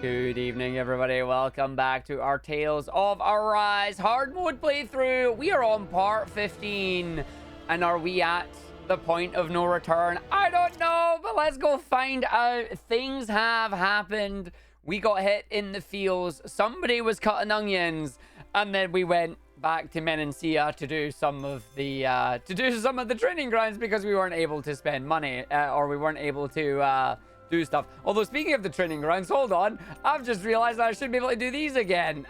Good evening, everybody. Welcome back to our Tales of Arise hard mode playthrough. We are on part 15. And are we at the point of no return? I don't know, but let's go find out. Things have happened. We got hit in the fields. Somebody was cutting onions. And then we went back to Menancia to do some of the training grounds because we weren't able to spend money or we weren't able to do stuff. Although speaking of the training grounds, hold on, I've just realized I should be able to do these again.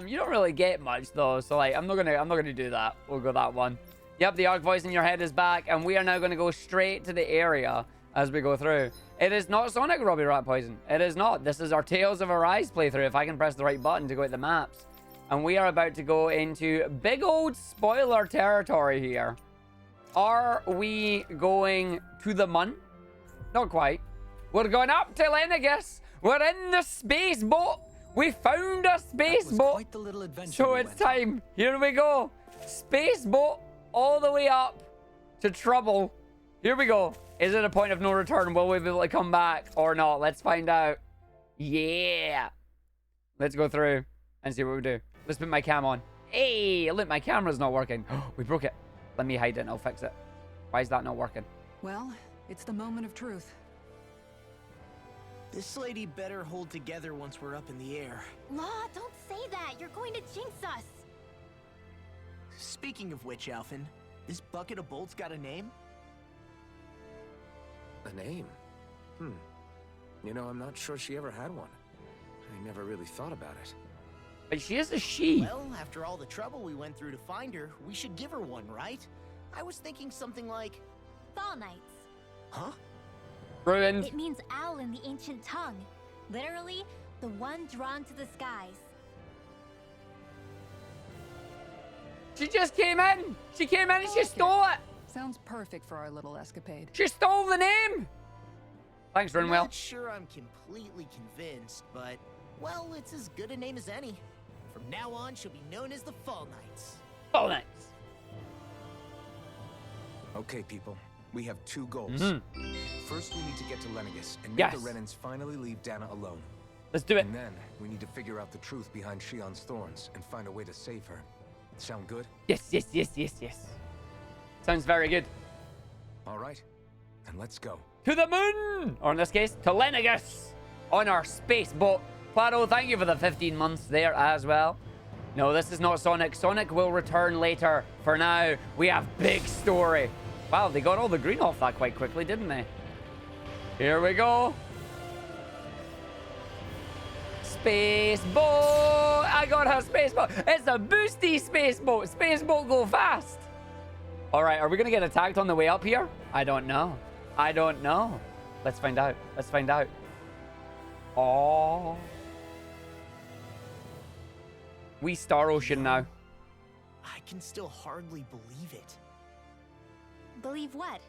You don't really get much though, so like I'm not gonna do that. We'll go that one. Yep, the Arc voice in your head is back, and we are now going to go straight to the area as we go through. It is not Sonic, Robbie Rat Poison. It is not. This is our Tales of Arise playthrough, if I can press the right button to go at the maps. And we are about to go into big old spoiler territory here. Are we going to the Mun? Not quite. We're going up to Lenegus. We're in the space boat. We found a space boat. Quite the little adventure So it's time. Here we go. Space boat. All the way up to trouble. Here we go. Is it a point of no return? Will we be able to come back or not? Let's find out. Yeah. Let's go through and see what we do. Let's put my cam on. Hey, look, my camera's not working. We broke it. Let me hide it and I'll fix it. Why is that not working? Well, it's the moment of truth. This lady better hold together once we're up in the air. Law, don't say that. You're going to jinx us. Speaking of which, Alphen, this bucket of bolts got a name? A name? You know, I'm not sure she ever had one. I never really thought about it. But she is a she. Well, after all the trouble we went through to find her, we should give her one, right? I was thinking something like... Fall Knights. Huh? Ruined. It means owl in the ancient tongue. Literally, the one drawn to the skies. She just came in. She came in and she stole it. Sounds perfect for our little escapade. She stole the name. Thanks, I'm Runwell. not sure I'm completely convinced, but, well, it's as good a name as any. From now on, she'll be known as the Fall Knights. Fall Knights. Okay, people. We have two goals. First, we need to get to Lenegus and make Yes. the Renans finally leave Dana alone. Let's do it. And then, we need to figure out the truth behind Shion's thorns and find a way to save her. Sound good? Yes. Sounds very good. All right. Then let's go. To the moon! Or in this case, to Lenegus. On our space boat. Claro, thank you for the 15 months there as well. No, this is not Sonic. Sonic will return later. For now, we have big story. Wow, they got all the green off that quite quickly, didn't they? Here we go. Space boat! I got her space boat. It's a boosty space boat. Space boat go fast. All right, are we gonna get attacked on the way up here? I don't know. Let's find out. Oh. We Star Ocean now. I can still hardly believe it. Believe what?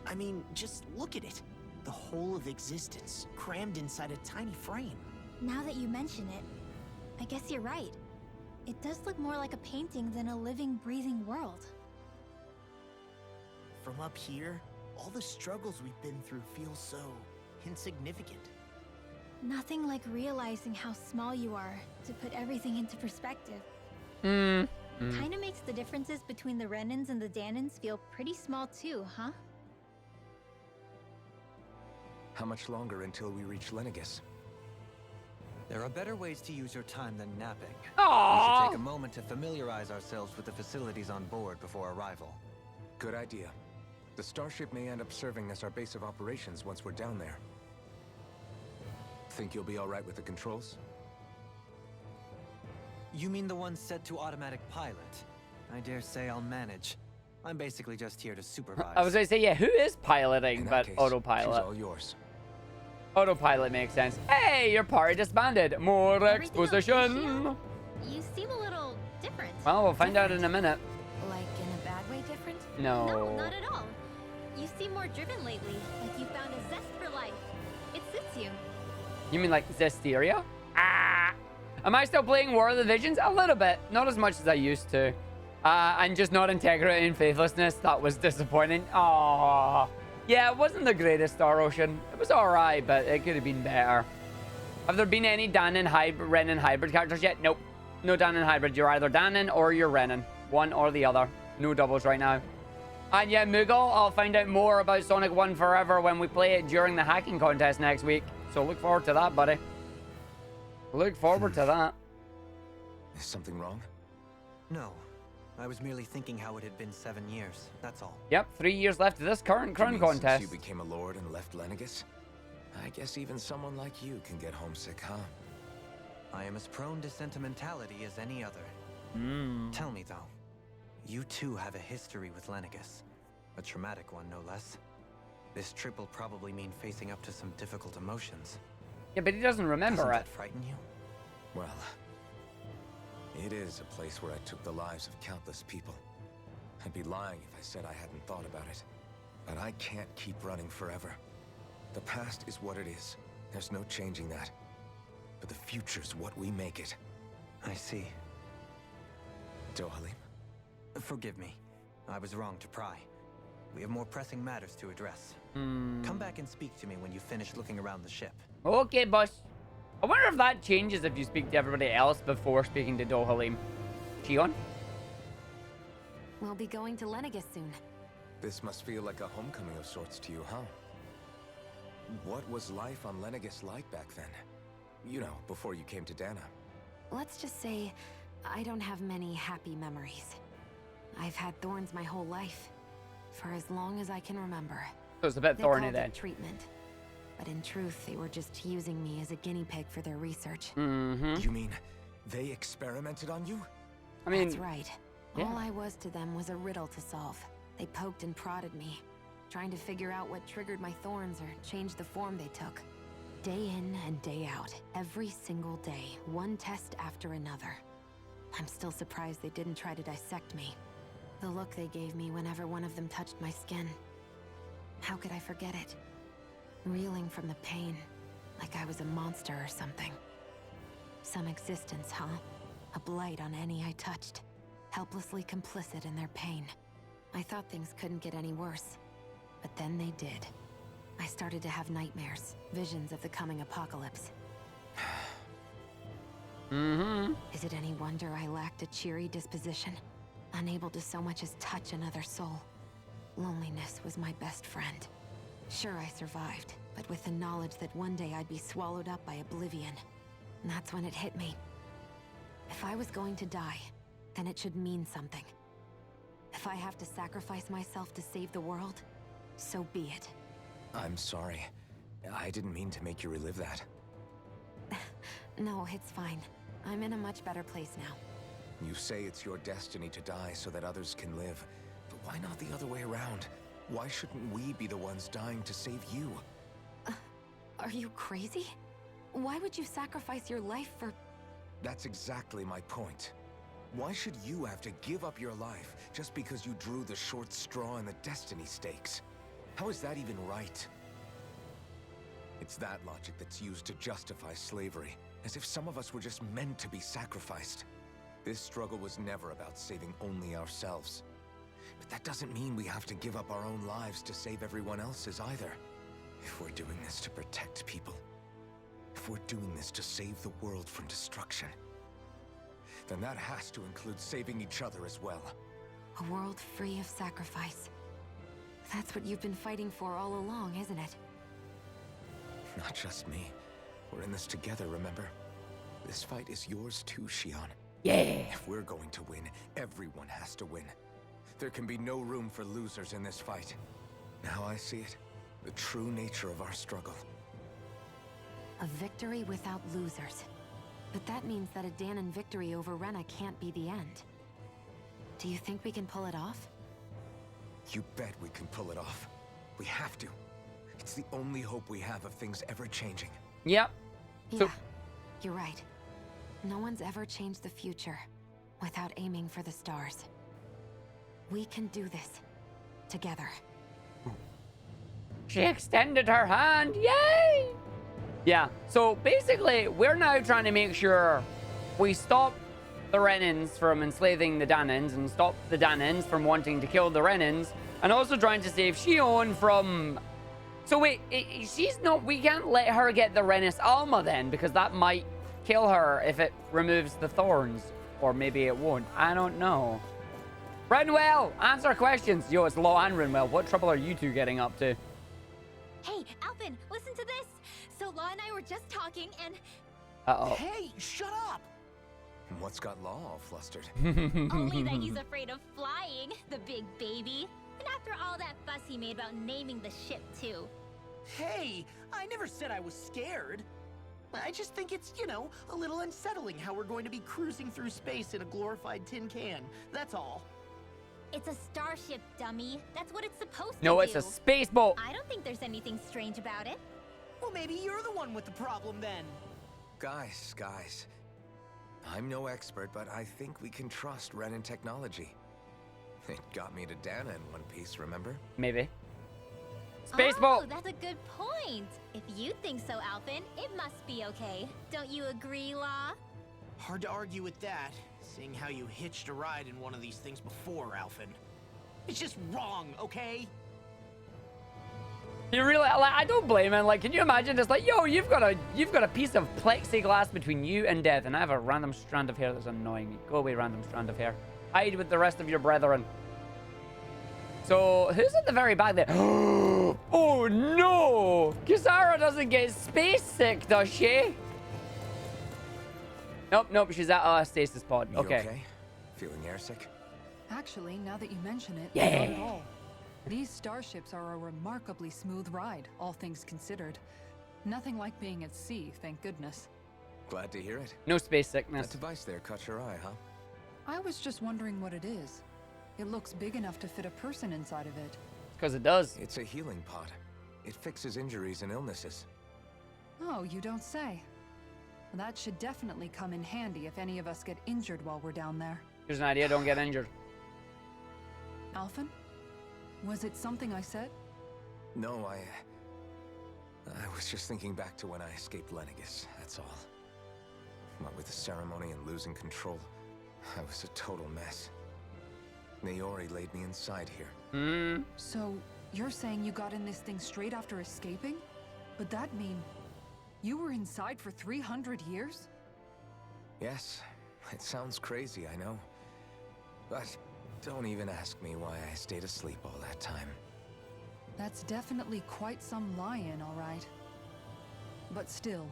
I mean, just look at it. The whole of existence, crammed inside a tiny frame. Now that you mention it, I guess you're right. It does look more like a painting than a living, breathing world. From up here, all the struggles we've been through feel so insignificant. Nothing like realizing how small you are to put everything into perspective. Kinda makes the differences between the Renans and the Danans feel pretty small too, huh? How much longer until we reach Lenegus? There are better ways to use your time than napping. We should Aww. take a moment to familiarize ourselves with the facilities on board before arrival. Good idea. The starship may end up serving as our base of operations once we're down there. Think you'll be all right with the controls? You mean the one set to automatic pilot? I dare say I'll manage. I'm basically just here to supervise. I was gonna say, yeah, who is piloting, In that but case, autopilot. she's all yours. Autopilot makes sense. Hey, your party disbanded. More Everything okay, exposition. Shio? You seem a little different. Well, we'll find out in a minute. Like in a bad way different? No. No, not at all. You seem more driven lately, like you found a zest for life. It suits you. You mean like Zesteria? Ah! Am I still playing War of the Visions? A little bit. Not as much as I used to. And just not integrity and faithlessness. That was disappointing. Aww. Yeah, it wasn't the greatest Star Ocean. It was alright, but it could have been better. Have there been any Renin hybrid characters yet? Nope. No Danon hybrid. You're either Danon or you're Renin. One or the other. No doubles right now. And yeah, Moogle, I'll find out more about Sonic 1 Forever when we play it during the hacking contest next week. So look forward to that, buddy. Look forward to that. Is something wrong? No. I was merely thinking how it had been 7 years, that's all. Yep, 3 years left of this current crown contest. Since you became a lord and left Lenegus? I guess even someone like you can get homesick, huh? I am as prone to sentimentality as any other. Tell me, though. You too have a history with Lenegus. A traumatic one, no less. This trip will probably mean facing up to some difficult emotions. Yeah, but he doesn't remember Doesn't it. that frighten you? Well, it is a place where I took the lives of countless people. I'd be lying if I said I hadn't thought about it. But I can't keep running forever. The past is what it is. There's no changing that. But the future's what we make it. I see. Dohalim? Forgive me. I was wrong to pry. We have more pressing matters to address. Come back and speak to me when you finish looking around the ship. Okay, boss. I wonder if that changes if you speak to everybody else before speaking to Dohalim. Shion? We'll be going to Lenegus soon. This must feel like a homecoming of sorts to you, huh? What was life on Lenegus like back then? You know, before you came to Dana. Let's just say I don't have many happy memories. I've had thorns my whole life, for as long as I can remember. So it's a bit They thorny called then. it treatment, but in truth, they were just using me as a guinea pig for their research. You mean they experimented on you? I mean, That's right. yeah. All I was to them was a riddle to solve. They poked and prodded me, trying to figure out what triggered my thorns or changed the form they took. Day in and day out, every single day, one test after another. I'm still surprised they didn't try to dissect me. The look they gave me whenever one of them touched my skin. How could I forget it? Reeling from the pain, like I was a monster or something. Some existence, huh? A blight on any I touched, helplessly complicit in their pain. I thought things couldn't get any worse, but then they did. I started to have nightmares, visions of the coming apocalypse. Is it any wonder I lacked a cheery disposition? Unable to so much as touch another soul. Loneliness was my best friend. Sure, I survived, but with the knowledge that one day I'd be swallowed up by oblivion. And that's when it hit me. If I was going to die, then it should mean something. If I have to sacrifice myself to save the world, so be it. I'm sorry. I didn't mean to make you relive that. No, it's fine. I'm in a much better place now. You say it's your destiny to die so that others can live. But why not the other way around? Why shouldn't we be the ones dying to save you? Are you crazy? Why would you sacrifice your life for... That's exactly my point. Why should you have to give up your life just because you drew the short straw in the destiny stakes? How is that even right? It's that logic that's used to justify slavery, as if some of us were just meant to be sacrificed. This struggle was never about saving only ourselves. But that doesn't mean we have to give up our own lives to save everyone else's either. If we're doing this to protect people, if we're doing this to save the world from destruction, then that has to include saving each other as well. A world free of sacrifice. That's what you've been fighting for all along, isn't it? Not just me. We're in this together, remember? This fight is yours too, Shion. Yeah. If we're going to win, everyone has to win. There can be no room for losers in this fight. Now I see it. The true nature of our struggle. A victory without losers. But that means that a Danon victory over Rena can't be the end. Do you think we can pull it off? You bet we can pull it off. We have to. It's the only hope we have of things ever changing. Yep. So- Yeah, you're right. No one's ever changed the future without aiming for the stars. We can do this. Together. She extended her hand. Yay! Yeah, so basically, we're now trying to make sure we stop the Renins from enslaving the Danans and stop the Danans from wanting to kill the Renins, and also trying to save Shion from So wait, she's not... We can't let her get the Renis Alma then, because that might kill her if it removes the thorns. Or maybe it won't. I don't know. Renwell, answer questions. Yo, it's Law and Renwell. What trouble are you two getting up to? Hey, Alphen, listen to this. So Law and I were just talking and... Uh-oh. Hey, shut up! What's got Law all flustered? Only that he's afraid of flying, the big baby. And after all that fuss he made about naming the ship, too. Hey, I never said I was scared. I just think it's, you know, a little unsettling how we're going to be cruising through space in a glorified tin can. That's all. It's a starship, dummy. That's what it's supposed to do. No, it's a space boat. I don't think there's anything strange about it. Well, maybe you're the one with the problem then. Guys. I'm no expert, but I think we can trust Renin technology. It got me to Dana in one piece, remember? Maybe. Space boat. Oh, that's a good point. If you think so, Alphen, it must be okay. Don't you agree, Law? Hard to argue with that, seeing how you hitched a ride in one of these things before, Alphen. It's just wrong, okay? You really, like, I don't blame him. Like, can you imagine just like, yo, you've got a piece of plexiglass between you and death, and I have a random strand of hair that's annoying me. Go away, random strand of hair. Hide with the rest of your brethren. So, who's at the very back there? Oh no! Kisara doesn't get space sick, does she? Nope, she's at a stasis pod. You okay? Feeling airsick? Actually, now that you mention it, Yeah. not at all. These starships are a remarkably smooth ride, all things considered. Nothing like being at sea, thank goodness. Glad to hear it. No space sickness. That device there caught your eye, huh? I was just wondering what it is. It looks big enough to fit a person inside of it. Because it does. It's a healing pod. It fixes injuries and illnesses. Oh, you don't say. Well, that should definitely come in handy if any of us get injured while we're down there. Here's an idea, don't get injured. Alphen? Was it something I said? No, I was just thinking back to when I escaped Lennigus, that's all. What with the ceremony and losing control, I was a total mess. Naori laid me inside here. So, you're saying you got in this thing straight after escaping? But that mean you were inside for 300 years? Yes, it sounds crazy, I know. But don't even ask me why I stayed asleep all that time. That's definitely quite some lie-in, all right. But still,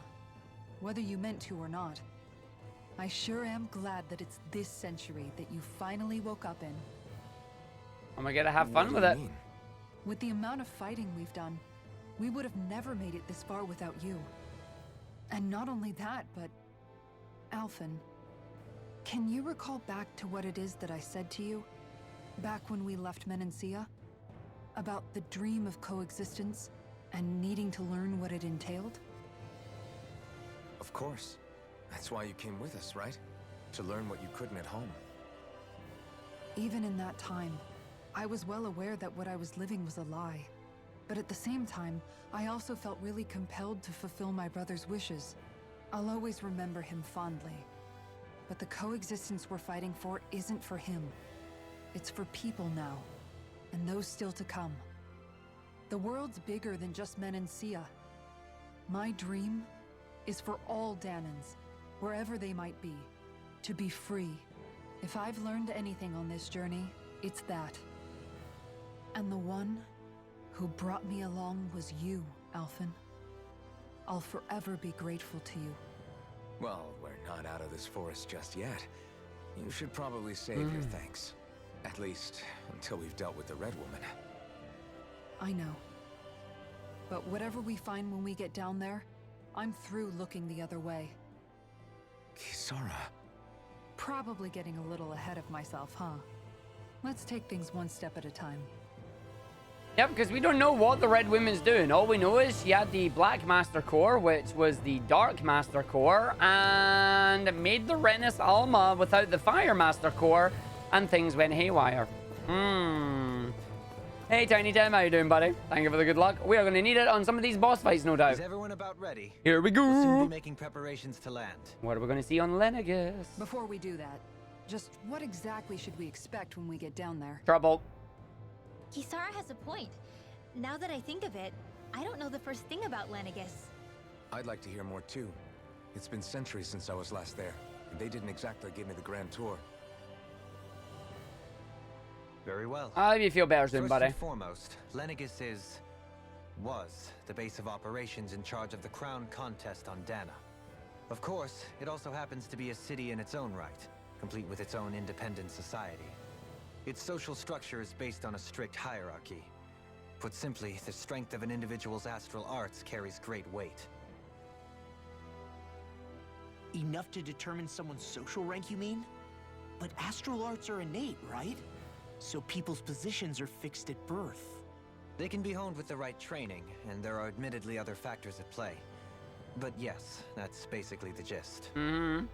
whether you meant to or not, I sure am glad that it's this century that you finally woke up in. I'm gonna have fun with What it. do you mean? With the amount of fighting we've done, we would have never made it this far without you. And not only that, but... Alphen, can you recall back to what it is that I said to you? Back when we left Menancia? About the dream of coexistence and needing to learn what it entailed? Of course. That's why you came with us, right? To learn what you couldn't at home. Even in that time, I was well aware that what I was living was a lie. But at the same time, I also felt really compelled to fulfill my brother's wishes. I'll always remember him fondly. But the coexistence we're fighting for isn't for him. It's for people now, and those still to come. The world's bigger than just Menancia. My dream is for all Danans, wherever they might be, to be free. If I've learned anything on this journey, it's that. And the one who brought me along was you, Alphen. I'll forever be grateful to you. Well, we're not out of this forest just yet. You should probably save your thanks. At least, until we've dealt with the Red Woman. I know. But whatever we find when we get down there, I'm through looking the other way. Kisara. Probably getting a little ahead of myself, huh? Let's take things one step at a time. Yep, because we don't know what the Red Woman's doing. All we know is she had the Black Master Core, which was the Dark Master Core, and made the Renis Alma without the Fire Master Core, and things went haywire. Hey, Tiny Tim, how you doing, buddy? Thank you for the good luck. We are going to need it on some of these boss fights, no doubt. Is everyone about ready? Here we We'll soon go. be making preparations to land. What are we going to see on Lennigus? Before we do that, just what exactly should we expect when we get down there? Trouble. Kisara has a point. Now that I think of it, I don't know the first thing about Lenegis. I'd like to hear more too. It's been centuries since I was last there, and they didn't exactly give me the grand tour. Very well. How do you feel better soon, First buddy? and foremost, Lenegis was the base of operations in charge of the crown contest on Dana. Of course, it also happens to be a city in its own right, complete with its own independent society. Its social structure is based on a strict hierarchy. Put simply, the strength of an individual's astral arts carries great weight. Enough to determine someone's social rank, you mean? But astral arts are innate, right? So people's positions are fixed at birth. They can be honed with the right training, and there are admittedly other factors at play. But yes, that's basically the gist.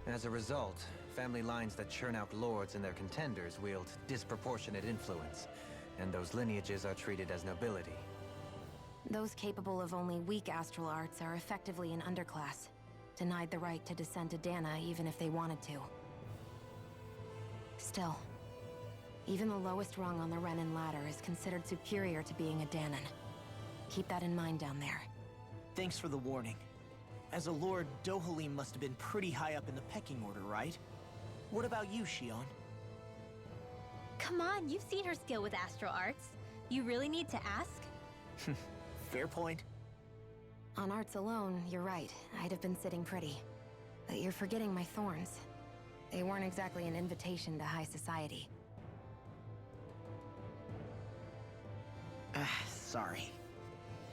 As a result, family lines that churn out lords and their contenders wield disproportionate influence, and those lineages are treated as nobility. Those capable of only weak astral arts are effectively an underclass, denied the right to descend to Dana even if they wanted to. Still, even the lowest rung on the Renin ladder is considered superior to being a Danon. Keep that in mind down there. Thanks for the warning. As a lord, Dohalim must have been pretty high up in the pecking order, right? What about you, Shion? Come on, you've seen her skill with astral arts. You really need to ask? Fair point. On arts alone, you're right. I'd have been sitting pretty. But you're forgetting my thorns. They weren't exactly an invitation to high society. Sorry.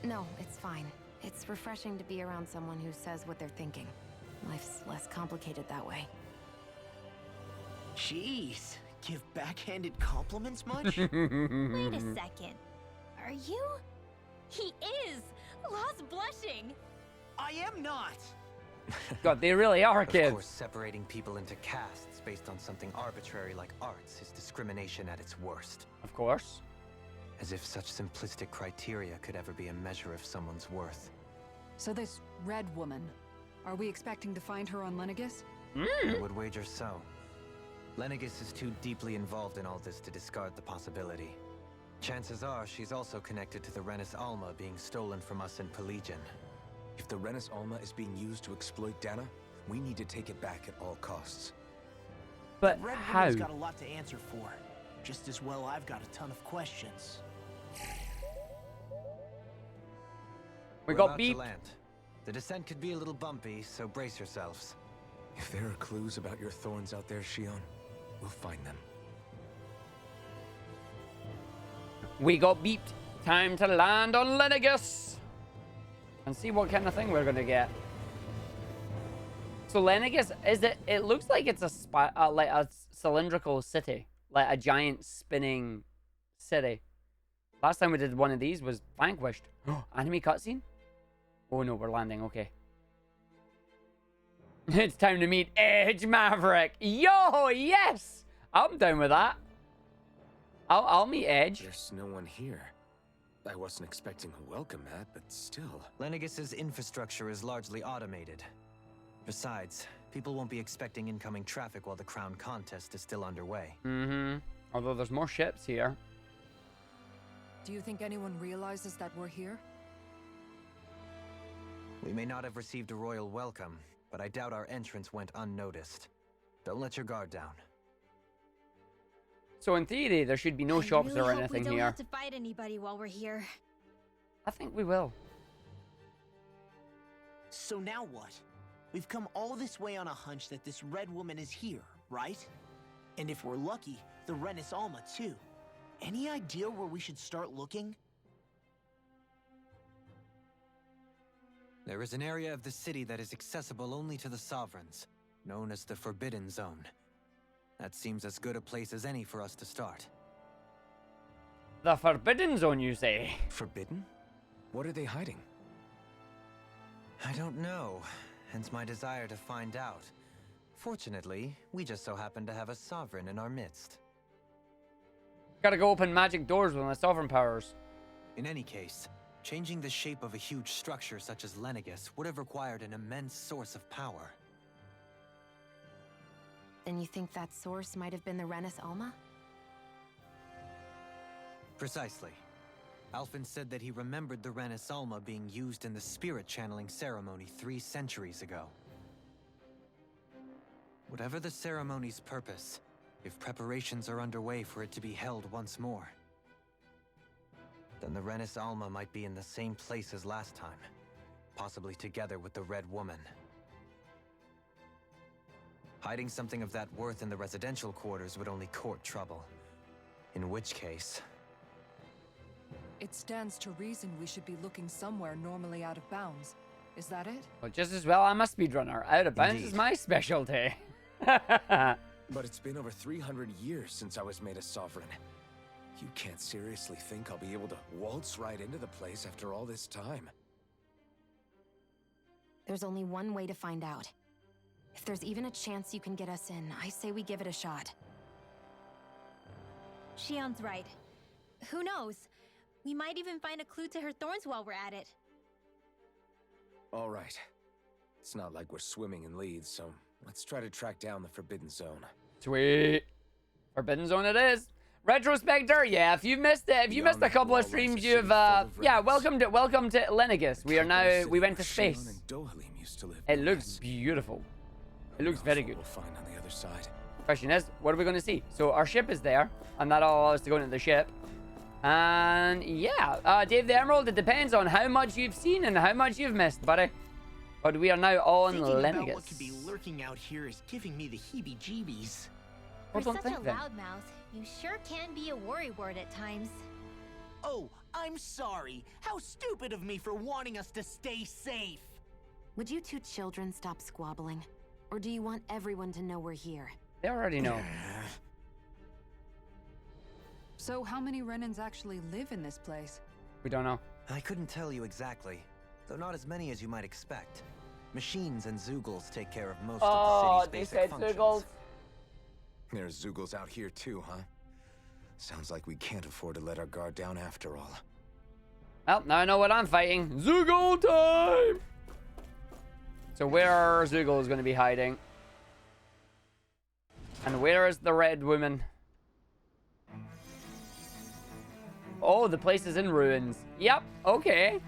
No, it's fine. It's refreshing to be around someone who says what they're thinking. Life's less complicated that way. Jeez, give backhanded compliments much? Wait a second. Are you? He is! Lost blushing! I am not! God, they really are, Of kids. course, separating people into castes based on something arbitrary like arts is discrimination at its worst. Of course. As if such simplistic criteria could ever be a measure of someone's worth. So this red woman, are we expecting to find her on Lenegis? I would wager so. Lenegis is too deeply involved in all this to discard the possibility. Chances are she's also connected to the Renis Alma being stolen from us in Pelegion. If the Renis Alma is being used to exploit Dana, we need to take it back at all costs. But Red how? Woman's got a lot to answer for. Just as well I've got a ton of questions. We We're got about to beep. land. The descent could be a little bumpy, so brace yourselves. If there are clues about your thorns out there, Shion, we'll find them. We got beeped. Time to land on Lenegis. And see what kind of thing we're gonna get. So Lenegis, it looks like it's like a cylindrical city. Like a giant spinning city. Last time we did one of these was Vanquished. Anime cutscene? Oh no, we're landing, okay. It's time to meet Edge Maverick. Yo, yes! I'm down with that. I'll meet Edge. There's no one here. I wasn't expecting a welcome mat, but still. Lenegis's infrastructure is largely automated. Besides, people won't be expecting incoming traffic while the crown contest is still underway. Although there's more ships here. Do you think anyone realizes that we're here? We may not have received a royal welcome, but I doubt our entrance went unnoticed. Don't let your guard down. So in theory, there should be no shops I really or hope anything we don't here. have to fight anybody while we're here. I think we will. So now what? We've come all this way on a hunch that this red woman is here, right? And if we're lucky, the Renis Alma too. Any idea where we should start looking? There is an area of the city that is accessible only to the sovereigns, known as the Forbidden Zone. That seems as good a place as any for us to start. The Forbidden Zone, you say? Forbidden? What are they hiding? I don't know, hence my desire to find out. Fortunately, we just so happen to have a sovereign in our midst. Gotta go open magic doors with my sovereign powers. In any case, changing the shape of a huge structure such as Lenegis would have required an immense source of power. Then you think that source might have been the Renis Alma? Precisely. Alphen said that he remembered the Renis Alma being used in the spirit channeling ceremony 3 centuries ago. Whatever the ceremony's purpose, if preparations are underway for it to be held once more, then the Renis Alma might be in the same place as last time, possibly together with the Red Woman. Hiding something of that worth in the residential quarters would only court trouble. In which case... It stands to reason we should be looking somewhere normally out of bounds. Is that it? Well, just as well, I'm a speedrunner. Out of bounds Indeed. is my specialty. But it's been over 300 years since I was made a sovereign. You can't seriously think I'll be able to waltz right into the place after all this time. There's only one way to find out. If there's even a chance you can get us in, I say we give it a shot. Shion's right. Who knows? We might even find a clue to her thorns while we're at it. All right. It's not like we're swimming in leads, so let's try to track down the Forbidden Zone. Sweet. Forbidden Zone it is. Retrospector, yeah, if you've missed it, if you missed a couple of streams, you've, yeah, welcome to Lenegis. We are now, we went to space. It looks beautiful. It looks very good. We'll find on the other side. Question is, what are we going to see? So our ship is there, and that'll allow us to go into the ship. And yeah, Dave the Emerald, it depends on how much you've seen and how much you've missed, buddy. But we are now on Thinking about Lenegis. what could be lurking out here is giving me the heebie-jeebies. For Well, don't such a think then. loudmouth, you sure can be a worrywart at times. Oh, I'm sorry. How stupid of me for wanting us to stay safe. Would you 2 children stop squabbling? Or do you want everyone to know we're here? They already know. So how many Renans actually live in this place? We don't know. I couldn't tell you exactly, though not as many as you might expect. Machines and Zoogles take care of most of the city's basic functions. There's Zoogles out here too, huh? Sounds like we can't afford to let our guard down after all. Well, now I know what I'm fighting. Zoogle time! So where are Zoogles going to be hiding? And where is the Red Woman? Oh, the place is in ruins. Yep, okay.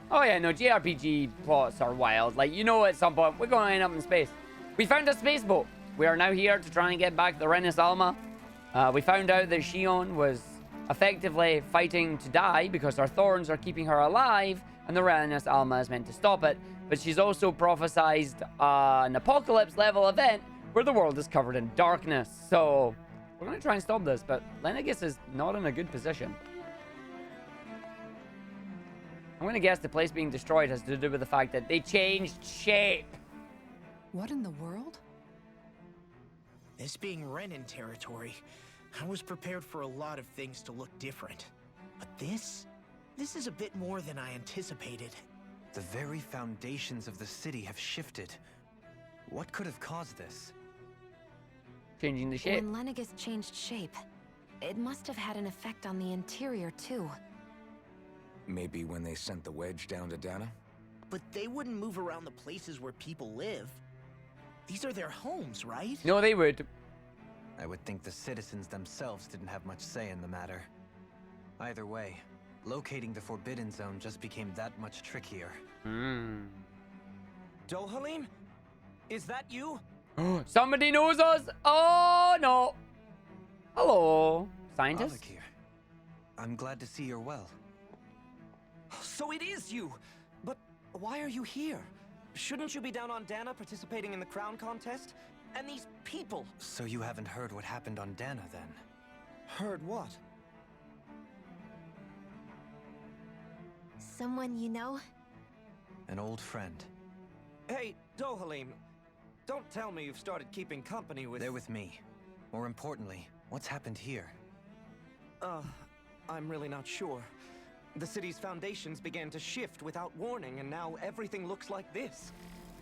Oh yeah, no, JRPG plots are wild. Like, you know at some point, we're going to end up in space. We found a space boat. We are now here to try and get back the Renis Alma. We found out that Shion was effectively fighting to die because her thorns are keeping her alive, and the Renis Alma is meant to stop it. But she's also prophesized an apocalypse-level event where the world is covered in darkness. So we're going to try and stop this, but Lenegis is not in a good position. I'm going to guess the place being destroyed has to do with the fact that they changed shape. What in the world? This being Renin territory, I was prepared for a lot of things to look different. But this is a bit more than I anticipated. The very foundations of the city have shifted. What could have caused this? Changing the shape. When Lenegis changed shape, it must have had an effect on the interior too. Maybe when they sent the wedge down to Dana? But they wouldn't move around the places where people live. These are their homes, right? No, they would. I would think the citizens themselves didn't have much say in the matter. Either way, locating the Forbidden Zone just became that much trickier. Dohalim? Is that you? Somebody knows us. Oh, no. Hello, scientist. Arghive, I'm glad to see you're well. So it is you! But why are you here? Shouldn't you be down on Dana participating in the crown contest? And these people! So you haven't heard what happened on Dana, then? Heard what? Someone you know? An old friend. Hey, Dohalim, don't tell me you've started keeping company with... They're with me. More importantly, what's happened here? I'm really not sure. The city's foundations began to shift without warning, and now everything looks like this.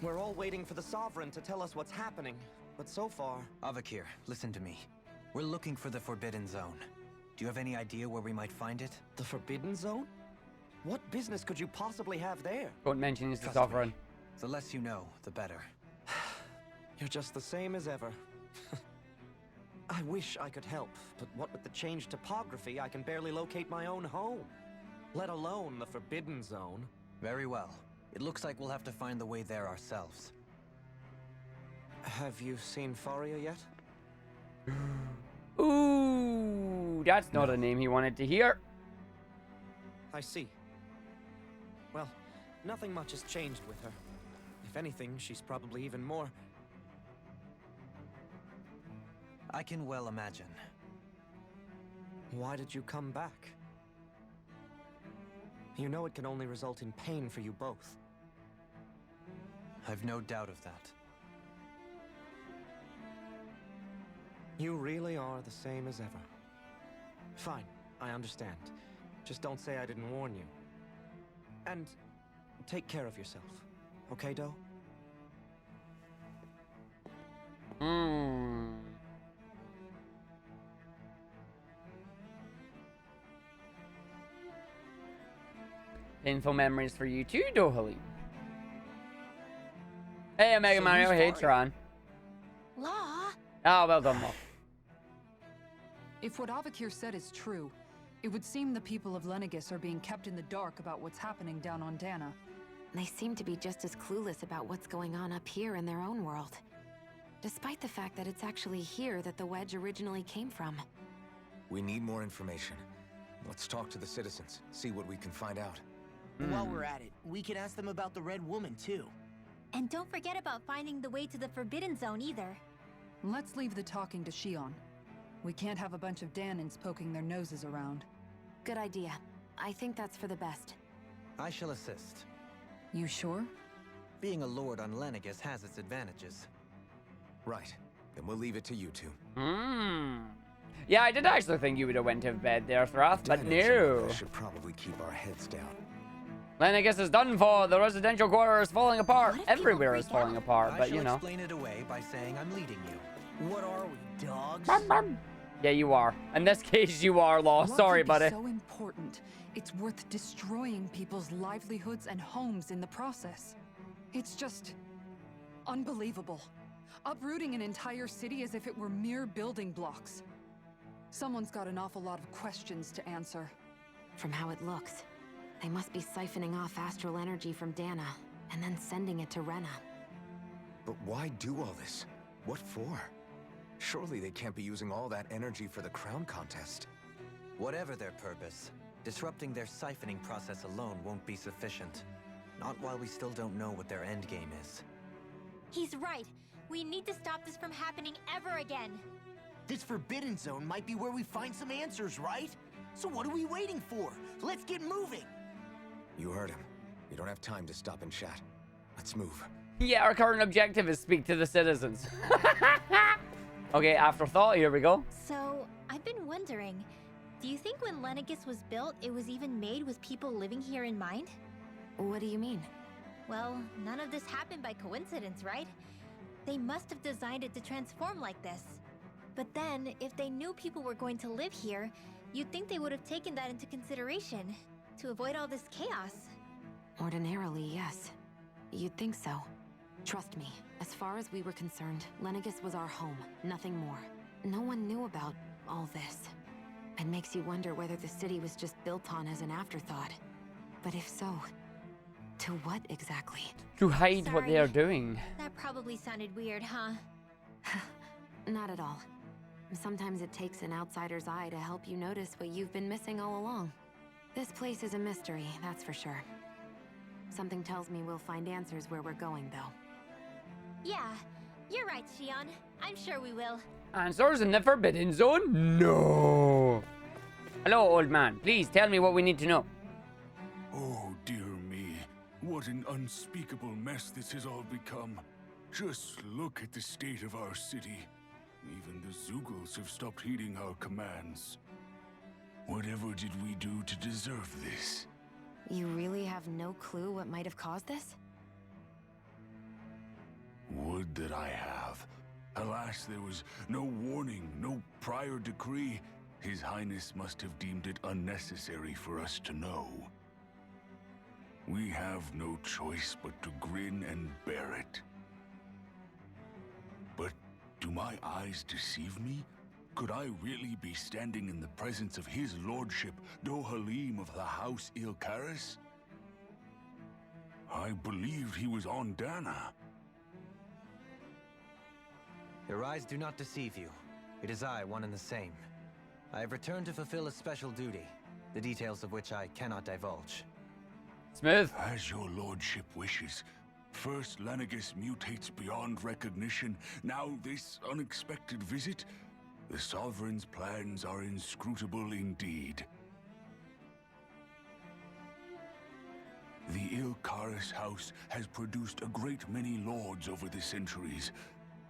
We're all waiting for the Sovereign to tell us what's happening, but so far... Avakir, listen to me. We're looking for the Forbidden Zone. Do you have any idea where we might find it? The Forbidden Zone? What business could you possibly have there? Don't mention he's the Trust sovereign. me. The less you know, the better. You're just the same as ever. I wish I could help, but what with the changed topography, I can barely locate my own home. Let alone the Forbidden Zone. Very well. It looks like we'll have to find the way there ourselves. Have you seen Faria yet? Ooh, that's not a name he wanted to hear. I see. Well, nothing much has changed with her. If anything, she's probably even more... I can well imagine. Why did you come back? You know it can only result in pain for you both. I've no doubt of that. You really are the same as ever. Fine, I understand. Just don't say I didn't warn you. And take care of yourself. Okay, Doe? Painful memories for you too, Dohalim. Hey, Omega Mario. Hey, Tron. Law? Oh, well done, Law. If what Avakir said is true, it would seem the people of Lenegis are being kept in the dark about what's happening down on Dana. They seem to be just as clueless about what's going on up here in their own world. Despite the fact that it's actually here that the wedge originally came from. We need more information. Let's talk to the citizens, see what we can find out. While we're at it, we can ask them about the Red Woman, too. And don't forget about finding the way to the Forbidden Zone either. Let's leave the talking to Shion. We can't have a bunch of Danins poking their noses around. Good idea. I think that's for the best. I shall assist. You sure? Being a lord on Lenegis has its advantages. Right. Then we'll leave it to you two. Yeah, I did actually think you would have went to bed there, Throth, but no. We should probably keep our heads down. Lenegis is done for. The residential quarter is falling apart. What if people Everywhere is freak falling out? apart, I but shall you know. explain it away by saying I'm leading you. What are we, dogs? Yeah, you are. In this case, you are, Law. What Sorry, could be buddy. so important, it's worth destroying people's livelihoods and homes in the process. It's just unbelievable. Uprooting an entire city as if it were mere building blocks. Someone's got an awful lot of questions to answer. From how it looks, they must be siphoning off astral energy from Dana, and then sending it to Rena. But why do all this? What for? Surely they can't be using all that energy for the crown contest. Whatever their purpose, disrupting their siphoning process alone won't be sufficient. Not while we still don't know what their endgame is. He's right. We need to stop this from happening ever again. This Forbidden Zone might be where we find some answers, right? So what are we waiting for? Let's get moving! You heard him. We don't have time to stop and chat. Let's move. Yeah, our current objective is speak to the citizens. Okay, afterthought, here we go. So, I've been wondering, do you think when Lenegis was built, it was even made with people living here in mind? What do you mean? Well, none of this happened by coincidence, right? They must have designed it to transform like this. But then, if they knew people were going to live here, you'd think they would have taken that into consideration to avoid all this chaos. Ordinarily, yes. You'd think so. Trust me, as far as we were concerned, Lenegis was our home, nothing more. No one knew about all this. It makes you wonder whether the city was just built on as an afterthought. But if so, to what exactly? To hide what they are Sorry. doing. That probably sounded weird, huh? Not at all. Sometimes it takes an outsider's eye to help you notice what you've been missing all along. This place is a mystery, that's for sure. Something tells me we'll find answers where we're going, though. Yeah, you're right, Shion. I'm sure we will. Answers in the Forbidden Zone? No. Hello, old man. Please tell me what we need to know. Oh, dear me. What an unspeakable mess this has all become. Just look at the state of our city. Even the Zeugles have stopped heeding our commands. Whatever did we do to deserve this? You really have no clue what might have caused this? Would that I have. Alas, there was no warning, no prior decree. His Highness must have deemed it unnecessary for us to know. We have no choice but to grin and bear it. But do my eyes deceive me? Could I really be standing in the presence of his lordship, Dohalim of the House Ilkaris? I believed he was on Dana. Your eyes do not deceive you. It is I, one and the same. I have returned to fulfill a special duty, the details of which I cannot divulge. Smooth. As your lordship wishes. First, Lenegis mutates beyond recognition. Now this unexpected visit. The Sovereign's plans are inscrutable indeed. The Ilkaris house has produced a great many lords over the centuries.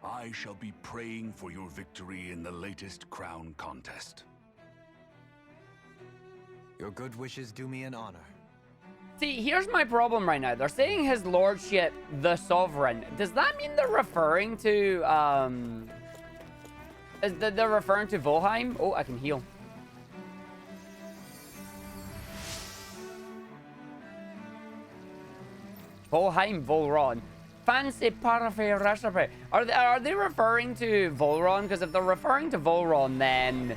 I shall be praying for your victory in the latest crown contest. Your good wishes do me an honor. See, here's my problem right now. They're saying his lordship, the sovereign. Does that mean they're referring to, they're referring to Volheim? Oh, I can heal. Volheim, Volron. Fancy parfait recipe. Are they referring to Volron? Because if they're referring to Volron, then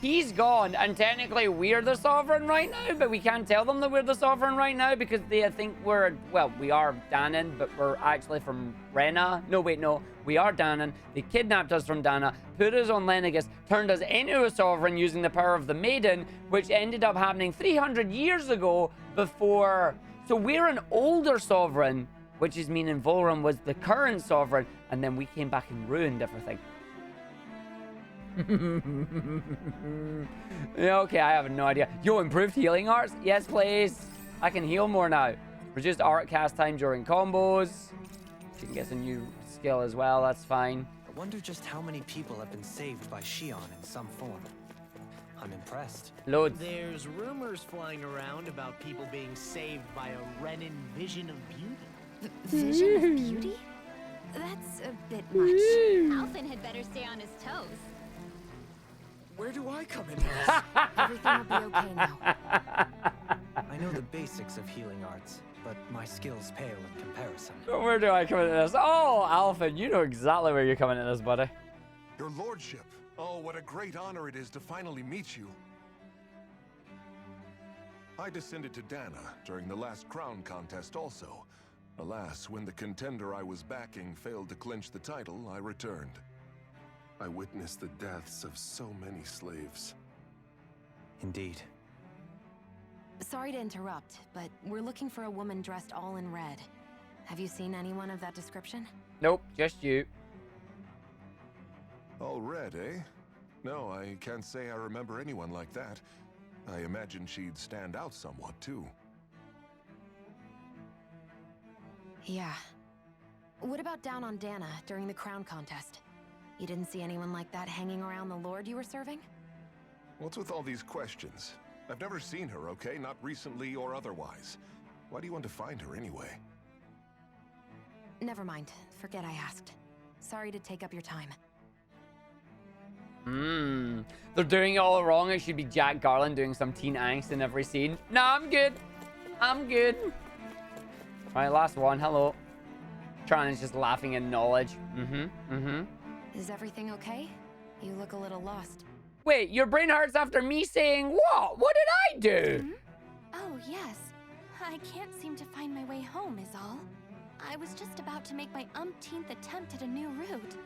he's gone, and technically we're the sovereign right now, but we can't tell them that we're the sovereign right now because they think we're, well, we are Danan, but we're actually from Rena. No, wait, no, we are Danan. They kidnapped us from Dana, put us on Lenegis, turned us into a sovereign using the power of the Maiden, which ended up happening 300 years ago before. So we're an older sovereign, which is meaning Volron was the current sovereign, and then we came back and ruined everything. Yeah, okay, I have no idea. Yo, improved healing arts? Yes, please. I can heal more now. Reduced art cast time during combos. She can get a new skill as well, that's fine. I wonder just how many people have been saved by Shion in some form. I'm impressed. Loads. There's rumors flying around about people being saved by a Renin vision of beauty. Vision of beauty? That's a bit much. Alphen had better stay on his toes. Where do I come in this? Everything will be okay now. I know the basics of healing arts, but my skills pale in comparison. Where do I come into this? Oh, Alphen, you know exactly where you're coming into this, buddy. Your lordship. Oh, what a great honor it is to finally meet you. I descended to Dana during the last crown contest also. Alas, when the contender I was backing failed to clinch the title, I returned. I witnessed the deaths of so many slaves. Indeed. Sorry to interrupt, but we're looking for a woman dressed all in red. Have you seen anyone of that description? Nope, just you. All red, eh? No, I can't say I remember anyone like that. I imagine she'd stand out somewhat, too. Yeah. What about down on Dana during the crown contest? You didn't see anyone like that hanging around the lord you were serving? What's with all these questions? I've never seen her, okay? Not recently or otherwise. Why do you want to find her anyway? Never mind. Forget I asked. Sorry to take up your time. They're doing it all wrong. It should be Jack Garland doing some teen angst in every scene. No, I'm good. I'm good. Right, last one. Hello. Tron is just laughing in knowledge. Is everything okay? You look a little lost. Wait, your brain hurts after me saying what? What did I do? Oh, yes. I can't seem to find my way home is all. I was just about to make my umpteenth attempt at a new route.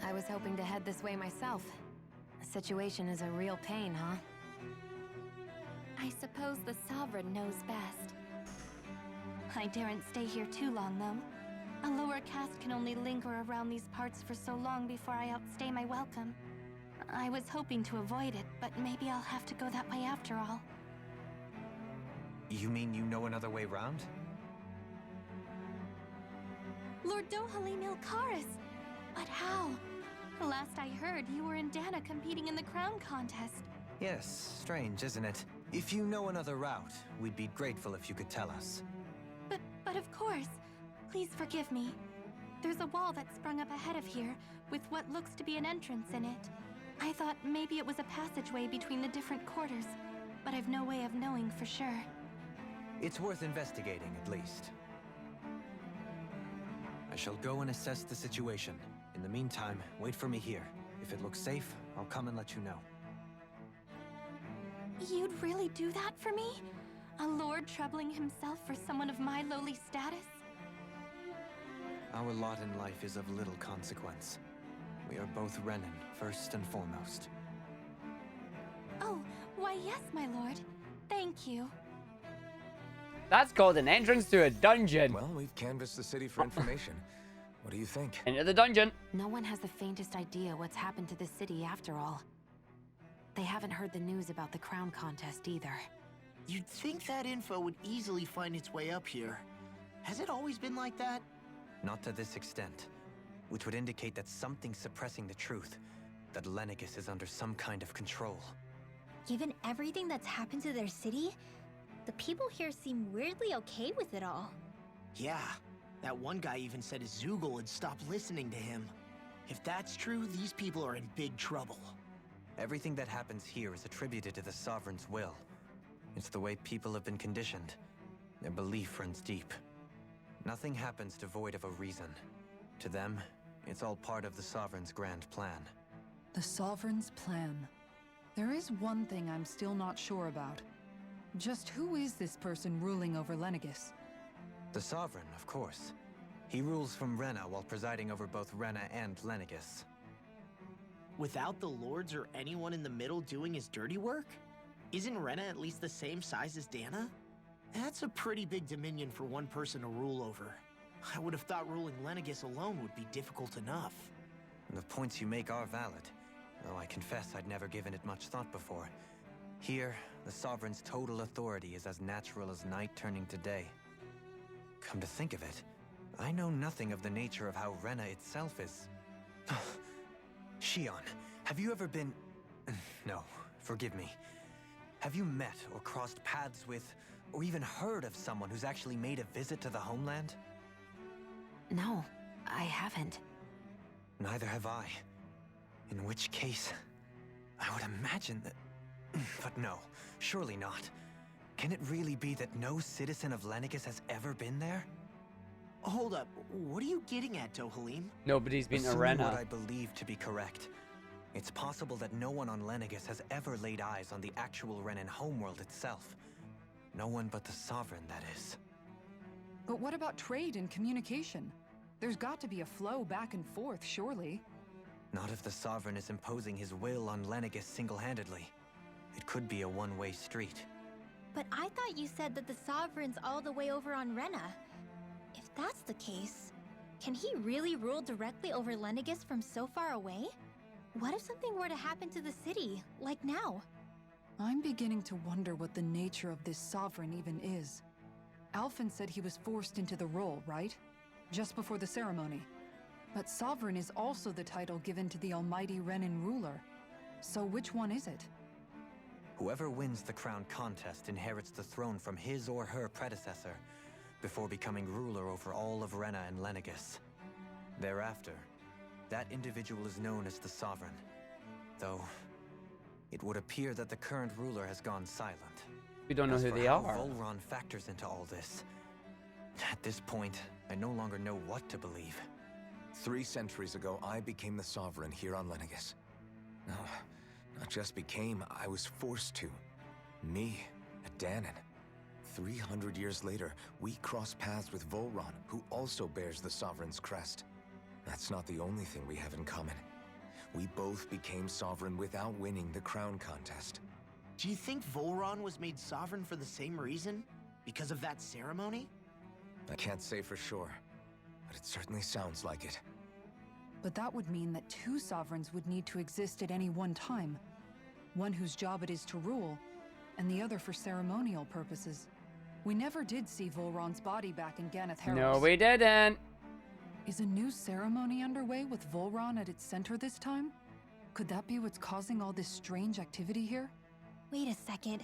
I was hoping to head this way myself. The situation is a real pain, huh? I suppose the Sovereign knows best. I daren't stay here too long, though. A lower caste can only linger around these parts for so long before I outstay my welcome. I was hoping to avoid it, but maybe I'll have to go that way after all. You mean you know another way round? Lord Dohalim Ilkaris! But how? Last I heard, you were in Dana competing in the crown contest. Yes, strange, isn't it? If you know another route, we'd be grateful if you could tell us. But of course. Please forgive me. There's a wall that sprung up ahead of here, with what looks to be an entrance in it. I thought maybe it was a passageway between the different quarters, but I've no way of knowing for sure. It's worth investigating, at least. I shall go and assess the situation. In the meantime, wait for me here. If it looks safe, I'll come and let you know. You'd really do that for me? A lord troubling himself for someone of my lowly status? Our lot in life is of little consequence. We are both Renan, first and foremost. Oh, why yes, my lord. Thank you. That's called an entrance to a dungeon. Well, we've canvassed the city for information. What do you think? Into the dungeon. No one has the faintest idea what's happened to the city after all. They haven't heard the news about the crown contest either. You'd think that info would easily find its way up here. Has it always been like that? Not to this extent, which would indicate that something's suppressing the truth, that Lenegis is under some kind of control. Given everything that's happened to their city, the people here seem weirdly okay with it all. Yeah, that one guy even said his Zoogle had stopped listening to him. If that's true, these people are in big trouble. Everything that happens here is attributed to the Sovereign's will. It's the way people have been conditioned. Their belief runs deep. Nothing happens devoid of a reason. To them, it's all part of the Sovereign's grand plan. The Sovereign's plan. There is one thing I'm still not sure about. Just who is this person ruling over Lenegis? The Sovereign, of course. He rules from Rena while presiding over both Rena and Lenegis. Without the lords or anyone in the middle doing his dirty work? Isn't Rena at least the same size as Dana? That's a pretty big dominion for one person to rule over. I would have thought ruling Lenegis alone would be difficult enough. The points you make are valid, though I confess I'd never given it much thought before. Here, the Sovereign's total authority is as natural as night turning to day. Come to think of it, I know nothing of the nature of how Rena itself is. Shion, have you ever been... No, forgive me. Have you met or crossed paths with, or even heard of someone who's actually made a visit to the homeland? No, I haven't. Neither have I. In which case, I would imagine that... But no, surely not. Can it really be that no citizen of Lenegis has ever been there? Hold up, what are you getting at, Dohalim? Nobody's been Assuming Arena. what I believe to be correct, it's possible that no one on Lenegis has ever laid eyes on the actual Renan homeworld itself. No one but the Sovereign, that is. But what about trade and communication? There's got to be a flow back and forth, surely. Not if the Sovereign is imposing his will on Lenegis single-handedly. It could be a one-way street. But I thought you said that the Sovereign's all the way over on Rena. If that's the case, can he really rule directly over Lenegis from so far away? What if something were to happen to the city, like now? I'm beginning to wonder what the nature of this Sovereign even is. Alphen said he was forced into the role, right? Just before the ceremony. But Sovereign is also the title given to the almighty Renan ruler. So which one is it? Whoever wins the crown contest inherits the throne from his or her predecessor, before becoming ruler over all of Rena and Lenegis. Thereafter, that individual is known as the Sovereign. Though, it would appear that the current ruler has gone silent. We don't know As who for they how are. Volron factors into all this. At this point, I no longer know what to believe. 3 centuries ago, I became the Sovereign here on Lenegis. No, not just became, I was forced to. Me, a Danon. 300 years later, we cross paths with Volron, who also bears the Sovereign's crest. That's not the only thing we have in common. We both became Sovereign without winning the crown contest. Do you think Volron was made Sovereign for the same reason? Because of that ceremony? I can't say for sure, but it certainly sounds like it. But that would mean that 2 Sovereigns would need to exist at any one time. One whose job it is to rule, and the other for ceremonial purposes. We never did see Volron's body back in Ganeth Harros. No, we didn't. Is a new ceremony underway with Volron at its center this time? Could that be what's causing all this strange activity here? Wait a second.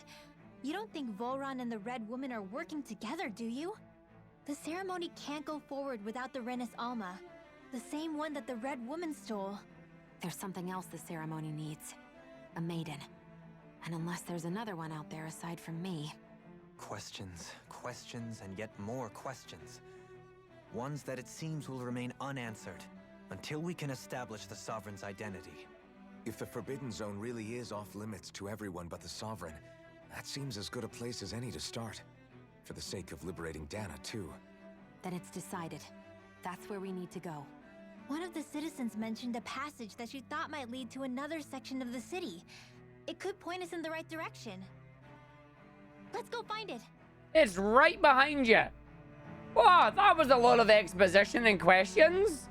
You don't think Volron and the Red Woman are working together, do you? The ceremony can't go forward without the Renis Alma. The same one that the Red Woman stole. There's something else the ceremony needs. A maiden. And unless there's another one out there aside from me... Questions, questions, and yet more questions. Ones that it seems will remain unanswered until we can establish the Sovereign's identity. If the Forbidden Zone really is off limits to everyone but the Sovereign, that seems as good a place as any to start. For the sake of liberating Dana, too. Then it's decided. That's where we need to go. One of the citizens mentioned a passage that she thought might lead to another section of the city. It could point us in the right direction. Let's go find it. It's right behind you. Wow, that was a lot of exposition and questions.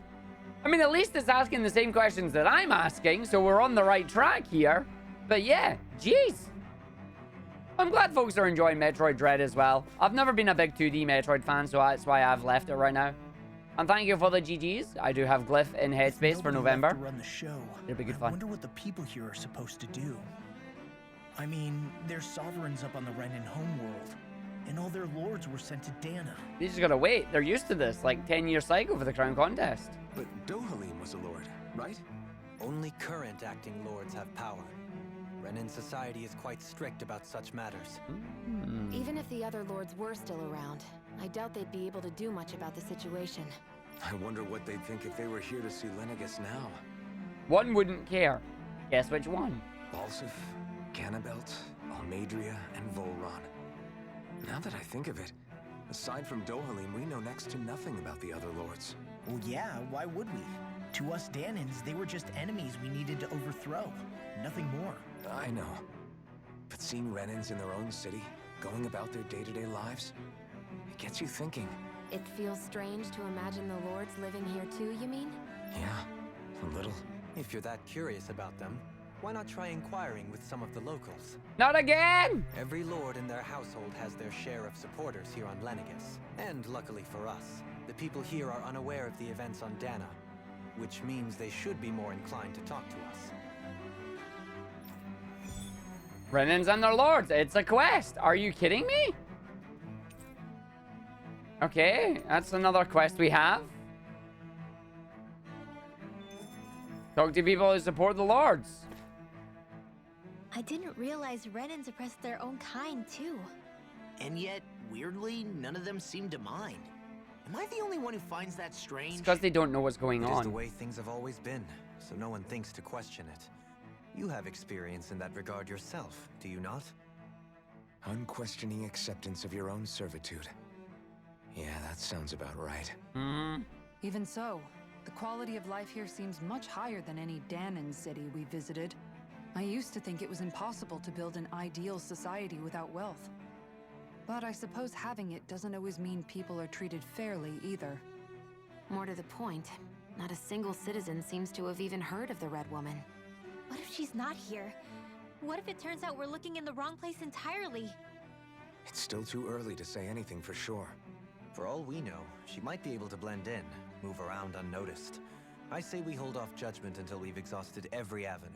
I mean, at least it's asking the same questions that I'm asking, so we're on the right track here. But yeah, jeez. I'm glad folks are enjoying Metroid Dread as well. I've never been a big 2D Metroid fan, so that's why I've left it right now. And thank you for the GGs. I do have Glyph in Headspace for November. To run the show, It'll be good I fun. wonder what the people here are supposed to do. I mean, there's sovereigns up on the Renin homeworld, and all their lords were sent to Dana. You just gotta wait. They're used to this, like 10-year cycle for the Crown Contest. But Dohalim was a lord, right? Only current acting lords have power. Renin society is quite strict about such matters. Even if the other lords were still around, I doubt they'd be able to do much about the situation. I wonder what they'd think if they were here to see Lenegis now. One wouldn't care. Guess which one? Balsif, Cannabelt, Almadria, and Volron. Now that I think of it, aside from Dohalim, we know next to nothing about the other lords. Well, yeah, why would we? To us Danans, they were just enemies we needed to overthrow. Nothing more. I know. But seeing Renins in their own city, going about their day-to-day lives, it gets you thinking. It feels strange to imagine the lords living here too, you mean? Yeah, a little. If you're that curious about them, why not try inquiring with some of the locals? Not again! Every lord in their household has their share of supporters here on Lenegis. And luckily for us, the people here are unaware of the events on Dana, which means they should be more inclined to talk to us. Renins and their lords. It's a quest. Are you kidding me? Okay, that's another quest we have. Talk to people who support the lords. I didn't realize Renins oppressed their own kind, too. And yet, weirdly, none of them seem to mind. Am I the only one who finds that strange? It's because they don't know what's going It is the on. way things have always been, so no one thinks to question it. You have experience in that regard yourself, do you not? Unquestioning acceptance of your own servitude. Yeah, that sounds about right. Even so, the quality of life here seems much higher than any Danan city we visited. I used to think it was impossible to build an ideal society without wealth. But I suppose having it doesn't always mean people are treated fairly either. More to the point, not a single citizen seems to have even heard of the Red Woman. What if she's not here? What if it turns out we're looking in the wrong place entirely? It's still too early to say anything for sure. For all we know, she might be able to blend in, move around unnoticed. I say we hold off judgment until we've exhausted every avenue.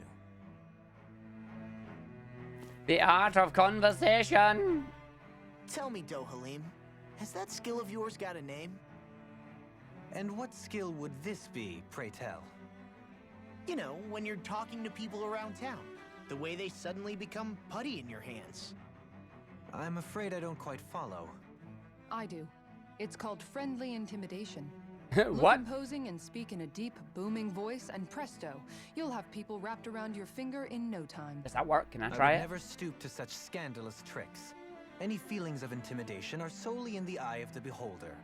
The art of conversation. Tell me, Dohalim, has that skill of yours got a name? And what skill would this be, pray tell? You know, when you're talking to people around town. The way they suddenly become putty in your hands. I'm afraid I don't quite follow. I do. It's called friendly intimidation. What? Look imposing and speak in a deep, booming voice, and presto, you'll have people wrapped around your finger in no time. Does that work? Can I I try would it? never stoop to such scandalous tricks. Any feelings of intimidation are solely in the eye of the beholder.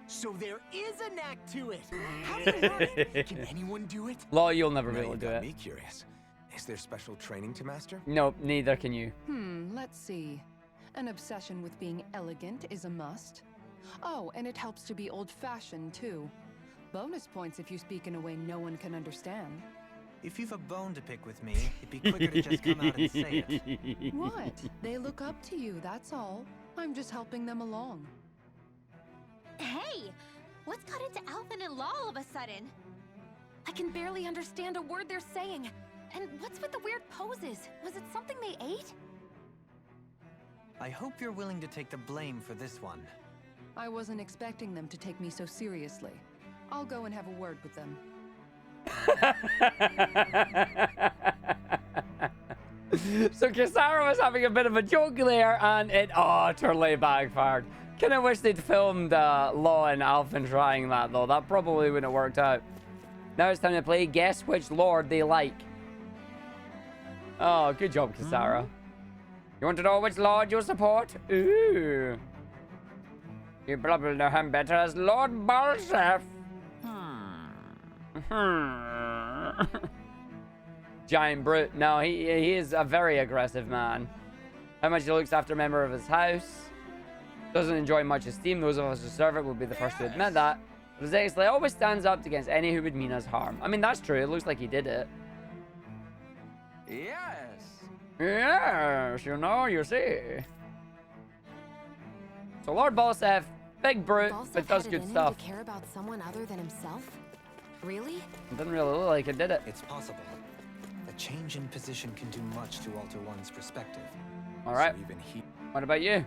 So there is a knack to it. How do you learn it? Can anyone do it? Lol, you'll never be Now able to you've do got it. me curious. Is there special training to master? Nope, neither can you. Let's see. An obsession with being elegant is a must. Oh, and it helps to be old-fashioned, too. Bonus points if you speak in a way no one can understand. If you've a bone to pick with me, it'd be quicker to just come out and say it. What? They look up to you, that's all. I'm just helping them along. Hey! What's got into Alvin and Law all of a sudden? I can barely understand a word they're saying. And what's with the weird poses? Was it something they ate? I hope you're willing to take the blame for this one. I wasn't expecting them to take me so seriously. I'll go and have a word with them. So Kisara was having a bit of a joke there, and it utterly backfired. Kind of wish they'd filmed Law and Alphen trying that, though. That probably wouldn't have worked out. Now it's time to play Guess Which Lord They Like. Oh, good job, Kisara. You want to know which lord you support? Ooh. You probably know him better as Lord Balsef. Giant brute. No, he is a very aggressive man. How much he looks after a member of his house. Doesn't enjoy much esteem. Those of us who serve it will be the first to admit that. But Zexley always stands up against any who would mean us harm. I mean, that's true. It looks like he did it. Yes. Yes, you know, you see. So Lord Balsef, big brute, but does good stuff. To care about someone other than himself? Really? It doesn't really look like it, did it? It's possible. A change in position can do much to alter one's perspective. All right. So even he... What about you?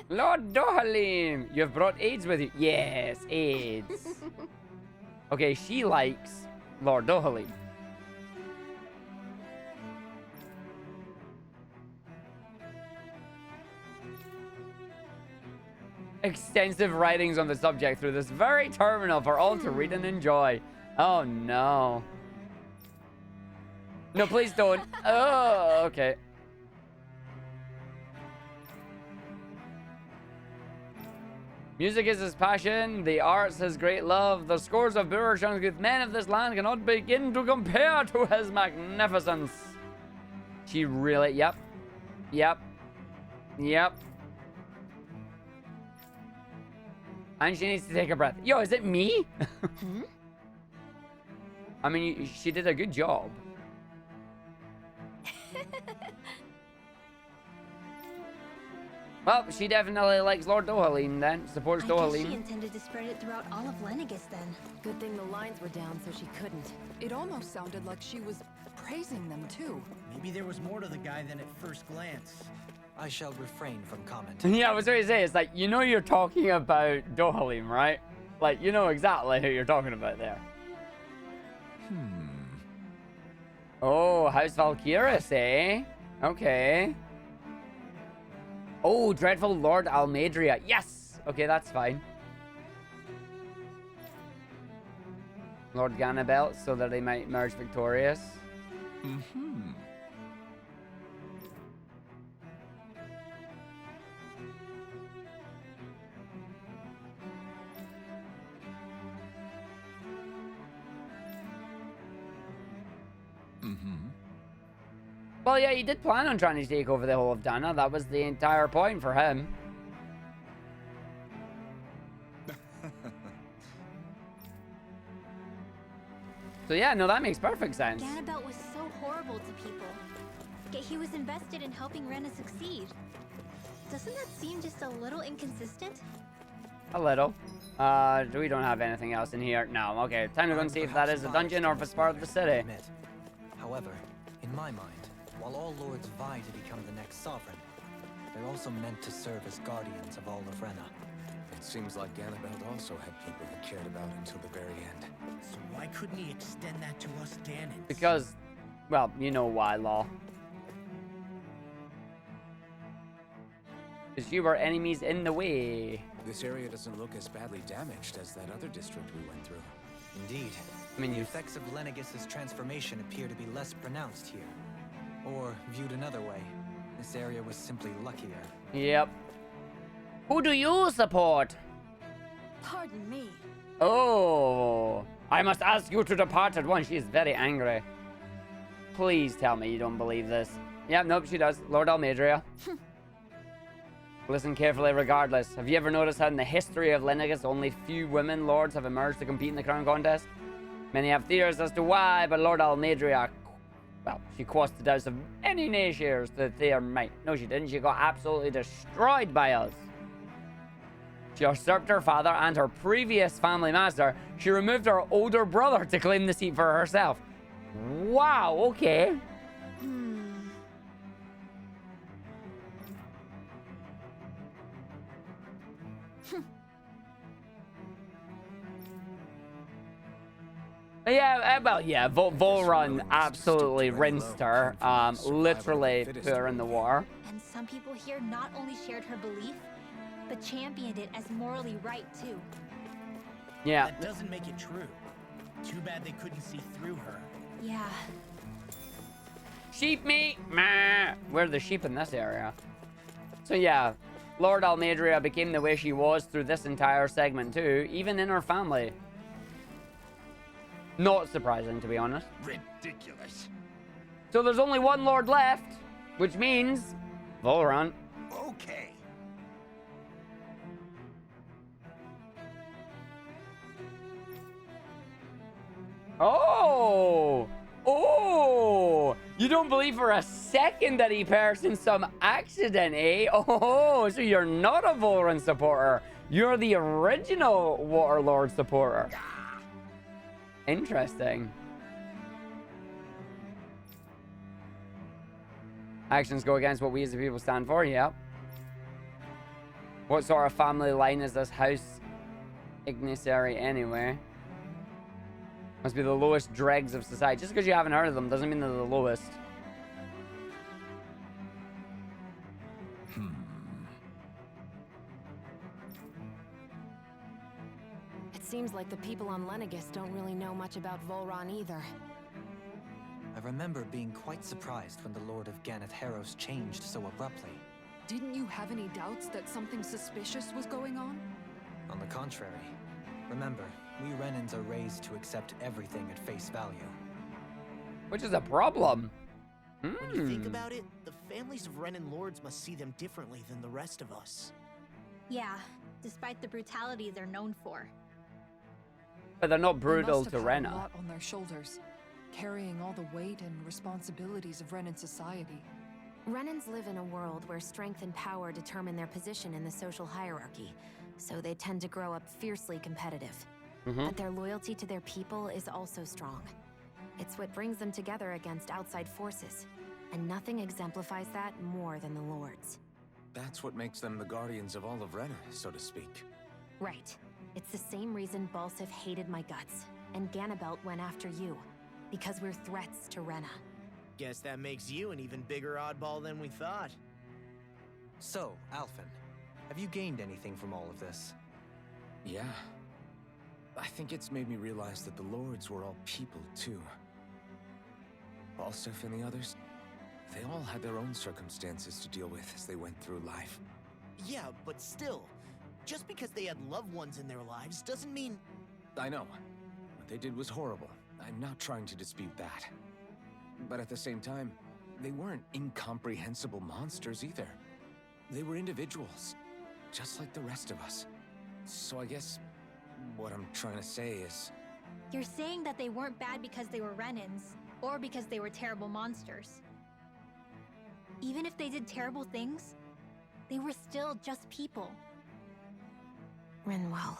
Lord Dohalim, you have brought aids with you. Yes, aids. Okay, she likes Lord Dohalim. Extensive writings on the subject through this very terminal for all to read and enjoy. Oh no. No, please don't. Oh, okay. Music is his passion, the arts his great love. The scores of Burashang's men of this land cannot begin to compare to his magnificence. She really, yep. And she needs to take a breath. Yo, is it me? I mean, she did a good job. Well, she definitely likes Lord Dohalim then. Supports Dohalim. I guess she intended to spread it throughout all of Lenegis then. Good thing the lines were down so she couldn't. It almost sounded like she was praising them too. Maybe there was more to the guy than at first glance. I shall refrain from commenting. Yeah, I was going to say, it's like, you know you're talking about Dohalim, right? Like, you know exactly who you're talking about there. Oh, House Valkyris, eh? Okay. Oh, dreadful Lord Almadria. Yes! Okay, that's fine. Lord Ganabelt, so that they might emerge victorious. Well, yeah, he did plan on trying to take over the whole of Dana. That was the entire point for him. So yeah, no, that makes perfect sense. Ganabelt was so horrible to people. Yet he was invested in helping Rena succeed. Doesn't that seem just a little inconsistent? A little. We don't have anything else in here. No, okay. Time to go and see if that is a dungeon or if it's part of the city. However, in my mind, while all lords vie to become the next sovereign, they're also meant to serve as guardians of all of Rena. It seems like Ganabelt also had people he cared about until the very end. So why couldn't he extend that to us Danans? Because, well, you know why, Law. Because you were enemies in the way. This area doesn't look as badly damaged as that other district we went through. Indeed. I mean, the effects of Lenegis' transformation appear to be less pronounced here. Or, viewed another way, this area was simply luckier. Yep. Who do you support? Pardon me. Oh, I must ask you to depart at once. She is very angry. Please tell me you don't believe this. Yep, nope, she does. Lord Almadria. Listen carefully regardless. Have you ever noticed how in the history of Lenegis only few women lords have emerged to compete in the crown contest? Many have theories as to why, but Lord Almadria, well, she quashed the doubts of any naysayers to their might. No, she didn't. She got absolutely destroyed by us. She usurped her father and her previous family master. She removed her older brother to claim the seat for herself. Wow, okay. Yeah, well, yeah, Volrun absolutely rinsed her, literally put her in the war. And some people here not only shared her belief, but championed it as morally right, too. Yeah. That doesn't make it true. Too bad they couldn't see through her. Yeah. Sheep meat. Meh. We're the sheep in this area. So yeah, Lord Almeidrea became the way she was through this entire segment too, even in her family. Not surprising, to be honest. Ridiculous. So there's only one Lord left, which means Volrant. Okay. Oh! Oh! You don't believe for a second that he perished in some accident, eh? Oh, so you're not a Volrant supporter. You're the original Waterlord supporter. Interesting. Actions go against what we as the people stand for, yeah. What sort of family line is this house Ignissary anyway? Must be the lowest dregs of society. Just because you haven't heard of them doesn't mean they're the lowest. It seems like the people on Lenegis don't really know much about Volron either. I remember being quite surprised when the Lord of Ganeth Haros changed so abruptly. Didn't you have any doubts that something suspicious was going on? On the contrary, remember, we Renans are raised to accept everything at face value. Which is a problem. When you think about it, the families of Renan lords must see them differently than the rest of us. Yeah, despite the brutality they're known for. But they're not They brutal must to have had a Rena. lot on their shoulders, carrying all the weight and responsibilities of Renan society. Renans live in a world where strength and power determine their position in the social hierarchy, so they tend to grow up fiercely competitive. But their loyalty to their people is also strong. It's what brings them together against outside forces, and nothing exemplifies that more than the Lords. That's what makes them the guardians of all of Rena, so to speak. Right. It's the same reason Balsif hated my guts, and Ganabelt went after you, because we're threats to Rena. Guess that makes you an even bigger oddball than we thought. So, Alphen, have you gained anything from all of this? Yeah. I think it's made me realize that the Lords were all people, too. Balsif and the others, they all had their own circumstances to deal with as they went through life. Yeah, but still, just because they had loved ones in their lives doesn't mean... I know. What they did was horrible. I'm not trying to dispute that. But at the same time, they weren't incomprehensible monsters either. They were individuals, just like the rest of us. So I guess what I'm trying to say is... You're saying that they weren't bad because they were Renans, or because they were terrible monsters. Even if they did terrible things, they were still just people. Rinwell.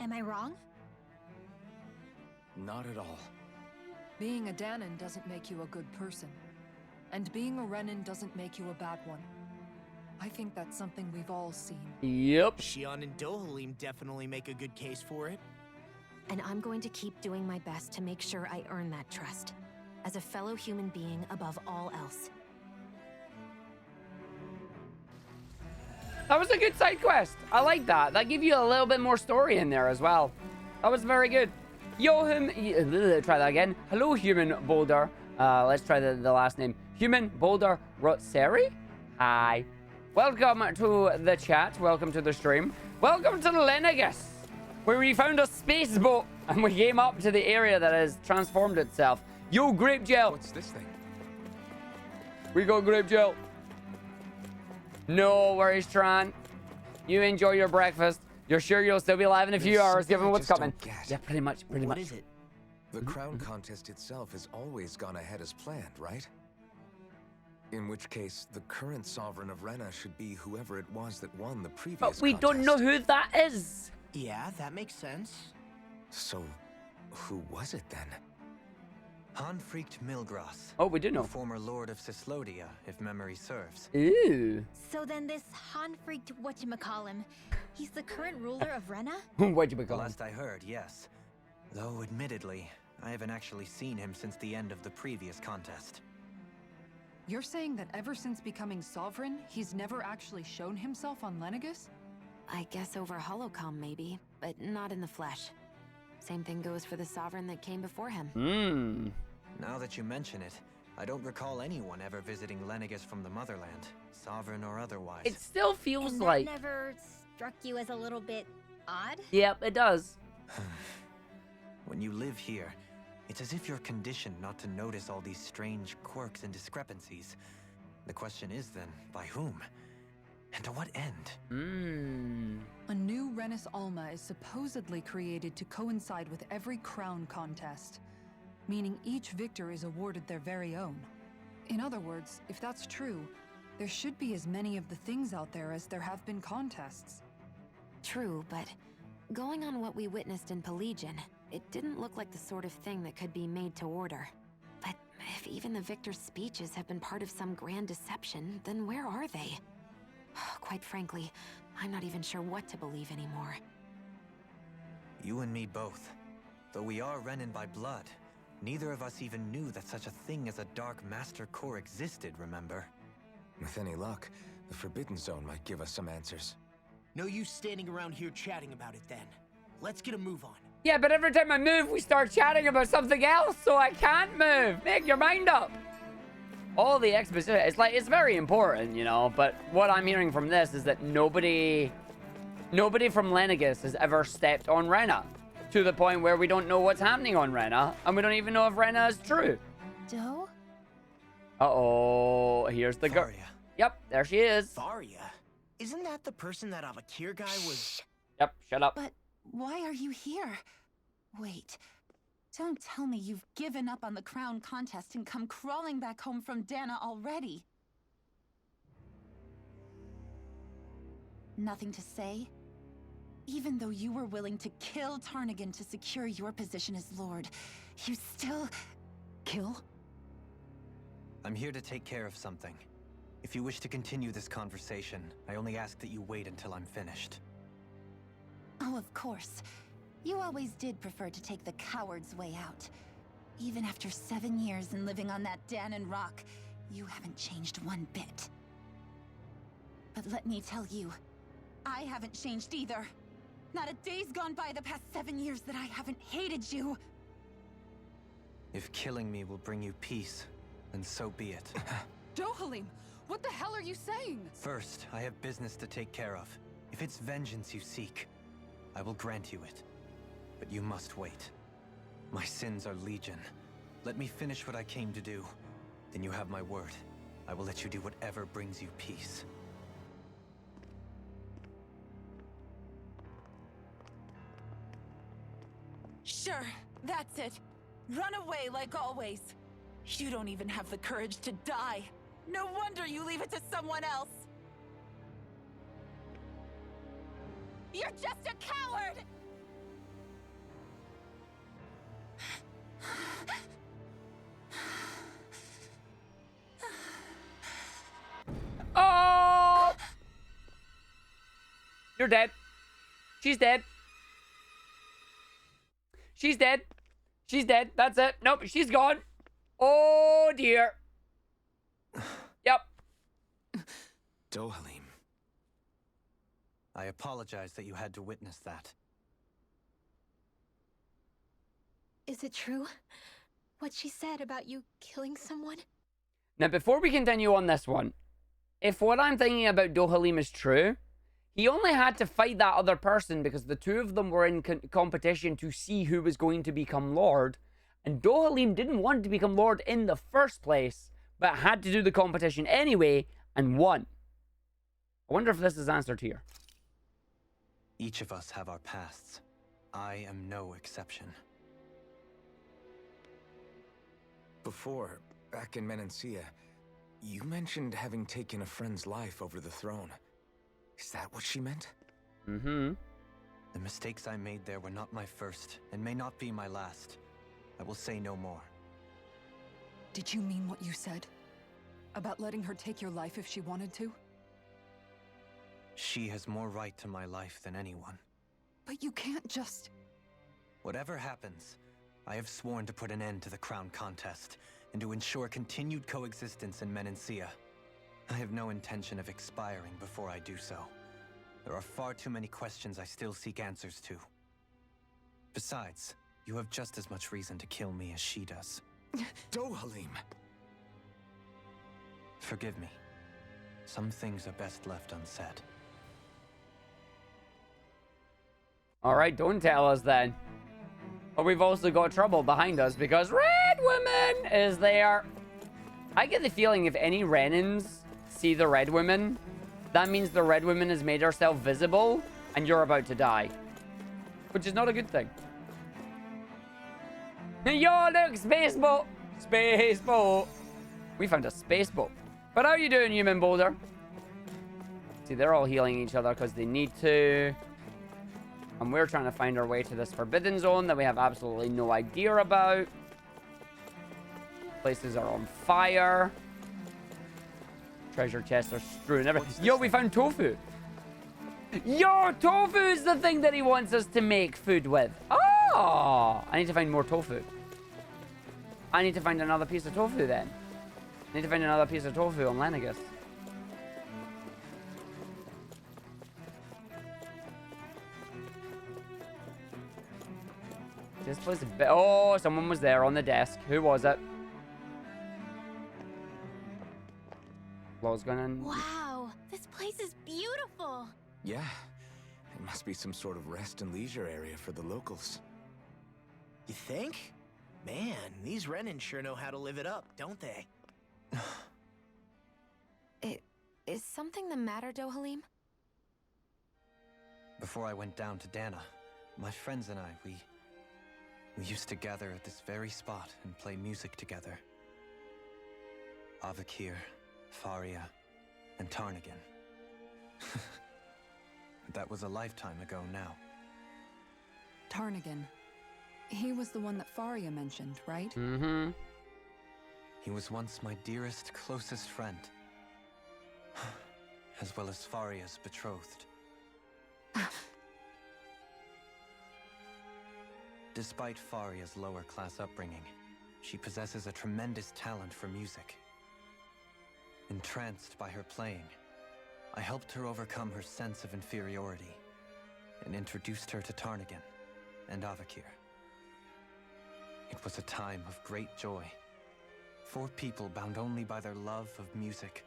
Am I wrong? Not at all. Being a Danon doesn't make you a good person. And being a Renan doesn't make you a bad one. I think that's something we've all seen. Yep. Xion and Dohalim definitely make a good case for it. And I'm going to keep doing my best to make sure I earn that trust. As a fellow human being above all else. That was a good side quest. I like that. That gave you a little bit more story in there as well. That was very good. Try that again. Hello, Human Boulder. Let's try the last name. Human Boulder Rotseri? Hi. Welcome to the chat. Welcome to the stream. Welcome to Lenegis, where we found a space boat and we came up to the area that has transformed itself. Yo, grape gel. What's this thing? We got grape gel. No worries, Tron. You enjoy your breakfast. You're sure you'll still be alive in a few There's hours, something given I what's just coming. don't get. Yeah, pretty much. What is it? The crown contest itself has always gone ahead as planned, right? In which case, the current sovereign of Rena should be whoever it was that won the previous But we don't know contest. who that is. Yeah, that makes sense. So, who was it then? Hanfricht Milgras. Oh, we do know. The former Lord of Cislodia, if memory serves. Ooh. So then this Han-freaked whatchamacallem, he's the current ruler of Rena? What'd you The become? last I heard, yes. Though, admittedly, I haven't actually seen him since the end of the previous contest. You're saying that ever since becoming sovereign, he's never actually shown himself on Lenegis? I guess over holocom maybe, but not in the flesh. Same thing goes for the sovereign that came before him. Hmm. Now that you mention it, I don't recall anyone ever visiting Lenegis from the motherland, sovereign or otherwise. It still feels And like... that never struck you as a little bit odd? Yep, it does. When you live here, it's as if you're conditioned not to notice all these strange quirks and discrepancies. The question is then, by whom? And to what end? A new Renis Alma is supposedly created to coincide with every crown contest, meaning each victor is awarded their very own. In other words, if that's true, there should be as many of the things out there as there have been contests. True, but going on what we witnessed in Pelagian, it didn't look like the sort of thing that could be made to order. But if even the victor's speeches have been part of some grand deception, then where are they? Quite frankly, I'm not even sure what to believe anymore. You and me both. Though we are Renin by blood, neither of us even knew that such a thing as a Dark Master Core existed, remember? With any luck, the Forbidden Zone might give us some answers. No use standing around here chatting about it then. Let's get a move on. Yeah, but every time I move, we start chatting about something else, so I can't move. Make your mind up. All the exposition, it's very important, you know, but what I'm hearing from this is that nobody from Lenegis has ever stepped on Rena, to the point where we don't know what's happening on Rena, and we don't even know if Rena is true. Doe? Uh-oh, here's the girl. Yep, there she is. Faria? Isn't that the person that Avakir guy was... Yep, shut up. But why are you here? Wait. Don't tell me you've given up on the crown contest and come crawling back home from Dana already. Nothing to say? Even though you were willing to kill Tarnigan to secure your position as Lord, you still... kill? I'm here to take care of something. If you wish to continue this conversation, I only ask that you wait until I'm finished. Oh, of course. You always did prefer to take the coward's way out. Even after 7 years and living on that Danon rock, you haven't changed one bit. But let me tell you, I haven't changed either. Not a day's gone by the past 7 years that I haven't hated you. If killing me will bring you peace, then so be it. Dohalim, what the hell are you saying? First, I have business to take care of. If it's vengeance you seek, I will grant you it. But you must wait. My sins are legion. Let me finish what I came to do. Then you have my word. I will let you do whatever brings you peace. Sure, that's it. Run away like always. You don't even have the courage to die. No wonder you leave it to someone else. You're just a coward! Oh! You're dead. She's dead. She's dead. She's dead. That's it. Nope, she's gone. Oh, dear. Yep. Dohalim. I apologize that you had to witness that. Is it true? What she said about you killing someone? Now, before we continue on this one, if what I'm thinking about Dohalim is true, he only had to fight that other person because the two of them were in competition to see who was going to become Lord. And Dohalim didn't want to become Lord in the first place, but had to do the competition anyway and won. I wonder if this is answered here. Each of us have our pasts. I am no exception. Before, back in Menancia, you mentioned having taken a friend's life over the throne. Is that what she meant? Mm-hmm. The mistakes I made there were not my first, and may not be my last. I will say no more. Did you mean what you said? About letting her take your life if she wanted to? She has more right to my life than anyone. But you can't just... Whatever happens, I have sworn to put an end to the crown contest, and to ensure continued coexistence in Menancia. I have no intention of expiring before I do so. There are far too many questions I still seek answers to. Besides, you have just as much reason to kill me as she does. Dohalim! Forgive me. Some things are best left unsaid. Alright, don't tell us then. But we've also got trouble behind us because Red Woman is there. I get the feeling if any Renans see the Red Woman, that means the Red Woman has made herself visible and you're about to die. Which is not a good thing. Yo, look, space boat. Space boat. We found a space boat. But how you doing, human boulder? See, they're all healing each other because they need to. And we're trying to find our way to this forbidden zone that we have absolutely no idea about. Places are on fire. Treasure chests are strewn everywhere. Yo, we found tofu. Yo, tofu is the thing that he wants us to make food with. Oh, I need to find more tofu. I need to find another piece of tofu then. I need to find another piece of tofu on Lenegis. This place is oh, someone was there on the desk. Who was it? What's going on? Wow, this place is beautiful. Yeah, it must be some sort of rest and leisure area for the locals. You think? Man, these Renans sure know how to live it up, don't they? Is something the matter, Dohalim? Before I went down to Dana, my friends and I, we used to gather at this very spot and play music together. Avakir, Faria, and Tarnagan. That was a lifetime ago now. Tarnagan. He was the one that Faria mentioned, right? Mm-hmm. He was once my dearest, closest friend. As well as Faria's betrothed. Despite Faria's lower-class upbringing, she possesses a tremendous talent for music. Entranced by her playing, I helped her overcome her sense of inferiority and introduced her to Tarnagan and Avakir. It was a time of great joy. 4 people bound only by their love of music,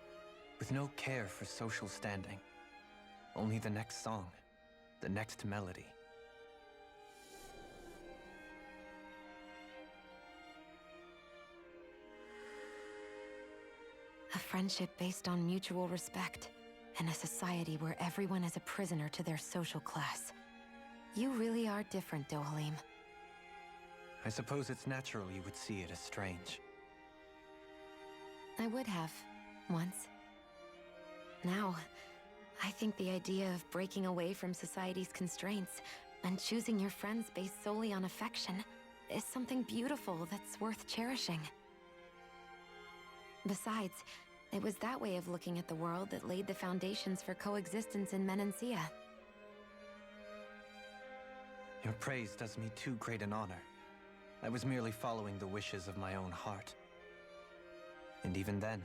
with no care for social standing. Only the next song, the next melody. A friendship based on mutual respect, and a society where everyone is a prisoner to their social class. You really are different, Dohalim. I suppose it's natural you would see it as strange. I would have, once. Now, I think the idea of breaking away from society's constraints and choosing your friends based solely on affection is something beautiful that's worth cherishing. Besides, it was that way of looking at the world that laid the foundations for coexistence in Menancia. Your praise does me too great an honor. I was merely following the wishes of my own heart. And even then,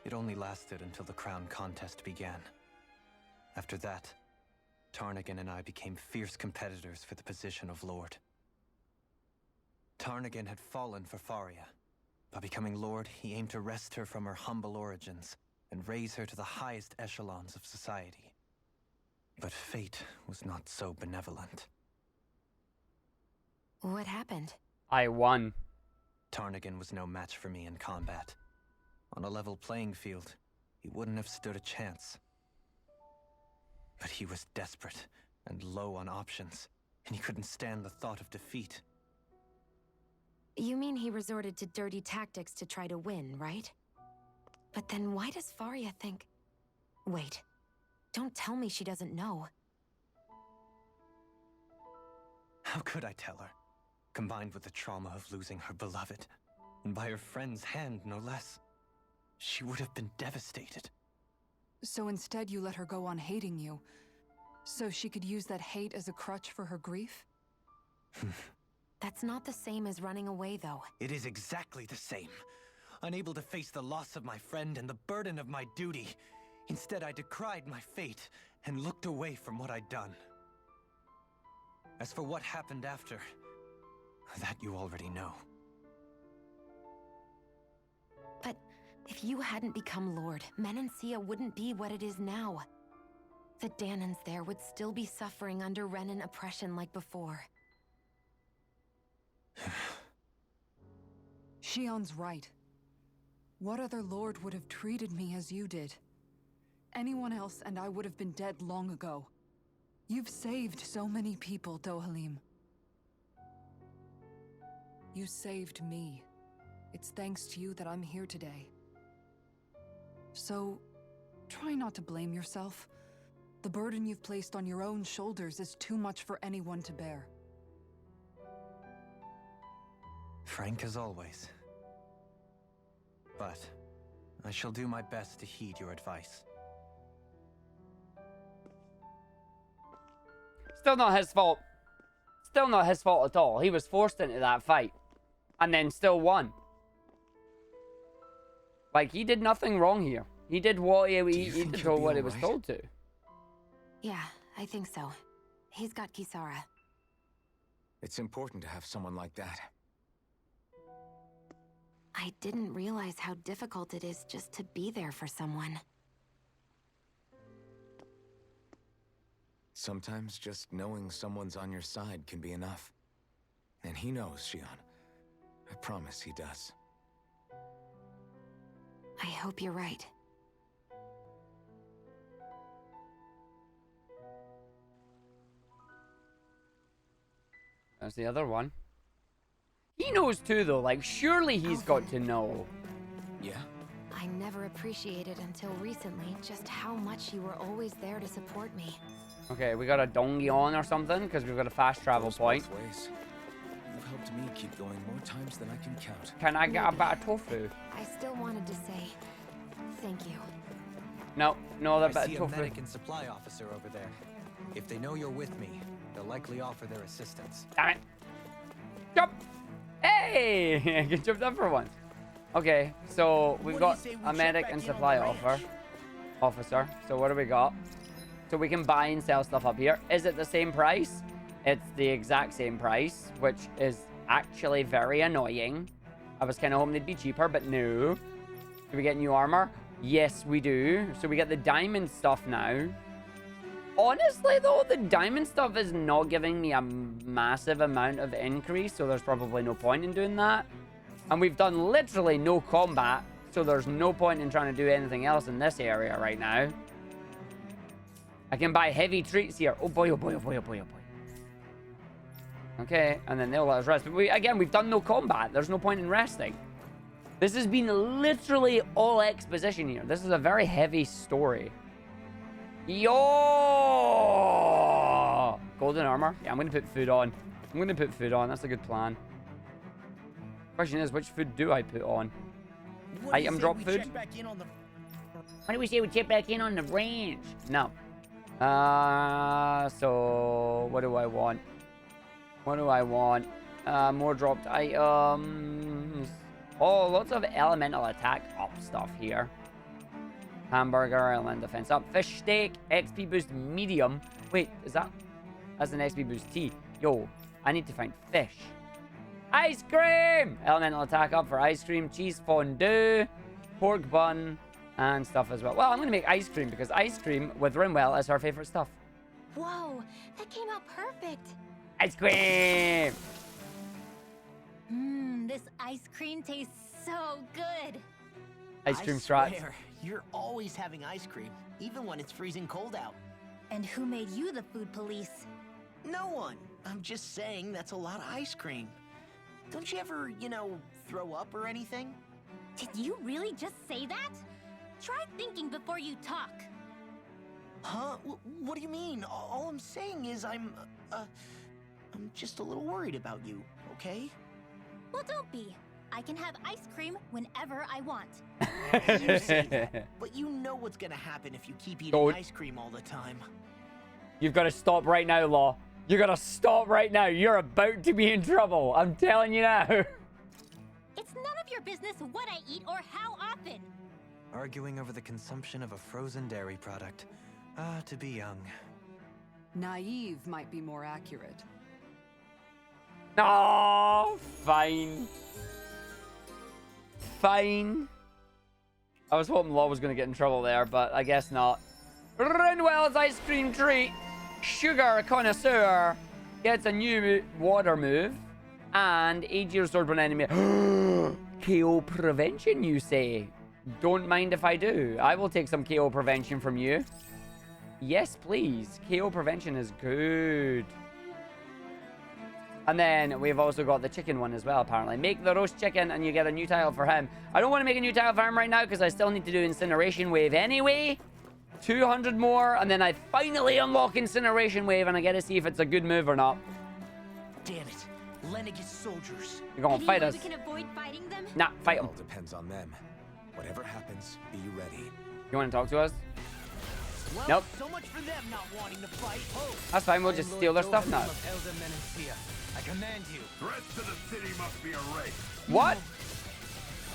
it only lasted until the crown contest began. After that, Tarnagan and I became fierce competitors for the position of Lord. Tarnagan had fallen for Faria. By becoming Lord, he aimed to wrest her from her humble origins and raise her to the highest echelons of society. But fate was not so benevolent. What happened? I won. Tarnagan was no match for me in combat. On a level playing field, he wouldn't have stood a chance. But he was desperate and low on options, and he couldn't stand the thought of defeat. You mean he resorted to dirty tactics to try to win, right? But then why does Faria think... Wait, don't tell me she doesn't know. How could I tell her? Combined with the trauma of losing her beloved, and by her friend's hand, no less, she would have been devastated. So instead you let her go on hating you, so she could use that hate as a crutch for her grief? That's not the same as running away, though. It is exactly the same. Unable to face the loss of my friend and the burden of my duty, instead I decried my fate and looked away from what I'd done. As for what happened after, that you already know. But If you hadn't become Lord, Menancia wouldn't be what it is now. The Danans there would still be suffering under Renan oppression like before. Shion's right. What other lord would have treated me as you did? Anyone else and I would have been dead long ago. You've saved so many people, Dohalim. You saved me. It's thanks to you that I'm here today. So, try not to blame yourself. The burden you've placed on your own shoulders is too much for anyone to bear. Frank as always. But I shall do my best to heed your advice. Still not his fault. Still not his fault at all. He was forced into that fight. And then still won. Like, he did nothing wrong here. He did what he did what he was told to. Yeah, I think so. He's got Kisara. It's important to have someone like that. I didn't realize how difficult it is just to be there for someone. Sometimes just knowing someone's on your side can be enough. And he knows, Shion. I promise he does. I hope you're right. There's the other one. He knows too, though. Like, surely he's got to know. Yeah? I never appreciated until recently just how much you were always there to support me. Okay, we got a Dongyeon or something, because we've got a fast travel point. Both ways. You've helped me keep going more times than I can count. Can I get a bit of tofu? I still wanted to say thank you. No, no other I bit see of a tofu. medic and supply officer over there. If they know you're with me, they'll likely offer their assistance. Damn it. Jump! Hey! Good job done for once. Okay, so we've got a medic and supply officer. So what do we got? So we can buy and sell stuff up here. Is it the same price? It's the exact same price, which is actually very annoying. I was kind of hoping they'd be cheaper, but no. Do we get new armor? Yes, we do. So we get the diamond stuff now. Honestly, though, the diamond stuff is not giving me a massive amount of increase, so there's probably no point in doing that. And we've done literally no combat, so there's no point in trying to do anything else in this area right now. I can buy heavy treats here. Oh boy, oh boy, oh boy, oh boy, oh boy. Okay, and then they'll let us rest. But we've done no combat. There's no point in resting. This has been literally all exposition here. This is a very heavy story. Yo! Golden armor. Yeah, I'm going to put food on. I'm going to put food on. That's a good plan. Question is, which food do I put on? Item drop food? Why do we say we check back in on the range? No. So what do I want? What do I want? More dropped items. Oh, lots of elemental attack up stuff here. Hamburger, elemental defense up. Fish steak, XP boost medium. Wait, that's an XP boost T. Yo, I need to find fish. Ice cream! Elemental attack up for ice cream, cheese fondue, pork bun, and stuff as well. Well, I'm going to make ice cream because ice cream with Rimwell is her favorite stuff. Whoa, that came out perfect. Ice cream! This ice cream tastes so good. Ice cream I strats. swear, you're always having ice cream, even when it's freezing cold out. And who made you the food police? No one. I'm just saying that's a lot of ice cream. Don't you ever, throw up or anything? Did you really just say that? Try thinking before you talk. Huh? What do you mean? All I'm saying is I'm just a little worried about you, okay? Well, don't be. I can have ice cream whenever I want. You say that, but you know what's gonna happen if you keep eating ice cream all the time. You've got to stop right now, Law. You got to stop right now. You're about to be in trouble. I'm telling you now. It's none of your business what I eat or how often. Arguing over the consumption of a frozen dairy product. Ah, to be young. Naive might be more accurate. Oh, fine. Fine. I was hoping Law was going to get in trouble there, but I guess not. Rinwell's ice cream treat. Sugar connoisseur gets a new water move. And 8-year sword when enemy. KO prevention, you say? Don't mind if I do. I will take some KO prevention from you. Yes, please. KO prevention is good. And then we've also got the chicken one as well, apparently. Make the roast chicken and you get a new title for him. I don't want to make a new title for him right now because I still need to do Incineration Wave anyway. 200 more, and then I finally unlock Incineration Wave, and I get to see if it's a good move or not. Damn it. Lenegis soldiers. You're gonna fight us. We can avoid fighting them? Nah, fight them. It all depends on them. Whatever happens, be ready. You want to talk to us? Well, Nope. So much for them not wanting to fight. Oh. That's fine, we'll just steal their stuff now. I command you. Threats to the city must be erased. What?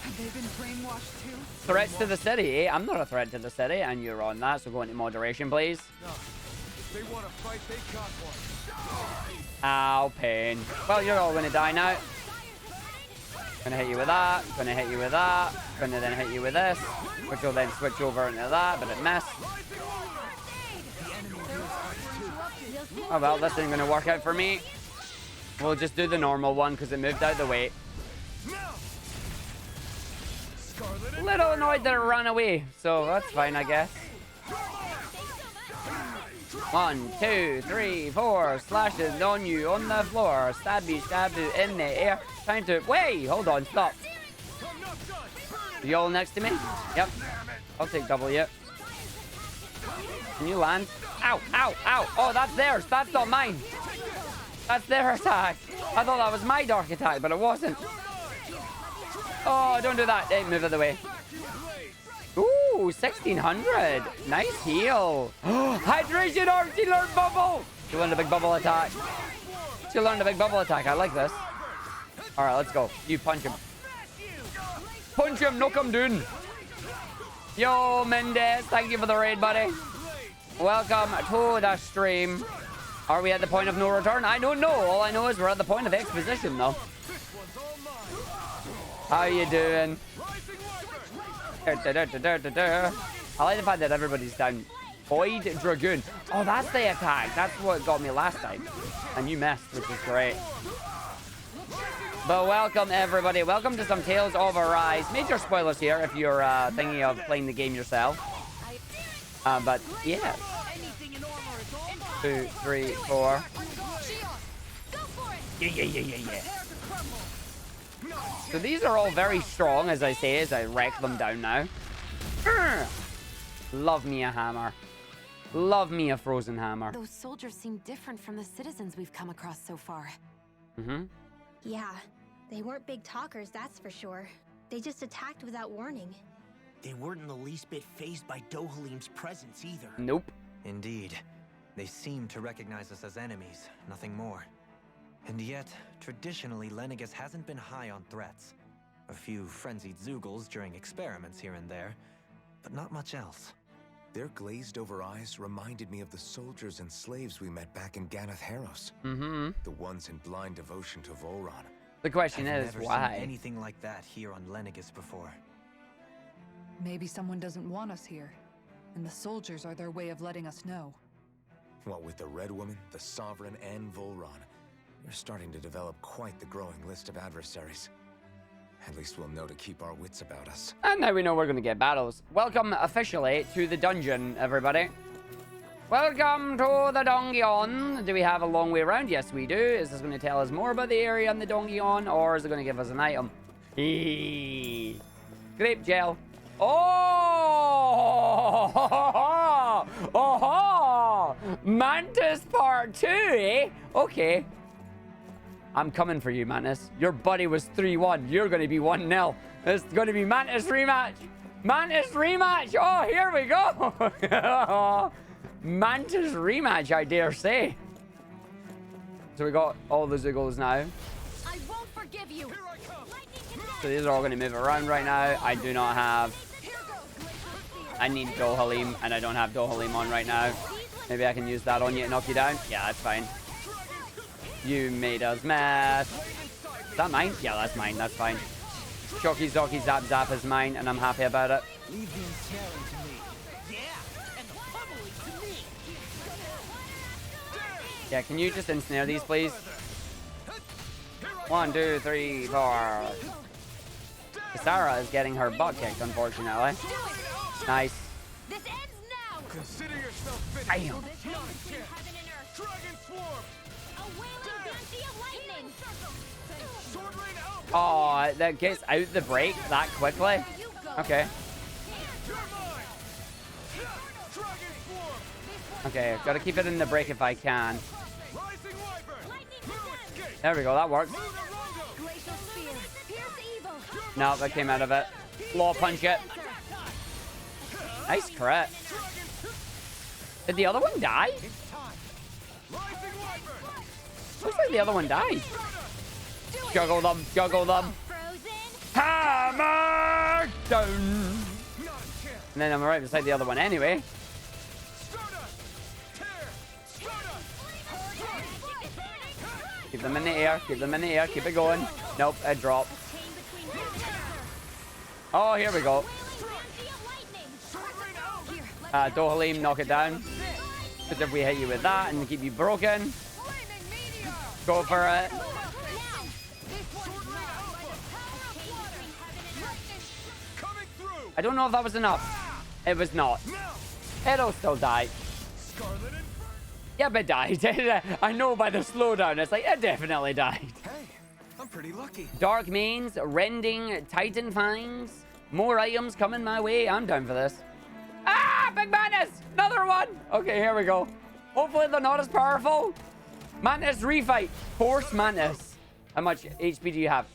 Have they been brainwashed too? Threats to the city, eh? I'm not a threat to the city, and you're on that, so go into moderation, please. No. If they want to fight, they got one. Ow, pain. Well, you're all gonna die now. Gonna hit you with that, gonna hit you with that, gonna then hit you with this, which will then switch over into that, but it missed. Oh well, this isn't gonna work out for me. We'll just do the normal one because it moved out of the way. Little annoyed that it ran away, so that's fine, I guess. 1, 2, 3, 4 slashes on you on the floor. Stab you in the air. Time to wait. Hold on, stop. You all next to me? Yep. I'll take W. Can you land? Ow, ow, ow. Oh, that's theirs. That's not mine. That's their attack. I thought that was my dark attack, but it wasn't. Oh, don't do that. Hey, move out of the way. Ooh, 1600. Nice heal. Hydration arm. She learned bubble. She learned a big bubble attack. She learned a big bubble attack. I like this. All right, let's go. You punch him. Punch him. Knock him down. Yo, Mendez. Thank you for the raid, buddy. Welcome to the stream. Are we at the point of no return? I don't know. All I know is we're at the point of exposition, though. How you doing? I like the fact that everybody's down. Void Dragoon. Oh, that's the attack. That's what got me last time. And you missed, which is great. But welcome, everybody. Welcome to some Tales of Arise. Major spoilers here if you're thinking of playing the game yourself. But, yeah. 2, 3, 4. Yeah. So these are all very strong, as I say, as I wreck them down now. Love me a hammer. Love me a frozen hammer. Those soldiers seem different from the citizens we've come across so far. Mm-hmm. Yeah, they weren't big talkers, that's for sure. They just attacked without warning. They weren't in the least bit fazed by Dohalim's presence either. Nope. Indeed. They seem to recognize us as enemies, nothing more. And yet, traditionally, Lenegis hasn't been high on threats. A few frenzied Zeugles during experiments here and there, but not much else. Their glazed-over eyes reminded me of the soldiers and slaves we met back in Ganath Haros. Mm-hmm. The ones in blind devotion to Volron. The question I've is, never why? seen anything like that here on Lenegis before. Maybe someone doesn't want us here, and the soldiers are their way of letting us know. What with the Red Woman, the Sovereign, and Volron, you're starting to develop quite the growing list of adversaries. At least we'll know to keep our wits about us. And now we know we're going to get battles. Welcome officially to the dungeon, everybody. Welcome to the Dongion. Do we have a long way around? Yes, we do. Is this going to tell us more about the area on the Dongion, or is it going to give us an item? Grape gel. Oh! Oh! Mantis part 2, eh? Okay. I'm coming for you, Mantis. Your buddy was 3-1. You're going to be 1-0. It's going to be Mantis rematch. Mantis rematch. Oh, here we go. Mantis rematch, I dare say. So we got all the Zeugles now. I won't forgive you. So these are all going to move around right now. I do not have... I need Dohalim, and I don't have Dohalim on right now. Maybe I can use that on you to knock you down. Yeah, that's fine. You made us mad. Is that mine? Yeah, that's mine. That's fine. Shocky Zocky Zap Zap is mine, and I'm happy about it. Leave the ensnaring to me. Yeah, and the pummeling to me. Yeah, can you just ensnare these, please? 1, 2, 3, 4. Sarah is getting her butt kicked, unfortunately. Nice. This ends now. Consider yourself finished. Damn. This ends between heaven and earth. Dragon Swarm! A wailing banshee of lightning. Sword Rain Alpha! Oh, that gets out the break that quickly? Okay. You're mine! Dragon Swarm! Okay, gotta keep it in the break if I can. Rising Wyvern! Lunar Escape! There we go, that works. Lunar Rondo! Glacial spear. Pierce evil. No, that came out of it. Law punch it. Nice crit. Did the other one die? Rising Wyvern! Looks like the other one died. Juggle them, juggle them. Frozen. Hammer down. Not a chance! And then I'm right beside the other one anyway. Stardust! Tear! Stardust! Keep them in the air, keep them in the air, keep it going. Nope, it dropped. Chain between heaven and earth. Oh, here we go. Wailing banshee of lightning. Sword Rain Alpha! Dohalim, knock it down. Because if we hit you with that and keep you broken, go for it. Coming through! I don't know if that was enough. It was not. It'll still die. Scarlet Inferno! Yeah, but it died. I know by the slowdown, it's like, it definitely died. Hey, I'm pretty lucky. Dark Mains, Rending, Titan Fangs. More items coming my way. I'm down for this. Ah, Big Mantis! Another one! Okay, here we go. Hopefully they're not as powerful. Mantis refight. Force Mantis. How much HP do you have?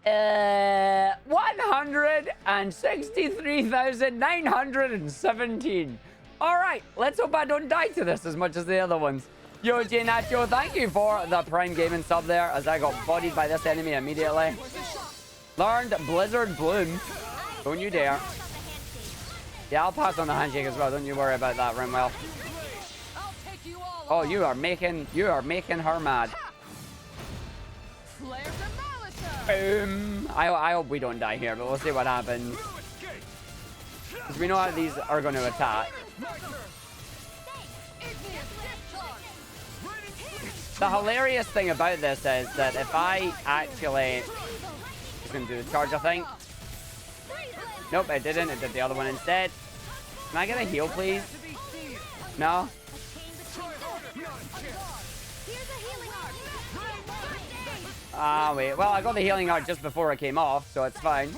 163,917. All right, let's hope I don't die to this as much as the other ones. Yo, J Nacho, thank you for the Prime Gaming sub there as I got bodied by this enemy immediately. Learned Blizzard Bloom. Don't you dare. Yeah, I'll pass on the handshake as well. Don't you worry about that, Rimwell. Oh, you are making her mad. Boom. I hope we don't die here, but we'll see what happens. Because we know how these are going to attack. The hilarious thing about this is that if I actually... It's going to do the charge, I think. Nope, it didn't. It did the other one instead. Can I get a heal, please? No? Ah, wait. Well, I got the healing art just before it came off, so it's fine.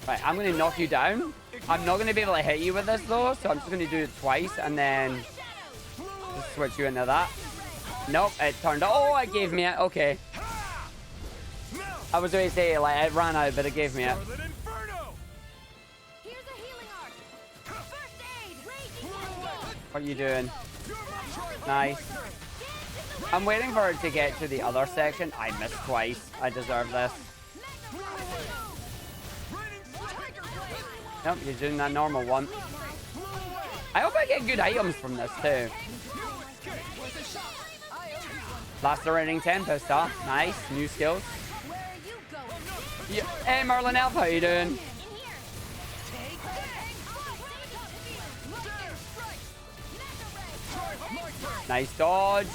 Right, I'm going to knock you down. I'm not going to be able to hit you with this, though, so I'm just going to do it twice and then just switch you into that. Nope, it turned... Oh, it gave me it. Okay. I was going to say, like, it ran out, but it gave me it. What are you doing? Nice. I'm waiting for it to get to the other section. I missed twice. I deserve this. Nope, you're doing that normal one. I hope I get good items from this too. Lacerating Tempest, huh? Nice. New skills. Yeah. Hey, Merlin Elf, how you doing? Nice dodge.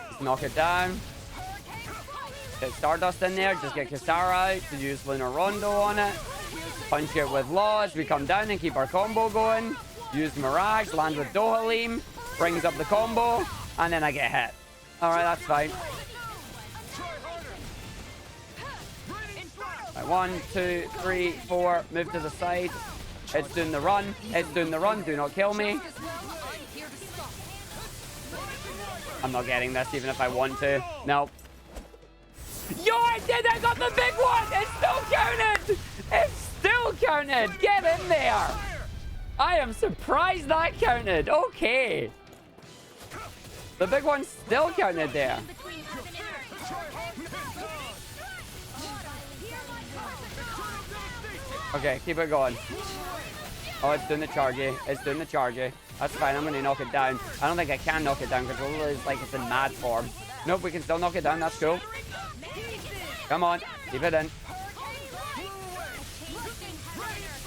Just knock it down. Get Stardust in there. Just get Kisara out to use Lunar Rondo on it. Punch it with Lodge. We come down and keep our combo going. Use Mirage. Land with Dohalim. Brings up the combo. And then I get hit. Alright, that's fine. Right, 1, 2, 3, 4. Move to the side. It's doing the run. It's doing the run. Do not kill me. I'm not getting this even if I want to. Nope. Yo, I did! I got the big one! It still counted! It still counted! Get in there! I am surprised that counted. Okay. The big one still counted there. Okay, keep it going. Oh, it's doing the chargey. It's doing the chargey. That's fine. I'm going to knock it down. I don't think I can knock it down because it looks like it's in mad form. Nope, we can still knock it down. That's cool. Come on. Keep it in.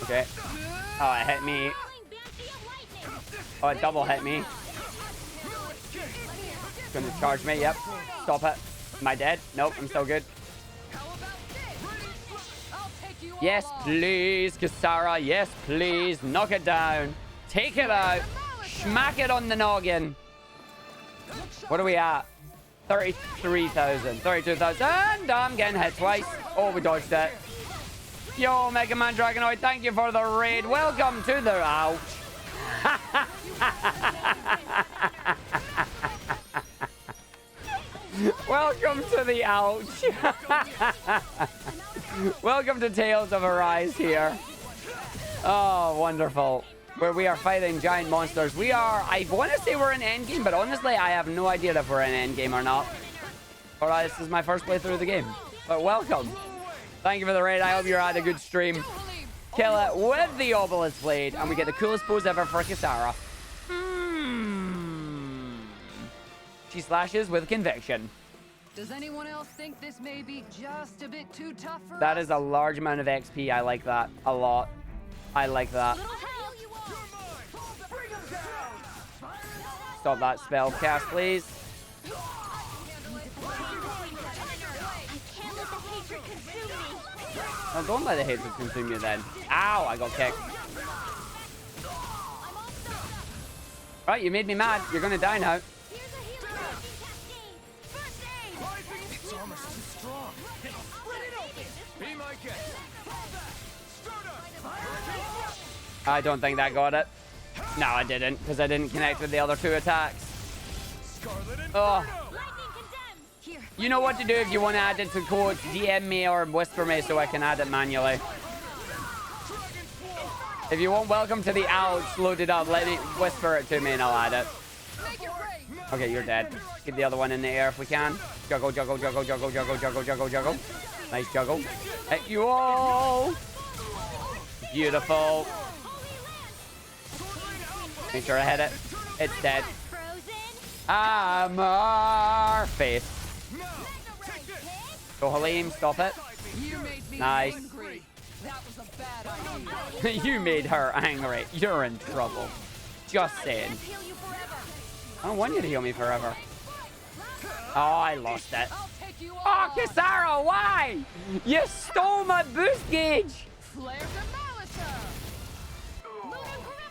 Okay. Oh, it hit me. Oh, it double hit me. It's going to charge me. Yep. Stop it. Am I dead? Nope, I'm still good. Yes, please, Kisara. Yes, please. Knock it down. Take it out. Smack it on the noggin. What are we at? 33,000. 32,000. I'm getting hit twice. Oh, we dodged it. Yo, Mega Man Dragonoid, thank you for the raid. Welcome to the... Ouch. Welcome to the ouch. Welcome to Tales of Arise here. Oh, wonderful. Where we are fighting giant monsters. We are, I want to say we're in endgame, but honestly, I have no idea if we're in endgame or not. Alright, this is my first playthrough of the game. But welcome. Thank you for the raid. I hope you had a good stream. Kill it with the Obelisk Blade, and we get the coolest pose ever for Kisara. She slashes with conviction. Does anyone else think this may be just a bit too tough for That us? is a large amount of XP. I like that a lot. I like that. Stop that spell cast, please. Oh, don't let the hatred consume you then. Ow, I got kicked. Right, you made me mad. You're gonna die now. It's almost too strong. Be my guest. I don't think that got it. No, I didn't, because I didn't connect with the other two attacks. Oh. You know what to do if you want to add it to code. DM me or whisper me so I can add it manually. If you want welcome to the ouch loaded up, let me whisper it to me and I'll add it. Okay, you're dead. Get the other one in the air if we can. Juggle, juggle, juggle, juggle, juggle, juggle, juggle, juggle. Nice juggle. Hit you all. Beautiful. Make sure I hit it. It's dead. Amar faith. Go Halim, stop it. Nice. You made her angry. You're in trouble. Just saying. I don't want you to heal me forever. Oh, I lost it. Oh, Kisara, why? You stole my boost gauge.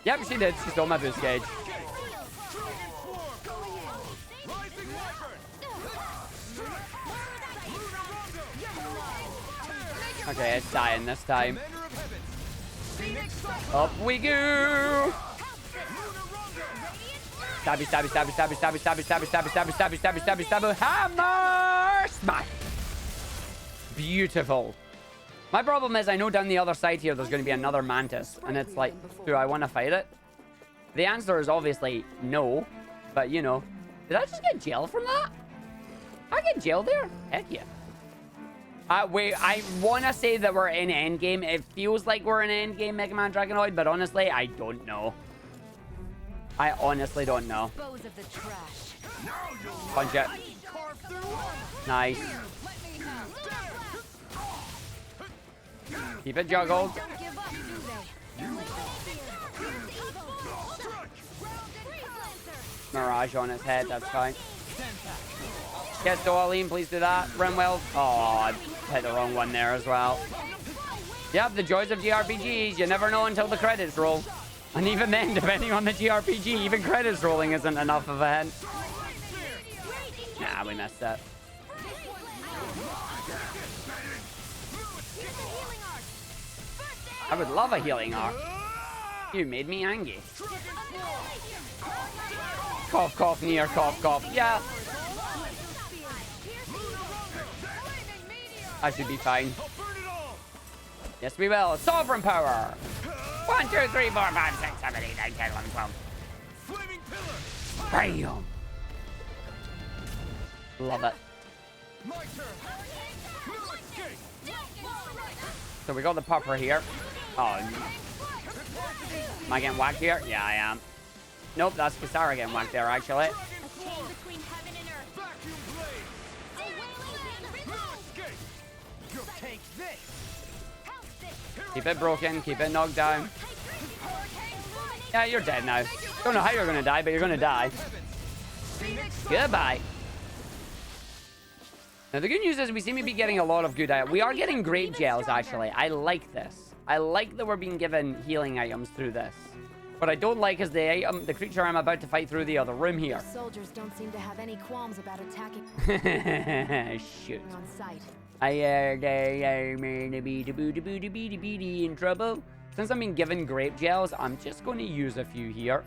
Yep, she did. She stole my boost gauge. Okay, it's dying this time. Up we go. Stabby, stabby, stabby, stabby, stabby, stabby, stabby, stabby, stabby, stabby, stabby, stabby, stabby, hammer smash. Beautiful. My problem is I know down the other side here there's going to be another mantis, and it's like, do I want to fight it? The answer is obviously no, but you know, did I just get jail from that? I get jail there? Heck yeah. Wait, I want to say that we're in endgame. It feels like we're in endgame Mega Man Dragonoid, but honestly, I don't know. I honestly don't know. Punch it. Nice. Keep it juggled. Mirage on his head, that's fine. Yes, Doaline, please do that. Remwell. Oh, I hit the wrong one there as well. Yep, the joys of JRPGs. You never know until the credits roll. And even then, depending on the JRPG, even credits rolling isn't enough of a hint. Nah, we messed up. I would love a healing arc. You made me angry. Cough, cough, near, cough, cough. Yeah. I should be fine. Yes, we will. Sovereign power. 1, 2, 3, 4, 5, 6, 7, 8, 9, 10, 11, 12. Bam. Love it. So we got the popper here. Oh. Am I getting whacked here? Yeah, I am. Nope, that's Kisara getting whacked there, actually. A chain between heaven and earth. Take this. Keep it broken. Keep it knocked down. Yeah, you're dead now. Don't know how you're going to die, but you're going to die. Goodbye. Now, the good news is we seem to be getting a lot of good items. We are getting grape gels, actually. I like this. I like that we're being given healing items through this. What I don't like is the creature I'm about to fight through the other room here. Soldiers don't seem to have any qualms about attacking. Shoot. On sight. In trouble. Since I'm being given grape gels, I'm just going to use a few here.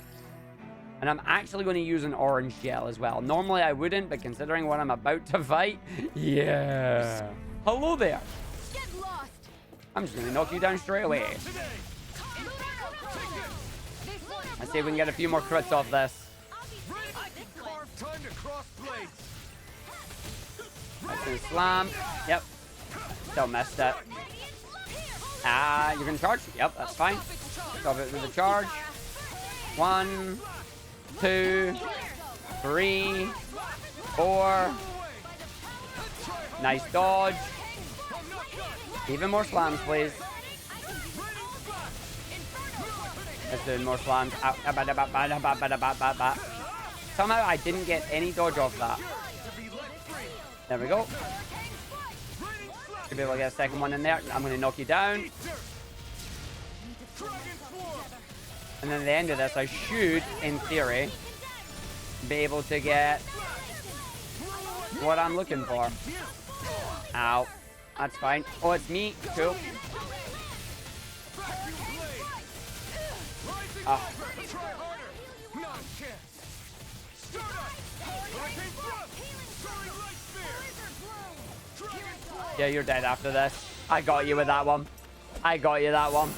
And I'm actually going to use an orange gel as well. Normally I wouldn't, but considering what I'm about to fight, yeah. Hello there. Get lost. I'm just going to knock you down straight away. Let's see if we can get a few more crits off this. That's a slam. Yep. Still messed it. You're going to charge? Yep, that's fine. Stop it with the charge. 1, 2, 3, 4. Nice dodge. Even more slams, please. Let's do more slams. Somehow I didn't get any dodge off that. There we go. Should be able to get a second one in there. I'm going to knock you down. And then at the end of this, I should, in theory, be able to get what I'm looking for. Ow. That's fine. Oh, it's me. Cool. Oh. Yeah, you're dead after this. I got you with that one. I got you that one.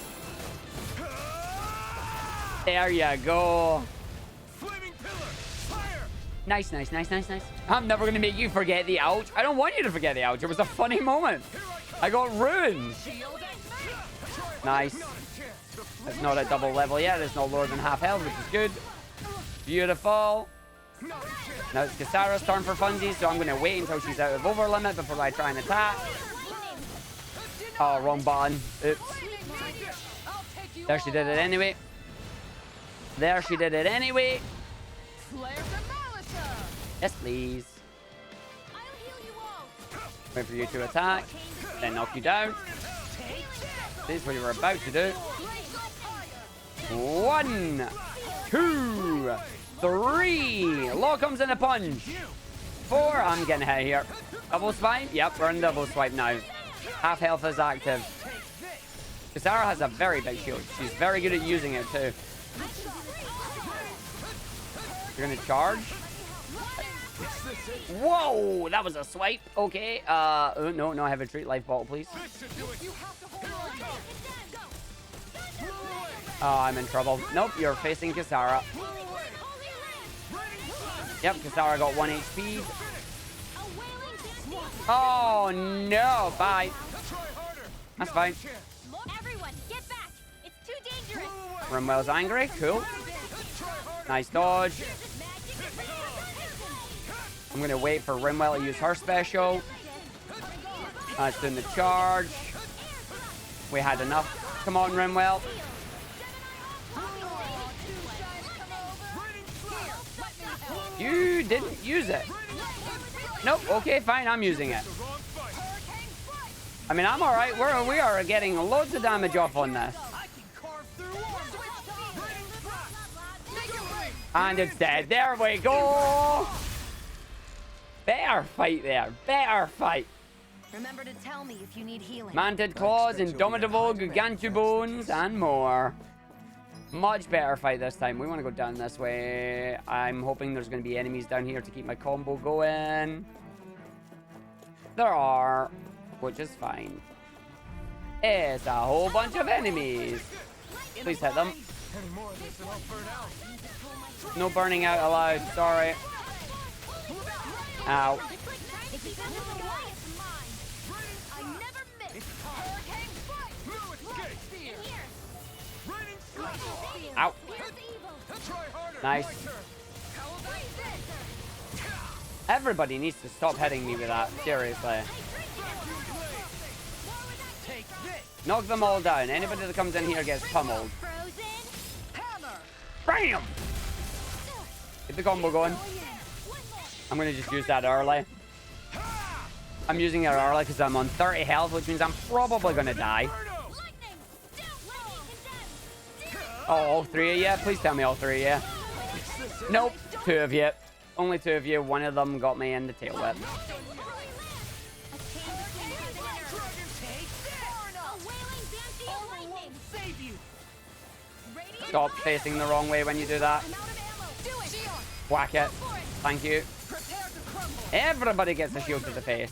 There you go. Nice, nice, nice, nice, nice. I'm never going to make you forget the ouch. I don't want you to forget the ouch. It was a funny moment. I got ruined. Nice. It's not at double level yet. It's not lower than half health, which is good. Beautiful. Now it's Kisara's turn for funsies, so I'm going to wait until she's out of over limit before I try and attack. Oh, wrong button. Oops. There she did it anyway. There she did it anyway. Yes, please. Wait for you to attack, then knock you down. This is what you were about to do. 1, 2, 3. Law comes in a punch. 4. I'm getting hit here. Double swipe? Yep, we're in double swipe now. Half health is active. Kisara has a very big shield. She's very good at using it too. You're gonna charge? Whoa, that was a swipe. Okay. Oh, no, I have a treat life bottle, please. Oh, I'm in trouble. Nope, you're facing Kisara. Yep, Kisara got 1 HP. Oh, no. Bye. That's fine. Everyone, get back. It's too dangerous. Rimwell's angry. Cool. Nice dodge. I'm going to wait for Rimwell to use her special. That's doing the charge. We had enough. Come on, Rimwell. You didn't use it. Nope. Okay, fine. I'm using it. I mean, I'm all right. We are getting loads of damage off on this. And it's dead. There we go. Better fight there. Better fight. Remember to tell me if you need healing. Manted claws, indomitable, gigantubones, and more. Much better fight this time. We want to go down this way. I'm hoping there's going to be enemies down here to keep my combo going. There are, which is fine. It's a whole bunch of enemies. Please hit them. No burning out allowed. Sorry. Ow. Ow. Nice. Everybody needs to stop hitting me with that. Seriously. Knock them all down. Anybody that comes in here gets pummeled. Bam! Get the combo going. I'm going to just use that early. I'm using it early because I'm on 30 health, which means I'm probably going to die. Oh, all three of you? Please tell me all three of you. Nope. Two of you. Only two of you. One of them got me in the tail whip. Stop facing the wrong way when you do that. Whack it. Thank you. Everybody gets a shield to the face.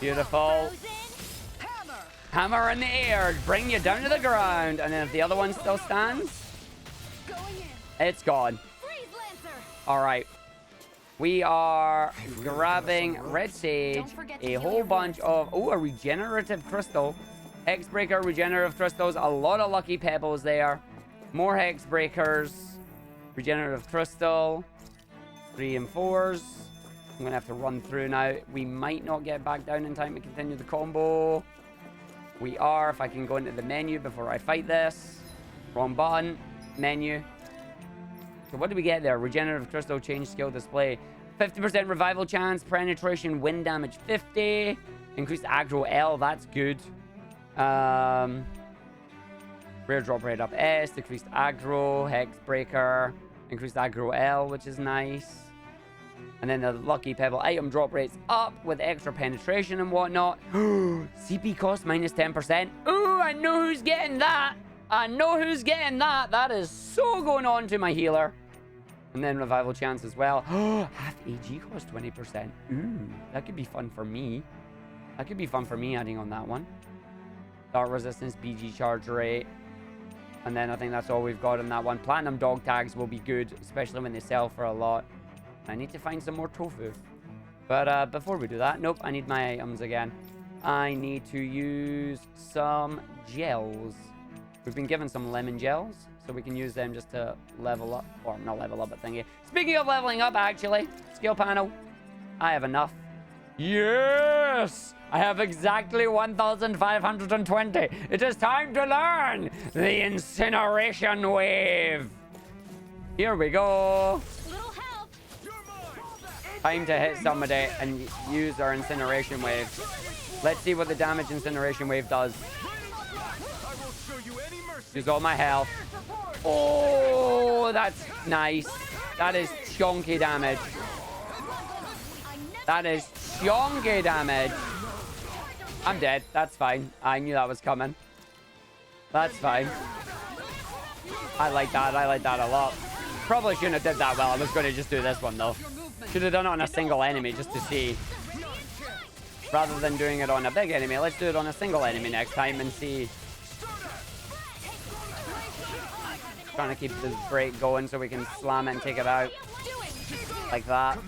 Beautiful. Hammer in the air. Bring you down to the ground. And then if the other one still stands, it's gone. All right. We are grabbing Red Sage, a whole bunch of... Oh, a regenerative crystal. Hexbreaker, regenerative crystals. A lot of lucky pebbles there. More Hexbreakers. Regenerative crystal. 3 and 4s. I'm going to have to run through now. We might not get back down in time to continue the combo. We are, if I can go into the menu before I fight this. Wrong button. Menu. So what do we get there? Regenerative crystal, change skill display. 50% revival chance. Penetration, wind damage 50. Increased aggro L, that's good. Rare drop rate up S. Decreased aggro. Hexbreaker. Increased aggro L, which is nice. And then the lucky pebble item drop rates up with extra penetration and whatnot. CP cost minus 10%. Ooh, I know who's getting that. I know who's getting that. That is so going on to my healer. And then revival chance as well. Half AG cost 20%. Ooh, that could be fun for me. That could be fun for me adding on that one. Dart resistance, BG charge rate. And then I think that's all we've got on that one. Platinum dog tags will be good, especially when they sell for a lot. I need to find some more tofu. But before we do that, nope, I need my items again. I need to use some gels. We've been given some lemon gels, so we can use them just to level up. Or not level up, but thingy. Speaking of leveling up, actually, skill panel. I have enough. Yes! I have exactly 1,520. It is time to learn the Incineration Wave. Here we go. Time to hit somebody and use our Incineration Wave. Let's see what the damage Incineration Wave does. Use all my health. Oh, that's nice. That is chunky damage. That is chunky damage. I'm dead. That's fine. I knew that was coming. That's fine. I like that. I like that a lot. Probably shouldn't have did that well. I was going to just do this one, though. Should have done it on a single enemy just to see. Rather than doing it on a big enemy, let's do it on a single enemy next time and see. Trying to keep the break going so we can slam it and take it out. Like that.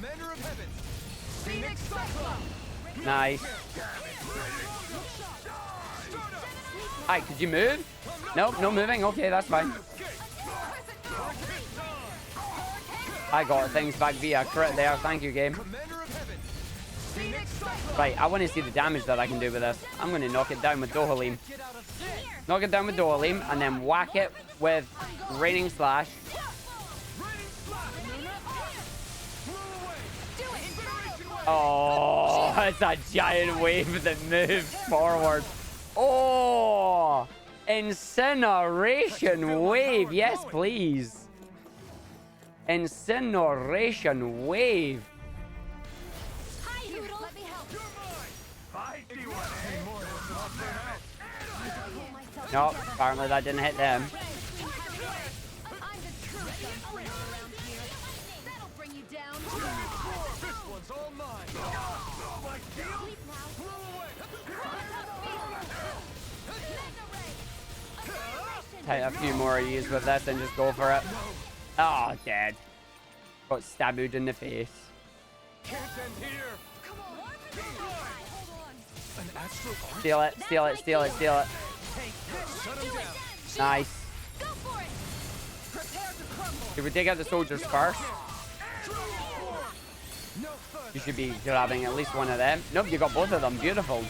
Nice. Hi, could you move? Nope, no moving. Okay, that's fine. I got things back via crit there. Thank you, game. Right, I want to see the damage that I can do with this. I'm going to knock it down with Dohalim. Knock it down with Dohalim and then whack it with Raining Slash. Oh, it's a giant wave that moves forward. Oh, Incineration Wave. Yes, please. Incineration Wave. Nope, apparently that didn't hit them. Take a few more E's with this and just go for it. Oh, dead. Got stabbed in the face. Steal it, steal it, steal it, steal it. Nice. Did we take out the soldiers first? You should be grabbing at least one of them. Nope, you got both of them. Beautiful.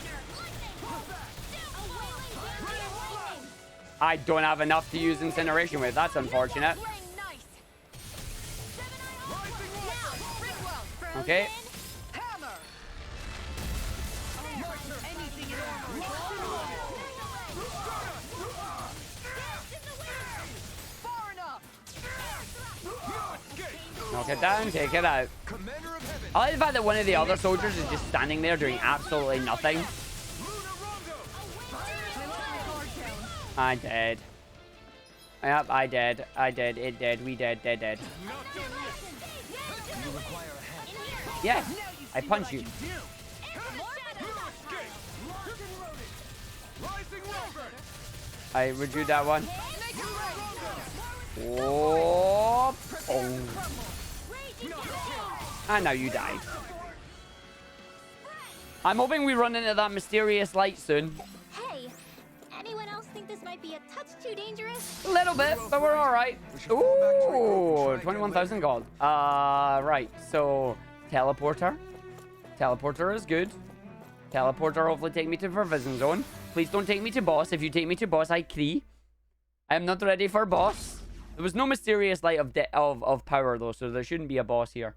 I don't have enough to use Incineration Wave. That's unfortunate. Okay. Knock it down, take it out. I like the fact that one of the other soldiers is just standing there doing absolutely nothing. I did. Yep, I did. I did. It did. We did. They did. Yeah, I punch you. I would do that one. Oh. Oh. And now you die. I'm hoping we run into that mysterious light soon. Hey, anyone else think this might be a touch too dangerous? A little bit, but we're all right. Ooh, 21,000 gold. Right. So, teleporter. Teleporter is good. Teleporter hopefully take me to Provision Zone. Please don't take me to boss. If you take me to boss, I cry. I am not ready for boss. There was no mysterious light of power though, so there shouldn't be a boss here.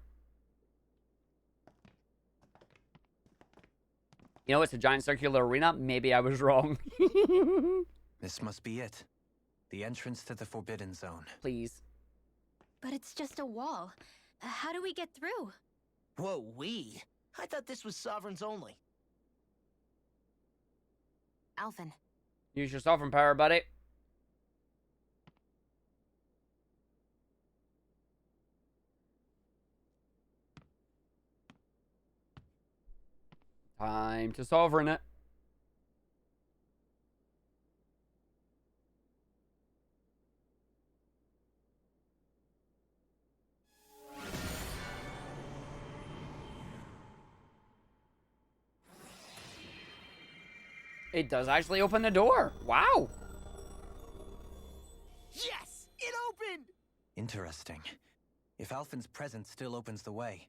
You know, it's a giant circular arena. Maybe I was wrong. This must be it. The entrance to the Forbidden Zone. Please. But it's just a wall. How do we get through? Whoa, we? I thought this was Sovereigns only. Alphen. Use your sovereign power, buddy. Time to sovereign it. It does actually open the door. Wow. Yes! It opened! Interesting. If Alphen's presence still opens the way,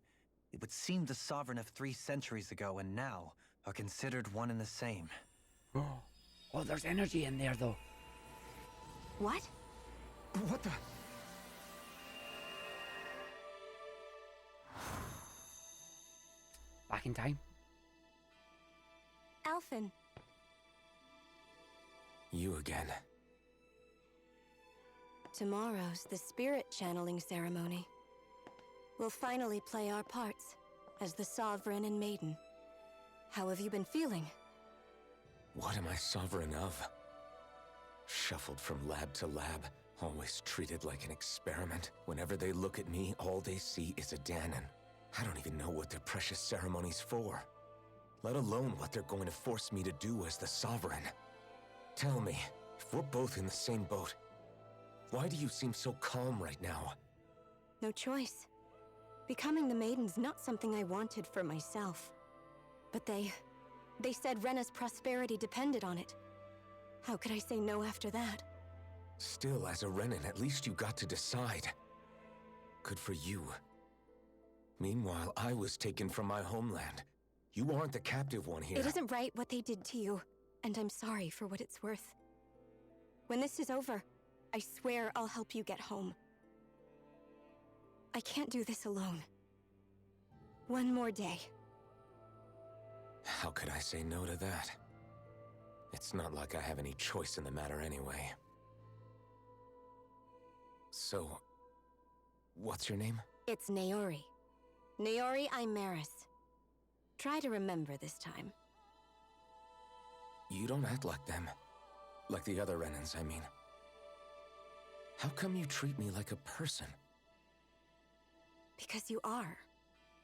it would seem the Sovereign of 3 centuries ago and now are considered one and the same. Oh, there's energy in there, though. What? What the? Back in time. Alphen. You again. Tomorrow's the spirit channeling ceremony. We'll finally play our parts as the Sovereign and Maiden. How have you been feeling? What am I sovereign of? Shuffled from lab to lab, always treated like an experiment. Whenever they look at me, all they see is a Danon. I don't even know what their precious ceremony's for, let alone what they're going to force me to do as the Sovereign. Tell me, if we're both in the same boat, why do you seem so calm right now? No choice. Becoming the Maiden's not something I wanted for myself. But they said Rena's prosperity depended on it. How could I say no after that? Still, as a Renan, at least you got to decide. Good for you. Meanwhile, I was taken from my homeland. You aren't the captive one here. It isn't right what they did to you, and I'm sorry for what it's worth. When this is over, I swear I'll help you get home. I can't do this alone. One more day. How could I say no to that? It's not like I have any choice in the matter anyway. So, what's your name? It's Naori. Naori Imaris. Try to remember this time. You don't act like them. Like the other Renans, I mean. How come you treat me like a person? Because you are.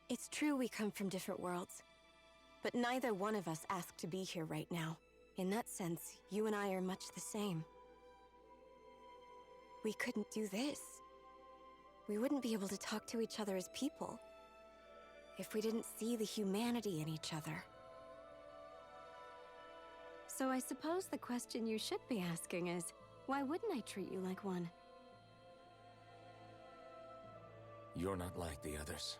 It's true we come from different worlds. But neither one of us asked to be here right now. In that sense, you and I are much the same. We couldn't do this. We wouldn't be able to talk to each other as people. if we didn't see the humanity in each other? So I suppose the question you should be asking is, why wouldn't I treat you like one? You're not like the others.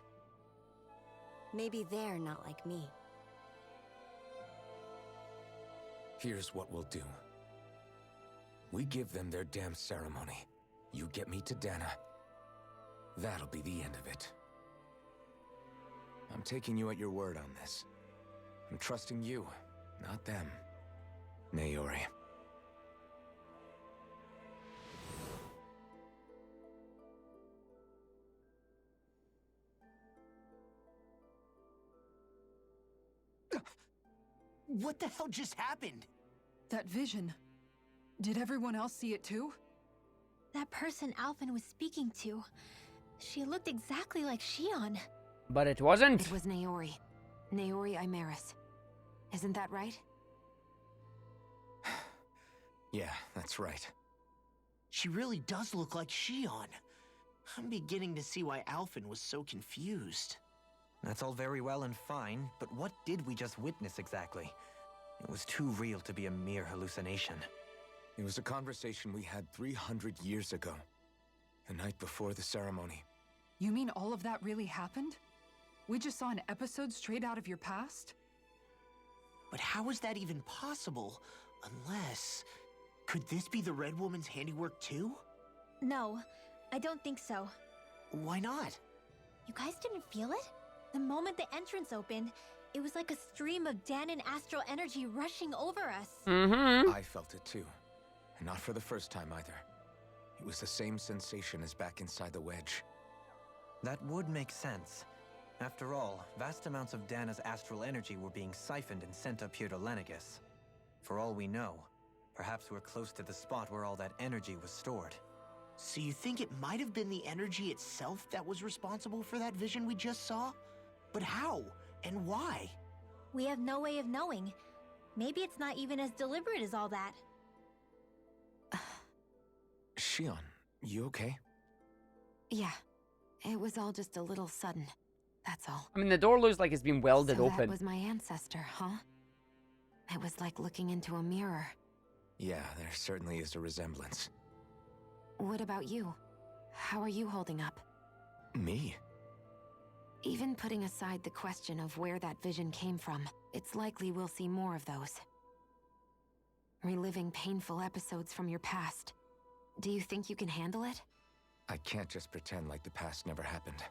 Maybe they're not like me. Here's what we'll do. We give them their damn ceremony. You get me to Dana. That'll be the end of it. I'm taking you at your word on this. I'm trusting you, not them. Naori. What the hell just happened? That vision. Did everyone else see it too? That person Alphen was speaking to, she looked exactly like Shion. But it wasn't. It was Naori. Naori Imaris. Isn't that right? Yeah, that's right. She really does look like Shion. I'm beginning to see why Alphen was so confused. That's all very well and fine, but what did we just witness exactly? It was too real to be a mere hallucination. It was a conversation we had 300 years ago. The night before the ceremony. You mean all of that really happened? We just saw an episode straight out of your past? But how is that even possible? Unless... Could this be the Red Woman's handiwork too? No, I don't think so. Why not? You guys didn't feel it? The moment the entrance opened, it was like a stream of Danon astral energy rushing over us. Mm-hmm. I felt it too. And not for the first time either. It was the same sensation as back inside the wedge. That would make sense. After all, vast amounts of Dana's astral energy were being siphoned and sent up here to Lenegis. For all we know, perhaps we're close to the spot where all that energy was stored. So you think it might have been the energy itself that was responsible for that vision we just saw? But how? And why? We have no way of knowing. Maybe it's not even as deliberate as all that. Shion, you okay? Yeah. It was all just a little sudden. That's all. I mean, the door looks like it's been welded So open. that was my ancestor, huh? It was like looking into a mirror. Yeah, there certainly is a resemblance. What about you? How are you holding up? Me? Even putting aside the question of where that vision came from, it's likely we'll see more of those. Reliving painful episodes from your past. Do you think you can handle it? I can't just pretend like the past never happened.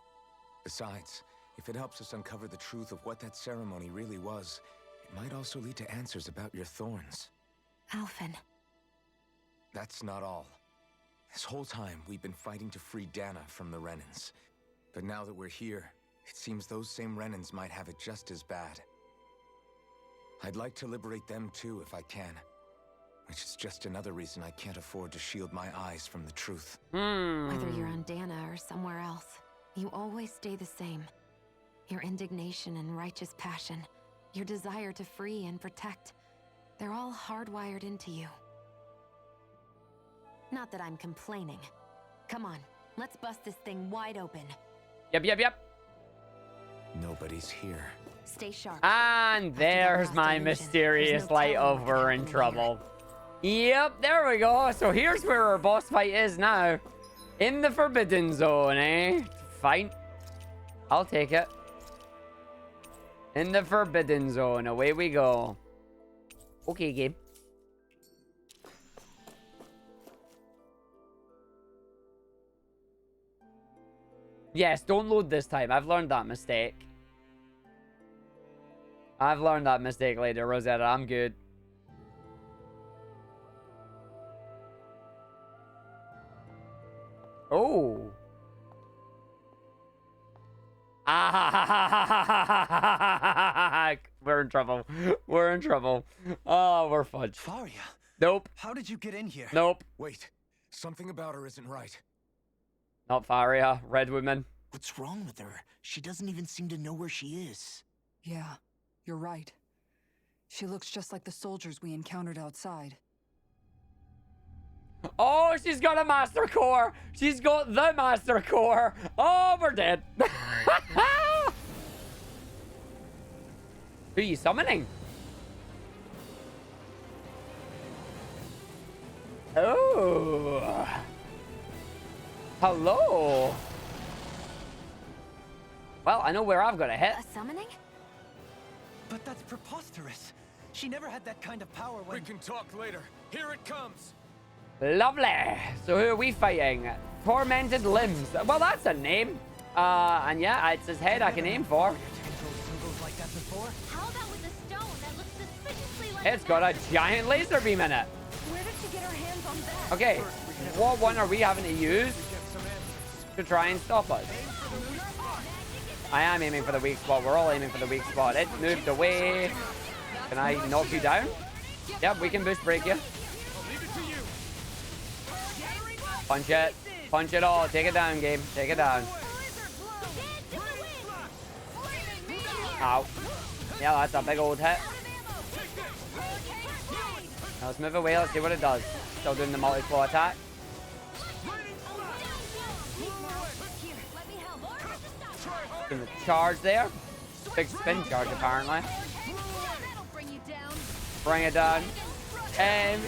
Besides, if it helps us uncover the truth of what that ceremony really was, it might also lead to answers about your thorns. Alphen. That's not all. This whole time, we've been fighting to free Dana from the Renans. But now that we're here, it seems those same Renans might have it just as bad. I'd like to liberate them too if I can. Which is just another reason I can't afford to shield my eyes from the truth. Whether you're on Dana or somewhere else, you always stay the same. Your indignation and righteous passion, your desire to free and protect, they're all hardwired into you. Not that I'm complaining. Come on, let's bust this thing wide open. Yep. Nobody's here. Stay sharp. And there's my mysterious light of we're in trouble. Yep, there we go. So here's where our boss fight is now. In the Forbidden Zone, eh? Fine. I'll take it. In the Forbidden Zone, away we go. Okay, game. Yes, don't load this time. I've learned that mistake. I've learned that mistake later, Rosetta. I'm good. Oh. Ah, we're in trouble. We're in trouble. Oh, we're fudged. Faria? Nope. How did you get in here? Nope. Wait, something about her isn't right. Not Faria. Red woman. What's wrong with her? She doesn't even seem to know where she is. Yeah, you're right. She looks just like the soldiers we encountered outside. Oh, she's got a master core. She's got the master core. Oh, we're dead. Who are you summoning? Oh. Hello. Well, I know where I've got to hit. A summoning? But that's preposterous. She never had that kind of power when... We can talk later. Here it comes. Lovely. So who are we fighting? Tormented Limbs. Well, that's a name. And yeah, it's his head I can aim for. How about with a stone that looks suspiciously like It's got a giant laser beam in it. Where did she get her hands on that? Okay, what one are we having to use to try and stop us? I am aiming for the weak spot. We're all aiming for the weak spot. It moved away. Can I knock you down? Yep, we can boost break you. Punch it. Punch it all. Take it down, game. Take it down. Ow. Yeah, that's a big old hit. Now let's move away. Let's see what it does. Still doing the multi-claw attack. Doing the charge there. Big spin charge, apparently. Bring it down. And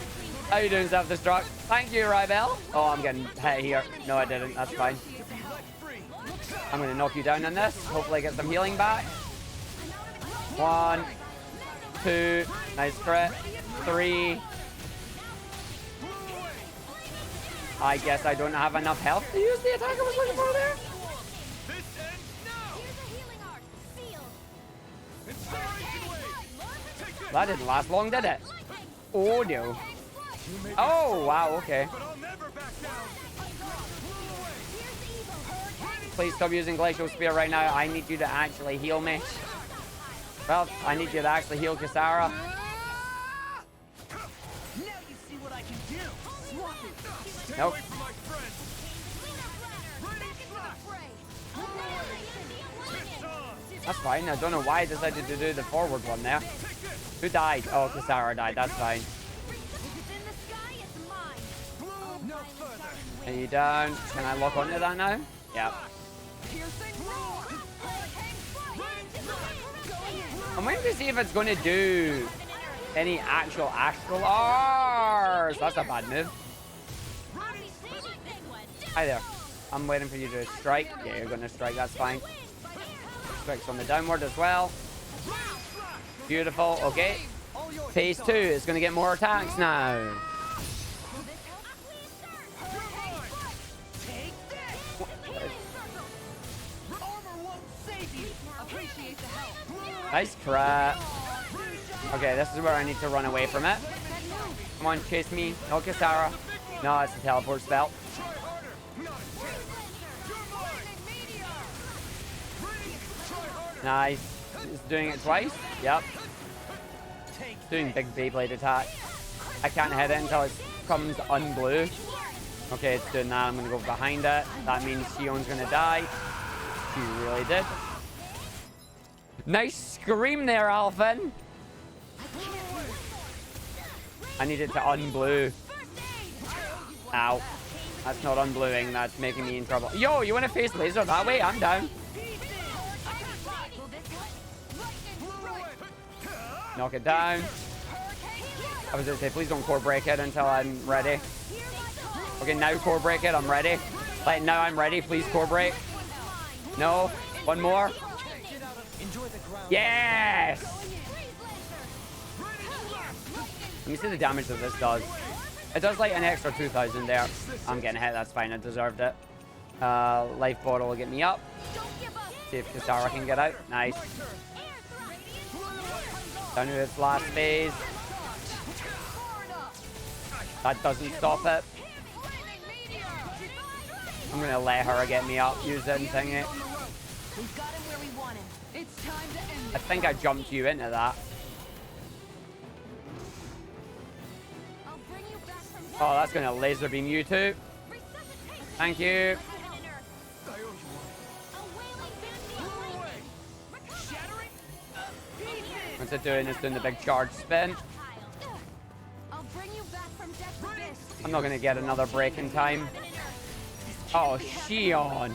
how you doing, self-destruct? Thank you, Rybel. Oh, I'm getting hit here. No, I didn't. That's fine. I'm going to knock you down on this. Hopefully get some healing back. 1, 2. Nice crit. 3. I guess I don't have enough health to use the attack I was looking for there. That didn't last long, did it? Oh, no. Oh, wow, okay. Please stop using Glacial Spear right now. I need you to actually heal me. Well, I need you to actually heal Kisara. Nope. That's fine. I don't know why I decided to do the forward one there. Who died? Oh, Kisara died. That's fine. Are you down? Can I lock onto that now? Yep. I'm waiting to see if it's going to do any actual astral R's. That's a bad move. Hi there. I'm waiting for you to strike. Yeah, you're going to strike. That's fine. Strikes on the downward as well. Beautiful. Okay. Phase 2 is going to get more attacks now. Nice crit. Okay, this is where I need to run away from it. Come on, chase me. No, Kisara. No, it's a teleport spell. Nice. It's doing it twice. Yep. It's doing big Beyblade attack. I can't hit it until it comes unblue. Okay, it's doing that. I'm going to go behind it. That means Shion's going to die. She really did. Nice scream there, Alphen. I need it to unblue. Ow. That's not unbluing. That's making me in trouble. Yo, you want to face laser that way? I'm down. Knock it down. I was going to say, please don't core break it until I'm ready. Okay, now core break it. I'm ready. Like, now I'm ready. Please core break. No. One more. Yes! Let me see the damage that this does. It does like an extra 2,000 there. I'm getting hit. That's fine. I deserved it. Life bottle will get me up. See if Kisara can get out. Nice. Down to its last phase. That doesn't stop it. I'm gonna let her get me up using thingy. I think I jumped you into that. Oh, that's gonna laser beam you too. Thank you. What's it doing? It's doing the big charge spin. I'm not gonna get another break in time. Oh, Shion.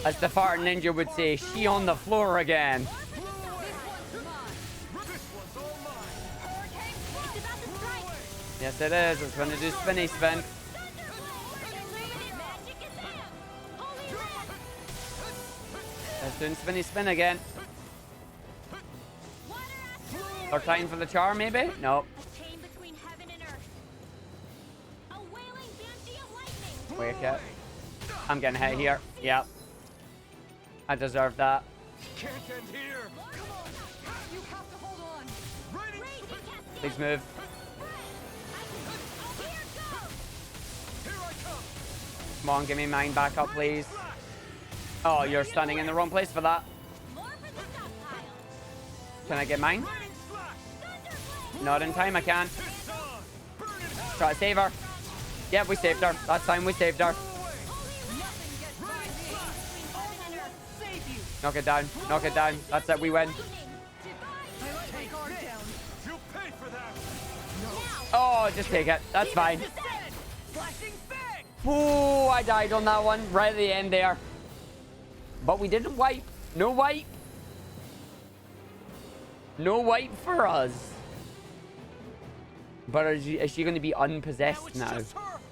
As the fart ninja would say, she on the floor again. Yes, it is. It's going to do spinny spin. It's doing spinny spin again. They're trying for the charm, maybe? Nope. Wake it. I'm getting hit here. Yep. I deserve that. Can't end here. You have to hold on. Please move. Come on, give me mine back up, please. Oh, you're standing in the wrong place for that. Can I get mine? Not in time, I can't. Try to save her. Yeah, we saved her. That's time we saved her. Knock it down. Knock it down. That's it. We win. Oh, just take it. That's fine. Oh, I died on that one. Right at the end there. But we didn't wipe. No wipe. No wipe for us. But is she going to be unpossessed now?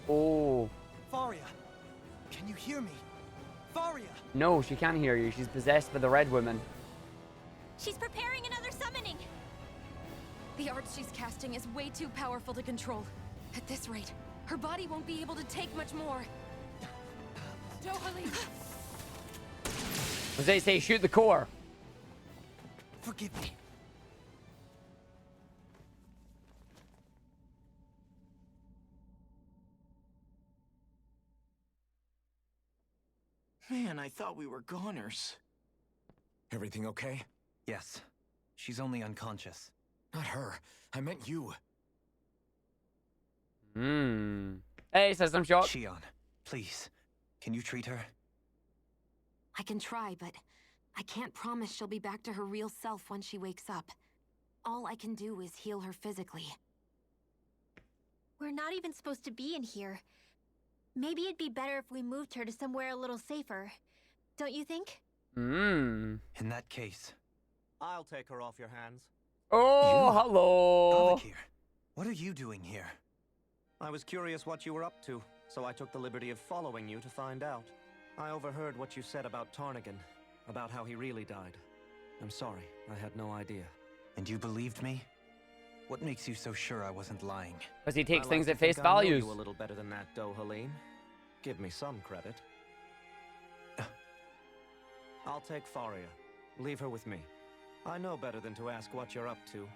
Oh. Faria, can you hear me? Faria! No, she can't hear you. She's possessed by the red woman. She's preparing another summoning. The art she's casting is way too powerful to control. At this rate, her body won't be able to take much more. Dohalim! As they say, shoot the core. Forgive me. Man, I thought we were goners. Everything okay? Yes. She's only unconscious. Not her. I meant you. Hey, System Shock. Shion, please. Can you treat her? I can try, but I can't promise she'll be back to her real self when she wakes up. All I can do is heal her physically. We're not even supposed to be in here. Maybe it'd be better if we moved her to somewhere a little safer. Don't you think? In that case... I'll take her off your hands. Oh, hello. Arghive, what are you doing here? I was curious what you were up to, so I took the liberty of following you to find out. I overheard what you said about Tarnigan, about how he really died. I'm sorry, I had no idea. And you believed me? What makes you so sure I wasn't lying? Because he takes I things like at to face think I know values. you a little better than that, Dohalim. Give me some credit. I'll take Faria. Leave her with me. I know better than to ask what you're up to.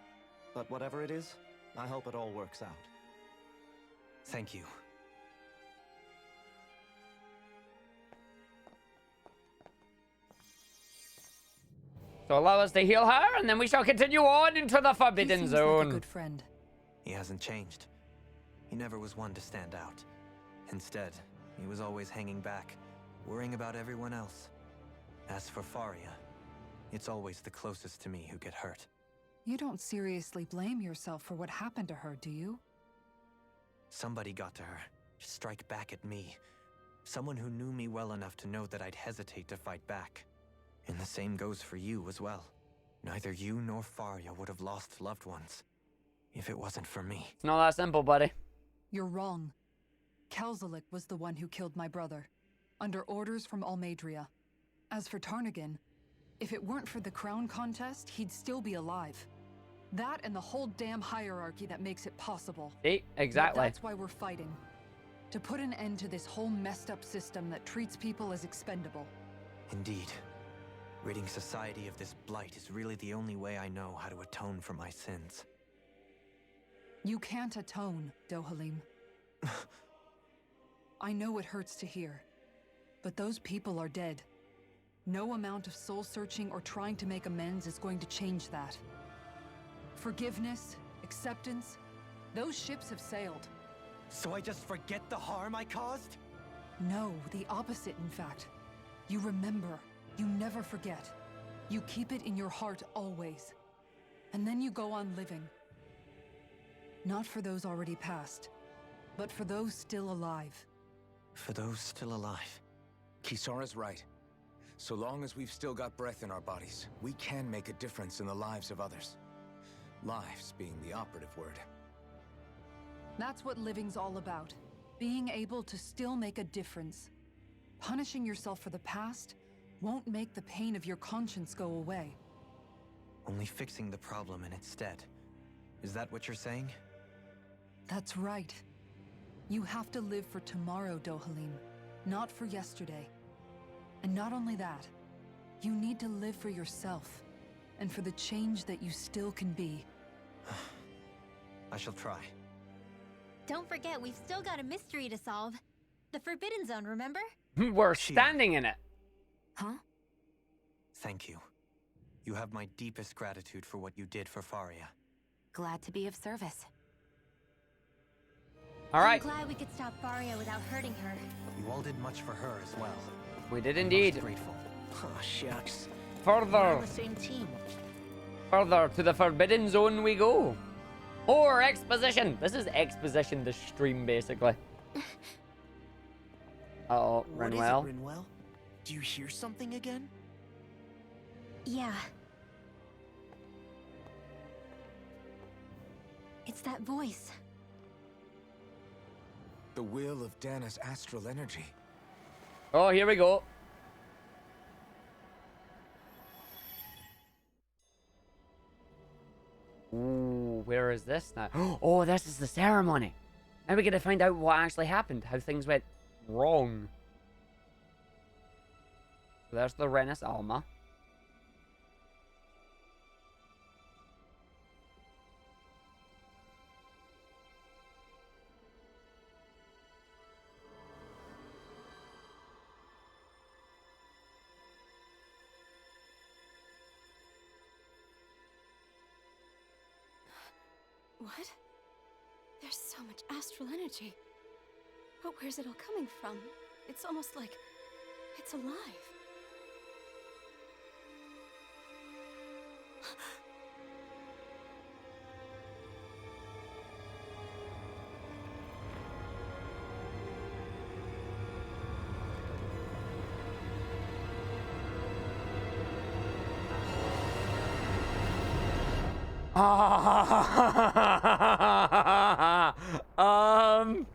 But whatever it is, I hope it all works out. Thank you. So allow us to heal her, and then we shall continue on into the Forbidden He seems Zone. like a good friend. He hasn't changed. He never was one to stand out. Instead, he was always hanging back, worrying about everyone else. As for Faria, it's always the closest to me who get hurt. You don't seriously blame yourself for what happened to her, do you? Somebody got to her, to strike back at me. Someone who knew me well enough to know that I'd hesitate to fight back. And the same goes for you as well. Neither you nor Faria would have lost loved ones if it wasn't for me. It's not that simple, buddy. You're wrong. Kelzelik was the one who killed my brother, under orders from Almadria. As for Tarnigan, if it weren't for the crown contest, he'd still be alive. That and the whole damn hierarchy that makes it possible. See, exactly. But that's why we're fighting. To put an end to this whole messed up system that treats people as expendable. Indeed. Ridding society of this blight is really the only way I know how to atone for my sins. You can't atone, Dohalim. I know it hurts to hear, but those people are dead. No amount of soul-searching or trying to make amends is going to change that. Forgiveness, acceptance, those ships have sailed. So I just forget the harm I caused? No, the opposite, in fact. You remember. You never forget. You keep it in your heart always. And then you go on living. Not for those already past, but for those still alive. For those still alive. Kisara's right. So long as we've still got breath in our bodies, we can make a difference in the lives of others. Lives being the operative word. That's what living's all about. Being able to still make a difference. Punishing yourself for the past won't make the pain of your conscience go away. Only fixing the problem in its stead. Is that what you're saying? That's right. You have to live for tomorrow, Dohalim, not for yesterday. And not only that, you need to live for yourself, and for the change that you still can be. I shall try. Don't forget, we've still got a mystery to solve. The Forbidden Zone, remember? We're standing in it. Huh? Thank you. You have my deepest gratitude for what you did for Faria. Glad to be of service. All right. I'm glad we could stop Faria without hurting her. You all did much for her as well. We did I'm indeed. most grateful. Oh, shucks. We're Further. on the same team. Further to the Forbidden Zone we go. More exposition. This is exposition, the stream, basically. Uh-oh, What is Rinwell. it, Rinwell? Do you hear something again? Yeah. It's that voice. The will of Dana's astral energy. Oh, here we go. Ooh, where is this now? Oh, this is the ceremony. Now we get to find out what actually happened, how things went wrong. So there's the Renis Alma. What? There's so much astral energy. But where's it all coming from? It's almost like it's alive. um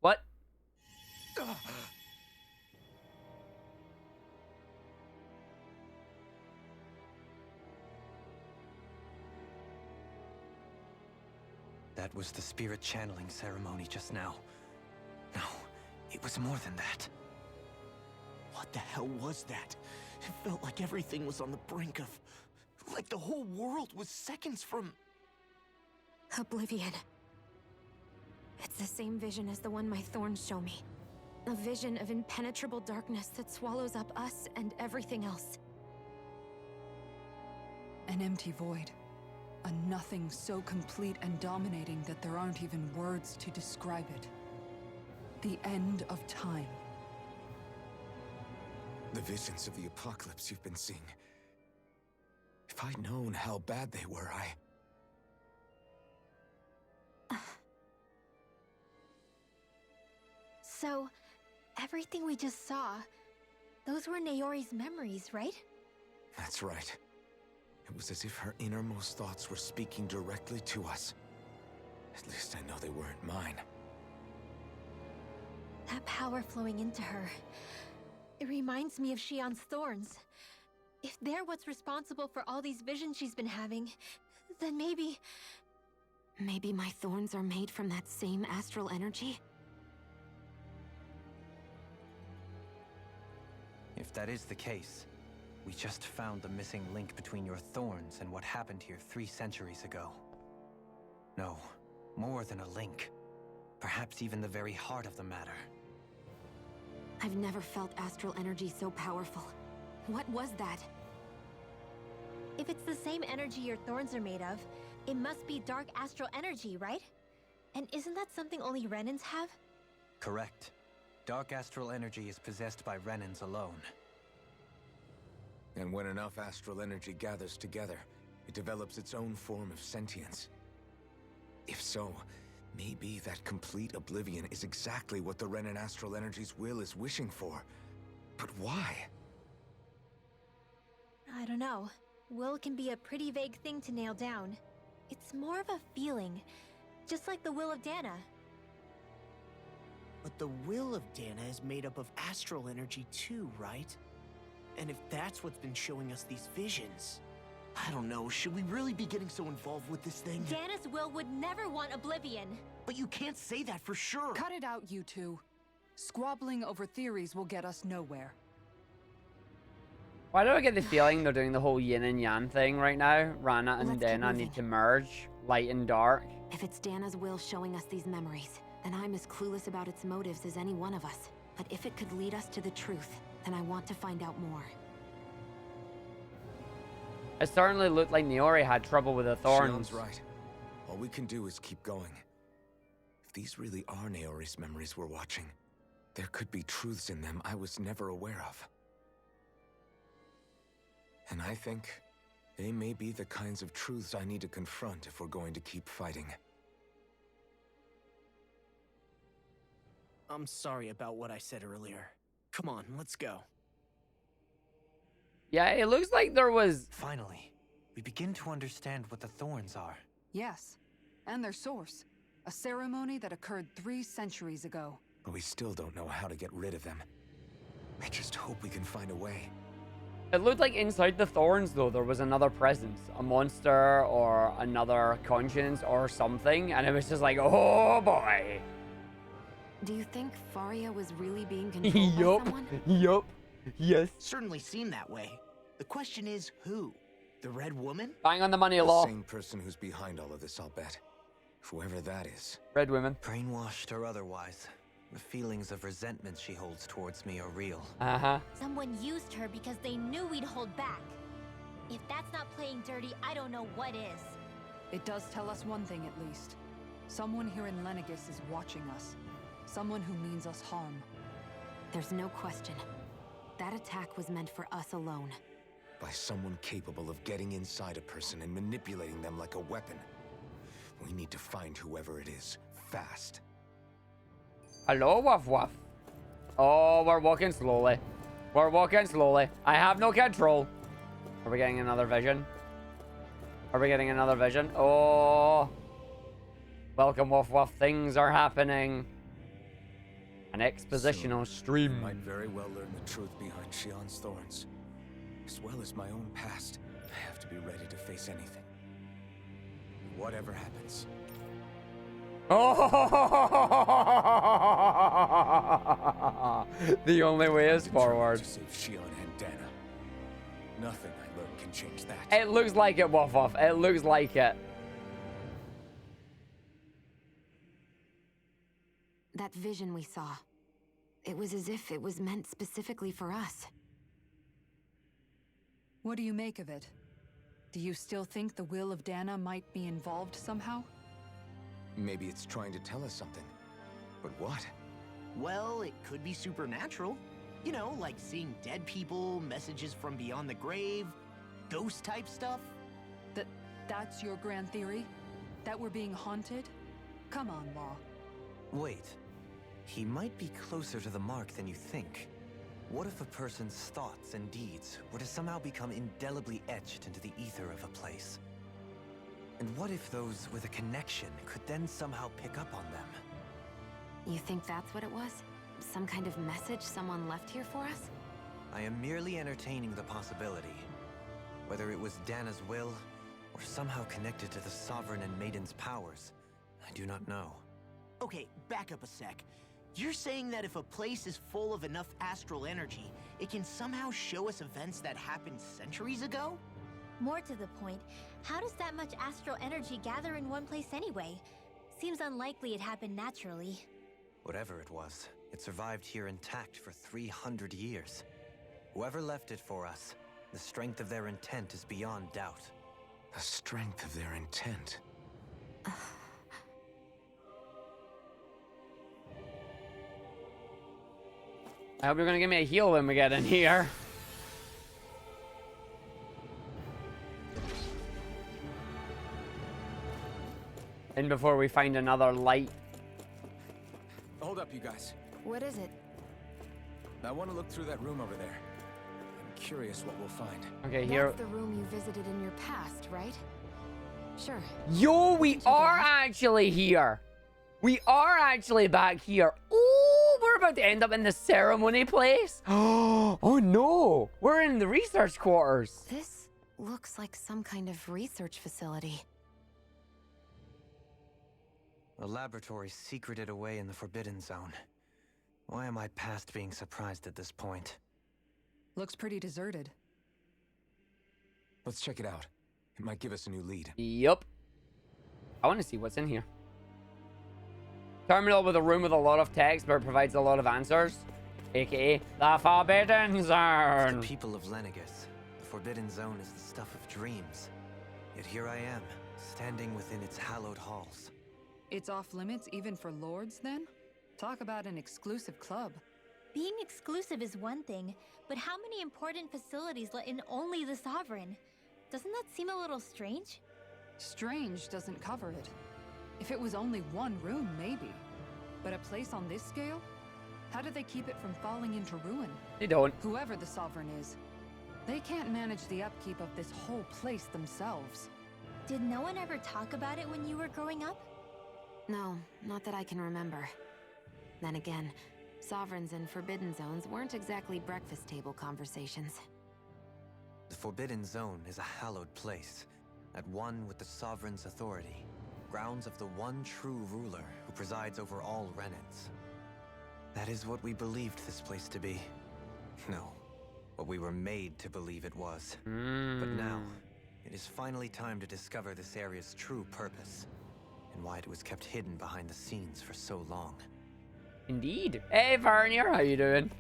what? That was the spirit channeling ceremony just now. No, it was more than that. What the hell was that? It felt like everything was on the brink of... like the whole world was seconds from... Oblivion. It's the same vision as the one my thorns show me. A vision of impenetrable darkness that swallows up us and everything else. An empty void. A nothing so complete and dominating that there aren't even words to describe it. The end of time. The visions of the apocalypse you've been seeing. If I'd known how bad they were, So, everything we just saw, those were Naori's memories, right? That's right. It was as if her innermost thoughts were speaking directly to us. At least I know they weren't mine. That power flowing into her. It reminds me of Shion's thorns. If they're what's responsible for all these visions she's been having, then maybe... Maybe my thorns are made from that same astral energy? If that is the case, we just found the missing link between your thorns and what happened here 3 centuries ago. No, more than a link. Perhaps even the very heart of the matter. I've never felt astral energy so powerful. What was that? If it's the same energy your thorns are made of, it must be dark astral energy, right? And isn't that something only Renans have? Correct. Dark astral energy is possessed by Renans alone. And when enough astral energy gathers together, it develops its own form of sentience. If so, maybe that complete oblivion is exactly what the Renan astral energy's will is wishing for. But why? I don't know. Will can be a pretty vague thing to nail down. It's more of a feeling, just like the will of Dana. But the will of Dana is made up of astral energy too, right? And if that's what's been showing us these visions... I don't know, should we really be getting so involved with this thing? Dana's will would never want oblivion. But you can't say that for sure. Cut it out, you two. Squabbling over theories will get us nowhere. Why do I get the feeling they're doing the whole yin and yang thing right now? Rana and Let's keep Dana moving. need to merge, light and dark. If it's Dana's will showing us these memories, then I'm as clueless about its motives as any one of us. But if it could lead us to the truth, then I want to find out more. It certainly looked like Niori had trouble with the thorns. Shion's right. All we can do is keep going. If these really are Naori's memories we're watching, there could be truths in them I was never aware of. And I think they may be the kinds of truths I need to confront if we're going to keep fighting. I'm sorry about what I said earlier. Come on, let's go. Yeah, it looks like there was... Finally, we begin to understand what the thorns are. Yes, and their source. A ceremony that occurred 3 centuries ago. But we still don't know how to get rid of them. I just hope we can find a way. It looked like inside the thorns, though, there was another presence. A monster or another conscience or something. And it was just like, oh boy. Do you think Faria was really being controlled by someone? Yup. Yes. Certainly seemed that way. The question is, who? The Red Woman? Bang on the money, The law. same person who's behind all of this, I'll bet. Whoever that is. Red women. Brainwashed or otherwise, the feelings of resentment she holds towards me are real. Uh-huh. Someone used her because they knew we'd hold back. If that's not playing dirty, I don't know what is. It does tell us one thing at least. Someone here in Lenegis is watching us. Someone who means us harm. There's no question. That attack was meant for us alone. By someone capable of getting inside a person and manipulating them like a weapon. We need to find whoever it is, fast. Hello, Wuff Wuff. Oh, we're walking slowly. We're walking slowly. I have no control. Are we getting another vision? Are we getting another vision? Oh. Welcome, Wuff Wuff. Things are happening. An expositional stream. I might very well learn the truth behind Shion's thorns. As well as my own past. I have to be ready to face anything. Whatever happens. Oh! The only way is forward. To save Shion and Dana. Nothing I learn can change that. It looks like it, Wuff Wuff. It looks like it. That vision we saw. It was as if it was meant specifically for us. What do you make of it? Do you still think the will of Dana might be involved somehow? Maybe it's trying to tell us something. But what? Well, it could be supernatural. You know, like seeing dead people, messages from beyond the grave, ghost-type stuff. That's your grand theory? That we're being haunted? Come on, Law. Wait. He might be closer to the mark than you think. What if a person's thoughts and deeds were to somehow become indelibly etched into the ether of a place? And what if those with a connection could then somehow pick up on them? You think that's what it was? Some kind of message someone left here for us? I am merely entertaining the possibility. Whether it was Dana's will, or somehow connected to the Sovereign and Maiden's powers, I do not know. Okay, back up a sec. You're saying that if a place is full of enough astral energy, it can somehow show us events that happened centuries ago? More to the point, how does that much astral energy gather in one place anyway? Seems unlikely it happened naturally. Whatever it was, it survived here intact for 300 years. Whoever left it for us, the strength of their intent is beyond doubt. The strength of their intent. I hope you're gonna give me a heal when we get in here. And before we find another light. Hold up, you guys. What is it? I want to look through that room over there. I'm curious what we'll find. Okay, here. That's the room you visited in your past, right? Sure. Yo, we are actually here. We are actually back here. Oh, we're about to end up in the ceremony place. Oh no, we're in the research quarters. This looks like some kind of research facility. A laboratory secreted away in the Forbidden Zone. Why am I past being surprised at this point? Looks pretty deserted. Let's check it out. It might give us a new lead. Yup. I want to see what's in here. Terminal with a room with a lot of text, but it provides a lot of answers. AKA the Forbidden Zone. The people of Lenegis, the Forbidden Zone is the stuff of dreams. Yet here I am, standing within its hallowed halls. It's off limits even for lords, then? Talk about an exclusive club. Being exclusive is one thing, but how many important facilities let in only the Sovereign? Doesn't that seem a little strange? Strange doesn't cover it. If it was only one room, maybe. But a place on this scale? How do they keep it from falling into ruin? They don't. Whoever the Sovereign is, they can't manage the upkeep of this whole place themselves. Did no one ever talk about it when you were growing up? No, not that I can remember. Then again, Sovereigns and Forbidden Zones weren't exactly breakfast table conversations. The Forbidden Zone is a hallowed place, at one with the Sovereign's authority, grounds of the one true ruler who presides over all Renans. That is what we believed this place to be. No, what we were made to believe it was. But now, it is finally time to discover this area's true purpose, and why it was kept hidden behind the scenes for so long. Indeed. Hey, Vernier, how you doing?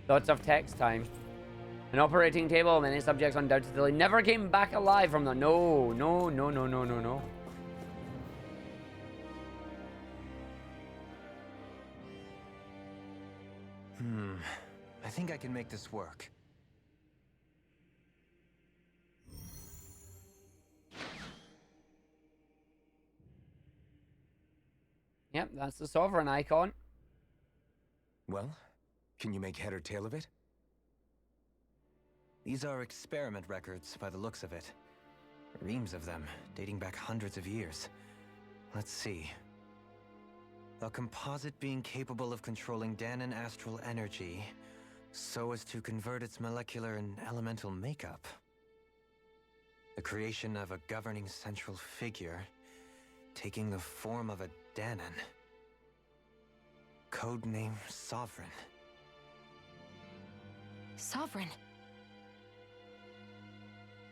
Lots of text time. An operating table, many subjects undoubtedly never came back alive from the... No. I think I can make this work. Yep, that's the Sovereign icon. Well, can you make head or tail of it? These are experiment records by the looks of it. Reams of them, dating back hundreds of years. Let's see. A composite being capable of controlling Danon astral energy so as to convert its molecular and elemental makeup. The creation of a governing central figure taking the form of a Danon. Codename Sovereign. Sovereign?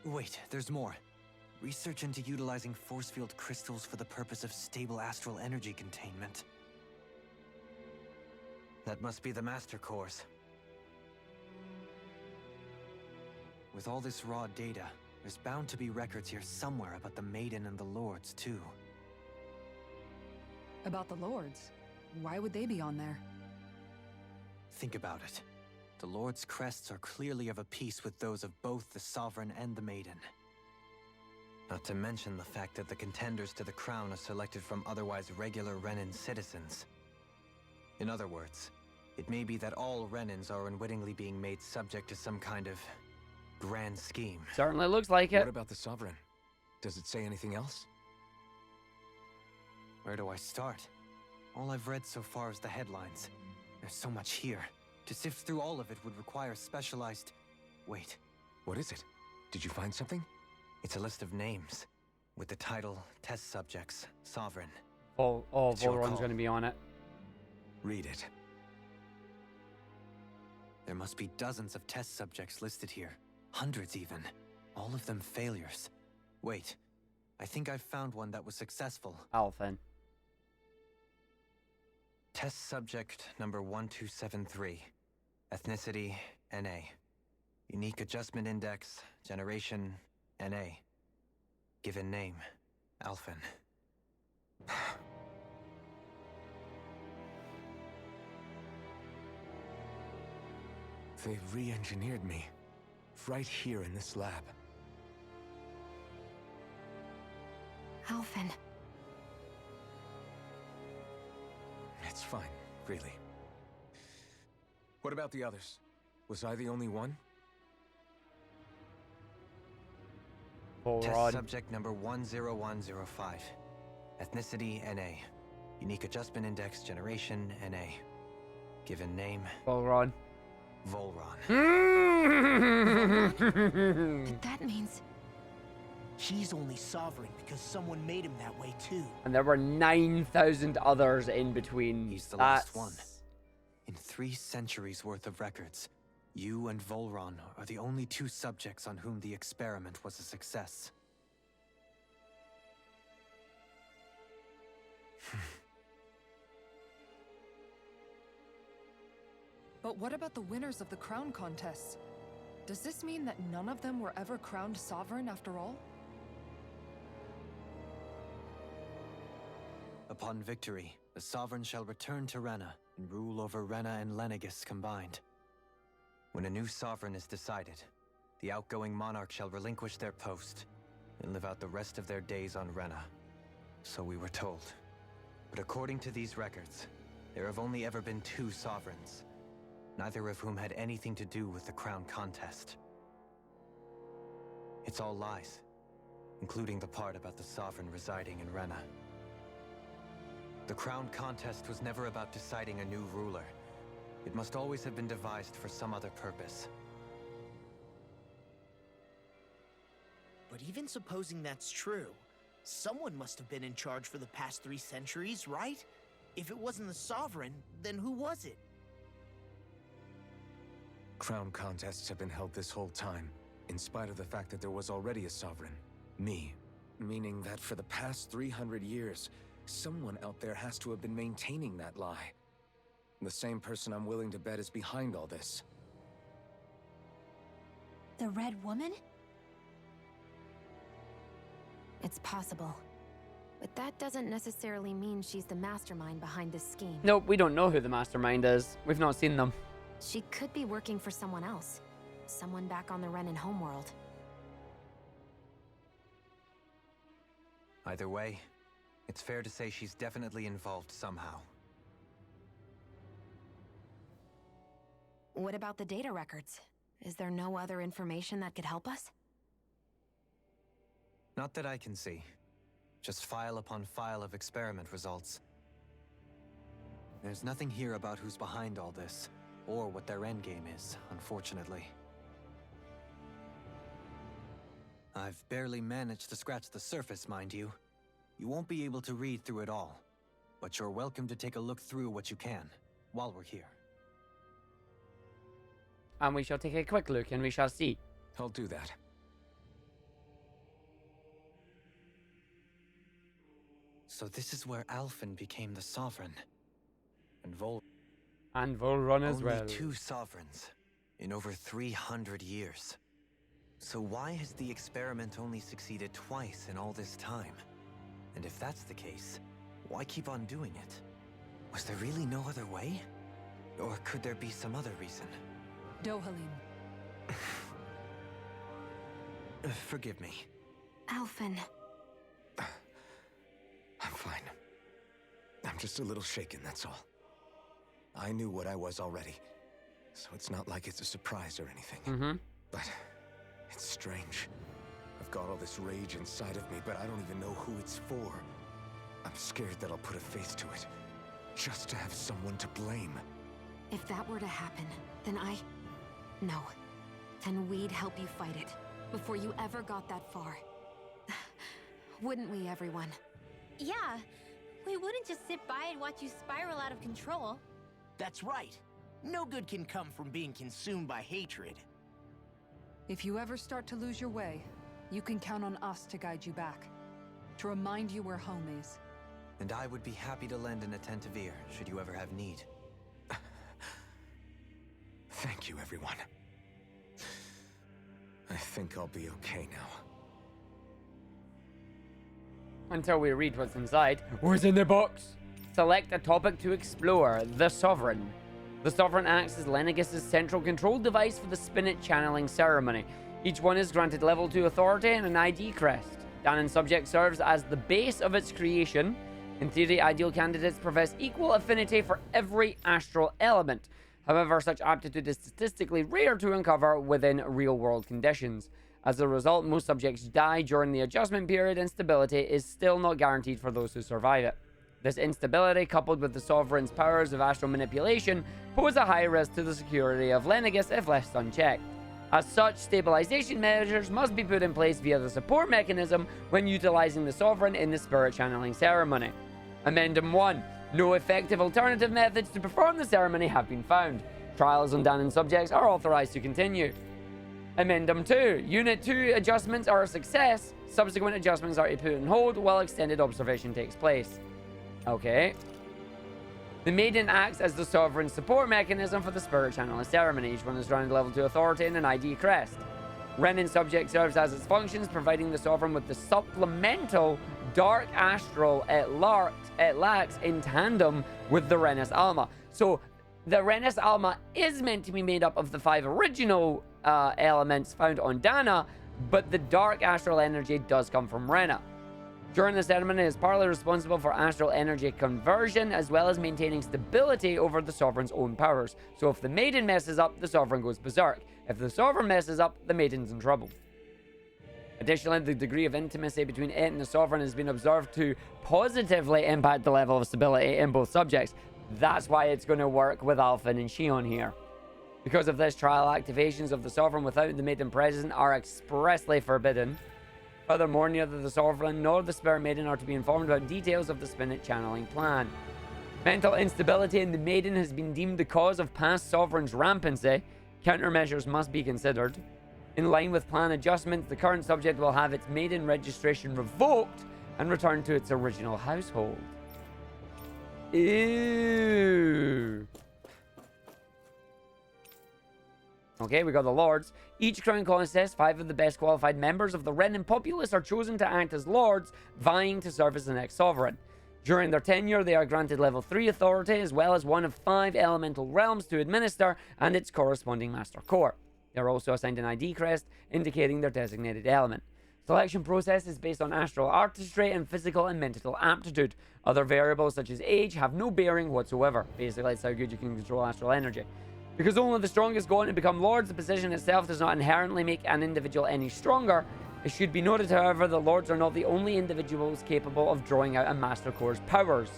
Wait, there's more. Research into utilizing force field crystals for the purpose of stable astral energy containment. That must be the Master Cores. With all this raw data, there's bound to be records here somewhere about the Maiden and the Lords, too. About the Lords? Why would they be on there? Think about it. The Lord's crests are clearly of a piece with those of both the Sovereign and the Maiden. Not to mention the fact that the contenders to the crown are selected from otherwise regular Renan citizens. In other words, it may be that all Renans are unwittingly being made subject to some kind of grand scheme. Certainly looks like it. What about the Sovereign? Does it say anything else? Where do I start? All I've read so far is the headlines. There's so much here. To sift through all of it would require specialized... Wait. What is it? Did you find something? It's a list of names, with the title, Test Subjects, Sovereign. Volron's going to be on it. Read it. There must be dozens of test subjects listed here. Hundreds even. All of them failures. Wait, I think I've found one that was successful. Alphen. Test subject number 1273. Ethnicity, NA. Unique adjustment index, generation, NA. Given name, Alphen. They re-engineered me. Right here in this lab. Alphen. It's fine, really. What about the others? Was I the only one? Test subject number 10105. Ethnicity, NA. Unique adjustment index, generation, NA. Given name... Volron. Volron. But that means... He's only sovereign because someone made him that way too. And there were 9,000 others in between. He's the last one. In 3 centuries worth of records, you and Volron are the only 2 subjects on whom the experiment was a success. But what about the winners of the crown contests? Does this mean that none of them were ever crowned sovereign after all? Upon victory, the Sovereign shall return to Rena and rule over Rena and Lenegis combined. When a new Sovereign is decided, the outgoing monarch shall relinquish their post and live out the rest of their days on Rena. So we were told. But according to these records, there have only ever been 2 Sovereigns, neither of whom had anything to do with the crown contest. It's all lies, including the part about the Sovereign residing in Rena. The crown contest was never about deciding a new ruler. It must always have been devised for some other purpose. But even supposing that's true, someone must have been in charge for the past 3 centuries, right? If it wasn't the Sovereign, then who was it? Crown contests have been held this whole time, in spite of the fact that there was already a Sovereign. Me. Meaning that for the past 300 years, someone out there has to have been maintaining that lie. The same person I'm willing to bet is behind all this. The Red Woman? It's possible. But that doesn't necessarily mean she's the mastermind behind this scheme. Nope, we don't know who the mastermind is. We've not seen them. She could be working for someone else. Someone back on the Renan homeworld. Either way, it's fair to say she's definitely involved somehow. What about the data records? Is there no other information that could help us? Not that I can see. Just file upon file of experiment results. There's nothing here about who's behind all this, or what their endgame is, unfortunately. I've barely managed to scratch the surface, mind you. You won't be able to read through it all, but you're welcome to take a look through what you can, while we're here. And we shall take a quick look and we shall see. I'll do that. So this is where Alphen became the Sovereign. And Volron as well. Only 2 Sovereigns in over 300 years. So why has the experiment only succeeded twice in all this time? And if that's the case, why keep on doing it? Was there really no other way? Or could there be some other reason? Dohalim. Forgive me. Alphen. I'm fine. I'm just a little shaken, that's all. I knew what I was already, so it's not like it's a surprise or anything. But it's strange. I've got all this rage inside of me, but I don't even know who it's for. I'm scared that I'll put a face to it, just to have someone to blame. If that were to happen, then No. Then we'd help you fight it, before you ever got that far. Wouldn't we, everyone? Yeah. We wouldn't just sit by and watch you spiral out of control. That's right. No good can come from being consumed by hatred. If you ever start to lose your way, you can count on us to guide you back. To remind you where home is. And I would be happy to lend an attentive ear, should you ever have need. Thank you, everyone. I think I'll be okay now. Until we read what's inside. What's in the box? Select a topic to explore. The Sovereign. The Sovereign acts as Lenegis' central control device for the Spinnet channeling ceremony. Each one is granted level 2 authority and an ID crest. Danon subject serves as the base of its creation. In theory, ideal candidates profess equal affinity for every astral element. However, such aptitude is statistically rare to uncover within real-world conditions. As a result, most subjects die during the adjustment period, and stability is still not guaranteed for those who survive it. This instability, coupled with the Sovereign's powers of astral manipulation, pose a high risk to the security of Lenegis if left unchecked. As such, stabilization measures must be put in place via the support mechanism when utilizing the Sovereign in the spirit channeling ceremony. Amendum 1. No effective alternative methods to perform the ceremony have been found. Trials on Danon subjects are authorized to continue. Amendum 2. Unit 2 adjustments are a success. Subsequent adjustments are to put on hold while extended observation takes place. Okay. The Maiden acts as the Sovereign support mechanism for the spirit channeling ceremony. Each one is granted level 2 authority and an ID crest. Renin subject serves as its functions, providing the Sovereign with the supplemental dark astral it lacks in tandem with the Renis Alma. So the Renis Alma is meant to be made up of the 5 original elements found on Dana, but the dark astral energy does come from Rena. During the ceremony, it is partly responsible for astral energy conversion, as well as maintaining stability over the Sovereign's own powers. So if the Maiden messes up, the Sovereign goes berserk. If the Sovereign messes up, the Maiden's in trouble. Additionally, the degree of intimacy between it and the Sovereign has been observed to positively impact the level of stability in both subjects. That's why it's going to work with Alphen and Shion here. Because of this, trial activations of the Sovereign without the Maiden present are expressly forbidden. Furthermore, neither the Sovereign nor the Spirit Maiden are to be informed about details of the Spinnet channeling plan. Mental instability in the Maiden has been deemed the cause of past Sovereign's rampancy. Countermeasures must be considered. In line with plan adjustments, the current subject will have its Maiden registration revoked and return to its original household. Ew. Okay, we got the Lords. Each crown contest, 5 of the best qualified members of the Renin populace are chosen to act as Lords, vying to serve as the next Sovereign. During their tenure, they are granted level 3 authority, as well as one of 5 elemental realms to administer and its corresponding Master Core. They are also assigned an ID crest, indicating their designated element. Selection process is based on astral artistry and physical and mental aptitude. Other variables, such as age, have no bearing whatsoever. Basically, it's how good you can control astral energy. Because only the strongest go on to become Lords, the position itself does not inherently make an individual any stronger. It should be noted, however, that Lords are not the only individuals capable of drawing out a Master Core's powers.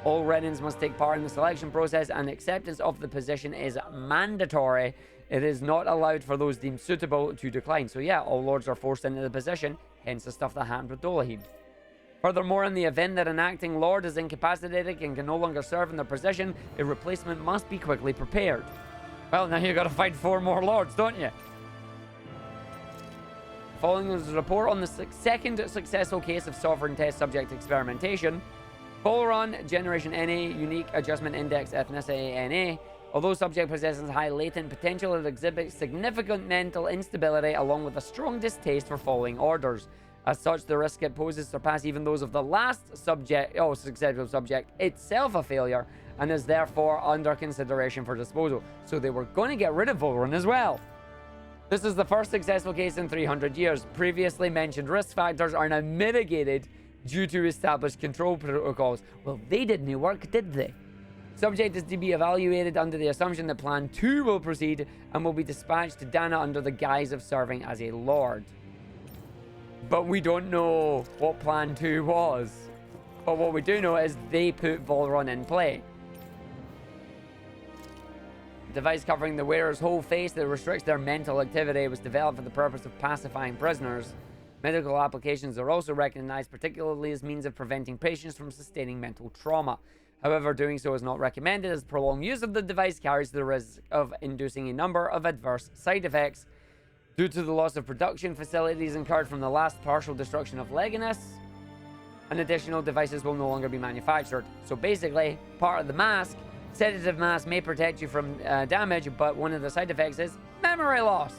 All Renins must take part in the selection process, and acceptance of the position is mandatory. It is not allowed for those deemed suitable to decline. So yeah, all Lords are forced into the position, hence the stuff that happened with Dolahim. Furthermore, in the event that an acting Lord is incapacitated and can no longer serve in their position, a replacement must be quickly prepared. Well, now you gotta fight 4 more Lords, don't you? Following is a report on the second successful case of Sovereign Test Subject Experimentation. Bolron, Generation NA, Unique Adjustment Index, Ethnicity NA. Although subject possesses high latent potential, it exhibits significant mental instability along with a strong distaste for following orders. As such, the risk it poses surpass even those of the last successful subject, itself a failure, and is therefore under consideration for disposal. So they were going to get rid of Volrun as well. This is the first successful case in 300 years. Previously mentioned risk factors are now mitigated due to established control protocols. Well, they didn't work, did they? Subject is to be evaluated under the assumption that Plan 2 will proceed and will be dispatched to Dana under the guise of serving as a Lord. But we don't know what Plan 2 was. But what we do know is they put Volrun in play. A device covering the wearer's whole face that restricts their mental activity was developed for the purpose of pacifying prisoners. Medical applications are also recognized, particularly as means of preventing patients from sustaining mental trauma. However, doing so is not recommended as prolonged use of the device carries the risk of inducing a number of adverse side effects. Due to the loss of production facilities incurred from the last partial destruction of Leganis, and additional devices will no longer be manufactured. So basically, part of the mask, sedative mask may protect you from damage, but one of the side effects is memory loss.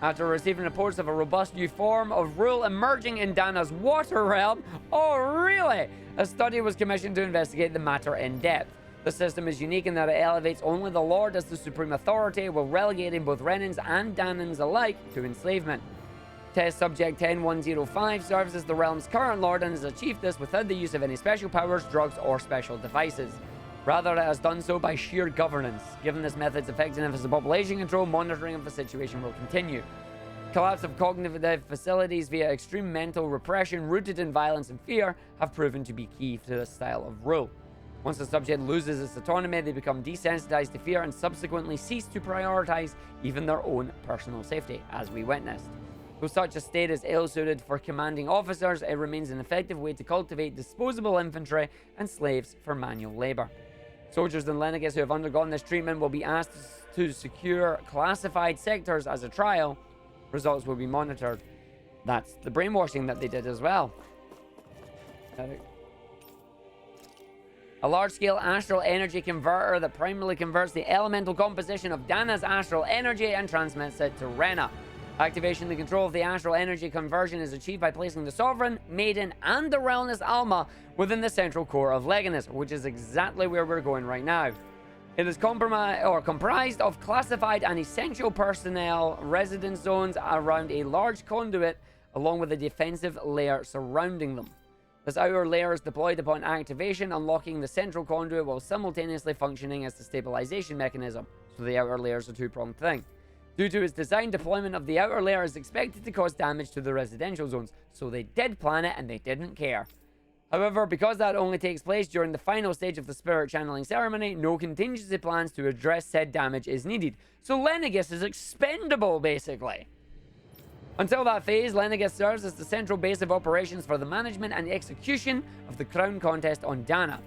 After receiving reports of a robust new form of rule emerging in Dana's water realm, oh really? A study was commissioned to investigate the matter in depth. The system is unique in that it elevates only the Lord as the supreme authority, while relegating both Renans and Danans alike to enslavement. Test Subject 10105 serves as the realm's current lord and has achieved this without the use of any special powers, drugs, or special devices. Rather, it has done so by sheer governance. Given this method's effectiveness as a population control, monitoring of the situation will continue. Collapse of cognitive facilities via extreme mental repression rooted in violence and fear have proven to be key to this style of rule. Once the subject loses its autonomy, they become desensitized to fear and subsequently cease to prioritize even their own personal safety, as we witnessed. Though such a state is ill-suited for commanding officers, it remains an effective way to cultivate disposable infantry and slaves for manual labor. Soldiers in Lenegis who have undergone this treatment will be asked to secure classified sectors as a trial. Results will be monitored. That's the brainwashing that they did as well. A large-scale astral energy converter that primarily converts the elemental composition of Dana's astral energy and transmits it to Rena. Activation and the control of the astral energy conversion is achieved by placing the Sovereign, Maiden, and the Realness Alma within the central core of Leganis, which is exactly where we're going right now. It is comprised of classified and essential personnel residence zones around a large conduit, along with a defensive layer surrounding them. This outer layer is deployed upon activation, unlocking the central conduit while simultaneously functioning as the stabilization mechanism. So the outer layer is a two-pronged thing. Due to its design, deployment of the outer layer is expected to cause damage to the residential zones, so they did plan it and they didn't care. However, because that only takes place during the final stage of the spirit channeling ceremony, no contingency plans to address said damage is needed. So Lenegis is expendable, basically. Until that phase, Lenegis serves as the central base of operations for the management and execution of the crown contest on Dana.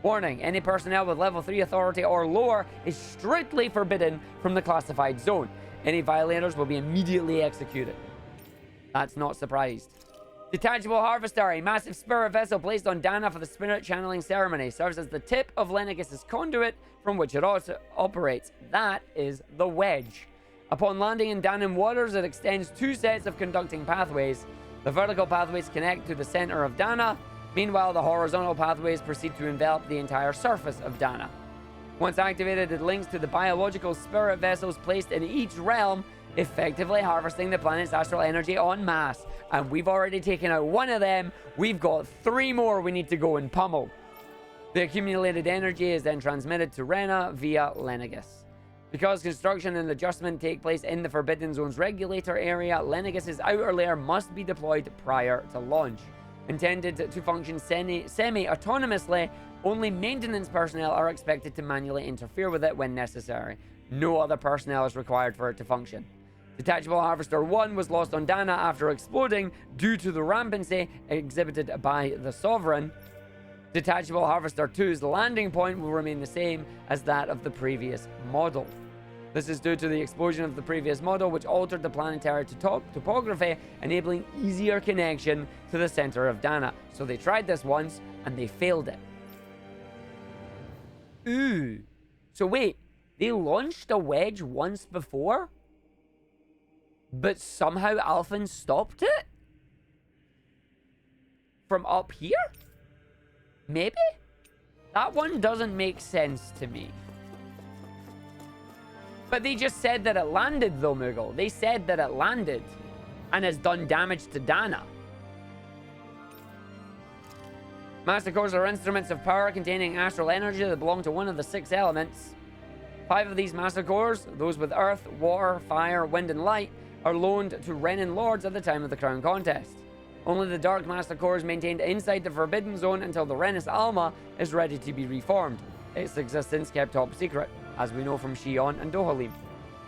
Warning, any personnel with level 3 authority or lower is strictly forbidden from the classified zone. Any violators will be immediately executed. That's not surprised. Detachable Harvester, a massive spirit vessel placed on Dana for the spirit channeling ceremony, serves as the tip of Lenegis' conduit from which it also operates. That is the Wedge. Upon landing in Danan waters, it extends 2 sets of conducting pathways. The vertical pathways connect to the center of Dana. Meanwhile, the horizontal pathways proceed to envelop the entire surface of Dana. Once activated, it links to the biological spirit vessels placed in each realm, effectively harvesting the planet's astral energy en masse. And we've already taken out 1 of them. We've got 3 more we need to go and pummel. The accumulated energy is then transmitted to Rena via Lenegis. Because construction and adjustment take place in the Forbidden Zone's regulator area, Lenegis' outer layer must be deployed prior to launch. Intended to function semi-autonomously, only maintenance personnel are expected to manually interfere with it when necessary. No other personnel is required for it to function. Detachable Harvester 1 was lost on Dana after exploding due to the rampancy exhibited by the Sovereign. Detachable Harvester 2's landing point will remain the same as that of the previous model. This is due to the explosion of the previous model, which altered the planetary topography, enabling easier connection to the center of Dana. So they tried this once, and they failed it. Ooh. So wait, they launched a wedge once before? But somehow Alphen stopped it? From up here? Maybe? That one doesn't make sense to me. But they just said that it landed, though, Moogle. They said that it landed and has done damage to Dana. Master cores are instruments of power containing astral energy that belong to one of the 6 elements. 5 of these master cores, those with earth, water, fire, wind, and light, are loaned to Renan Lords at the time of the Crown Contest. Only the Dark Master Core is maintained inside the Forbidden Zone until the Renus Alma is ready to be reformed. Its existence kept top secret, as we know from Shion and Dohalim.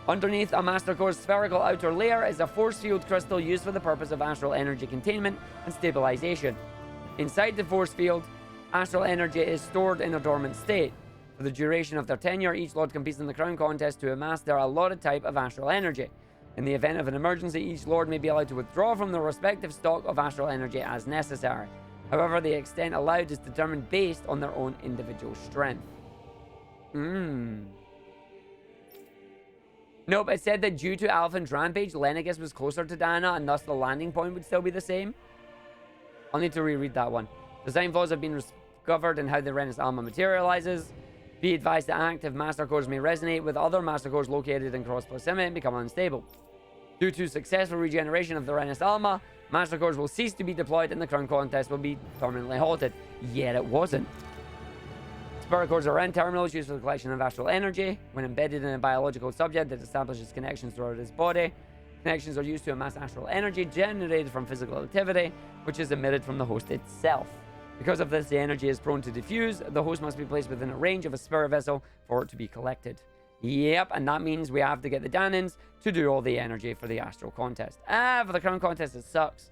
Underneath a Master Core's spherical outer layer is a force field crystal used for the purpose of astral energy containment and stabilization. Inside the force field, astral energy is stored in a dormant state. For the duration of their tenure, each lord competes in the crown contest to amass their allotted type of astral energy. In the event of an emergency, each lord may be allowed to withdraw from their respective stock of astral energy as necessary. However, the extent allowed is determined based on their own individual strength. Nope, it said that due to Alphen's rampage, Lenegis was closer to Dana, and thus the landing point would still be the same. I'll need to reread that one. Design flaws have been discovered in how the Renis Alma materializes. Be advised that active Master Cores may resonate with other Master Cores located in cross proximity and become unstable. Due to successful regeneration of the Renis Alma, Master Cores will cease to be deployed and the Crown Contest will be permanently halted. Yet it wasn't. Spirit Cores are end terminals used for the collection of astral energy. When embedded in a biological subject that establishes connections throughout his body, connections are used to amass astral energy generated from physical activity, which is emitted from the host itself. Because of this, the energy is prone to diffuse. The host must be placed within a range of a spirit vessel for it to be collected. Yep, and that means we have to get the Danins to do all the energy for the astral contest. For the crown contest, it sucks.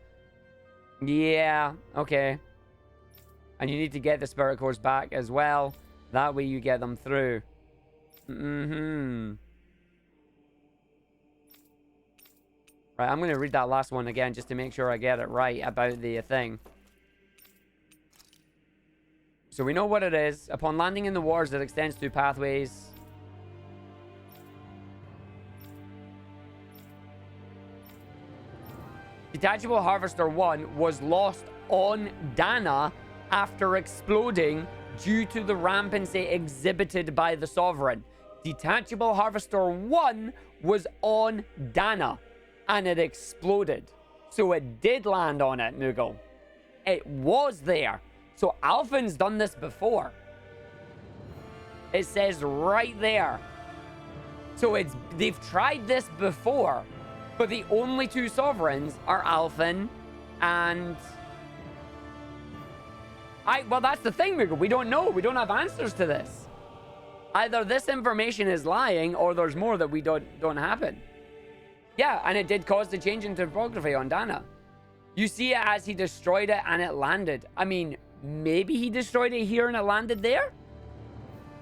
Yeah, okay. And you need to get the spirit cores back as well. That way you get them through. Right, I'm going to read that last one again just to make sure I get it right about the thing. So we know what it is. Upon landing in the waters, it extends to pathways. Detachable Harvester 1 was lost on Dana after exploding due to the rampancy exhibited by the Sovereign. Detachable Harvester 1 was on Dana and it exploded. So it did land on it, Moogle. It was there. So Alphen's done this before. It says right there. So they've tried this before, but the only two sovereigns are Alphen and... well, that's the thing, Moogle. We don't know. We don't have answers to this. Either this information is lying or there's more that we don't happen. Yeah, and it did cause the change in topography on Dana. You see it as he destroyed it and it landed. I mean, maybe he destroyed it here and it landed there?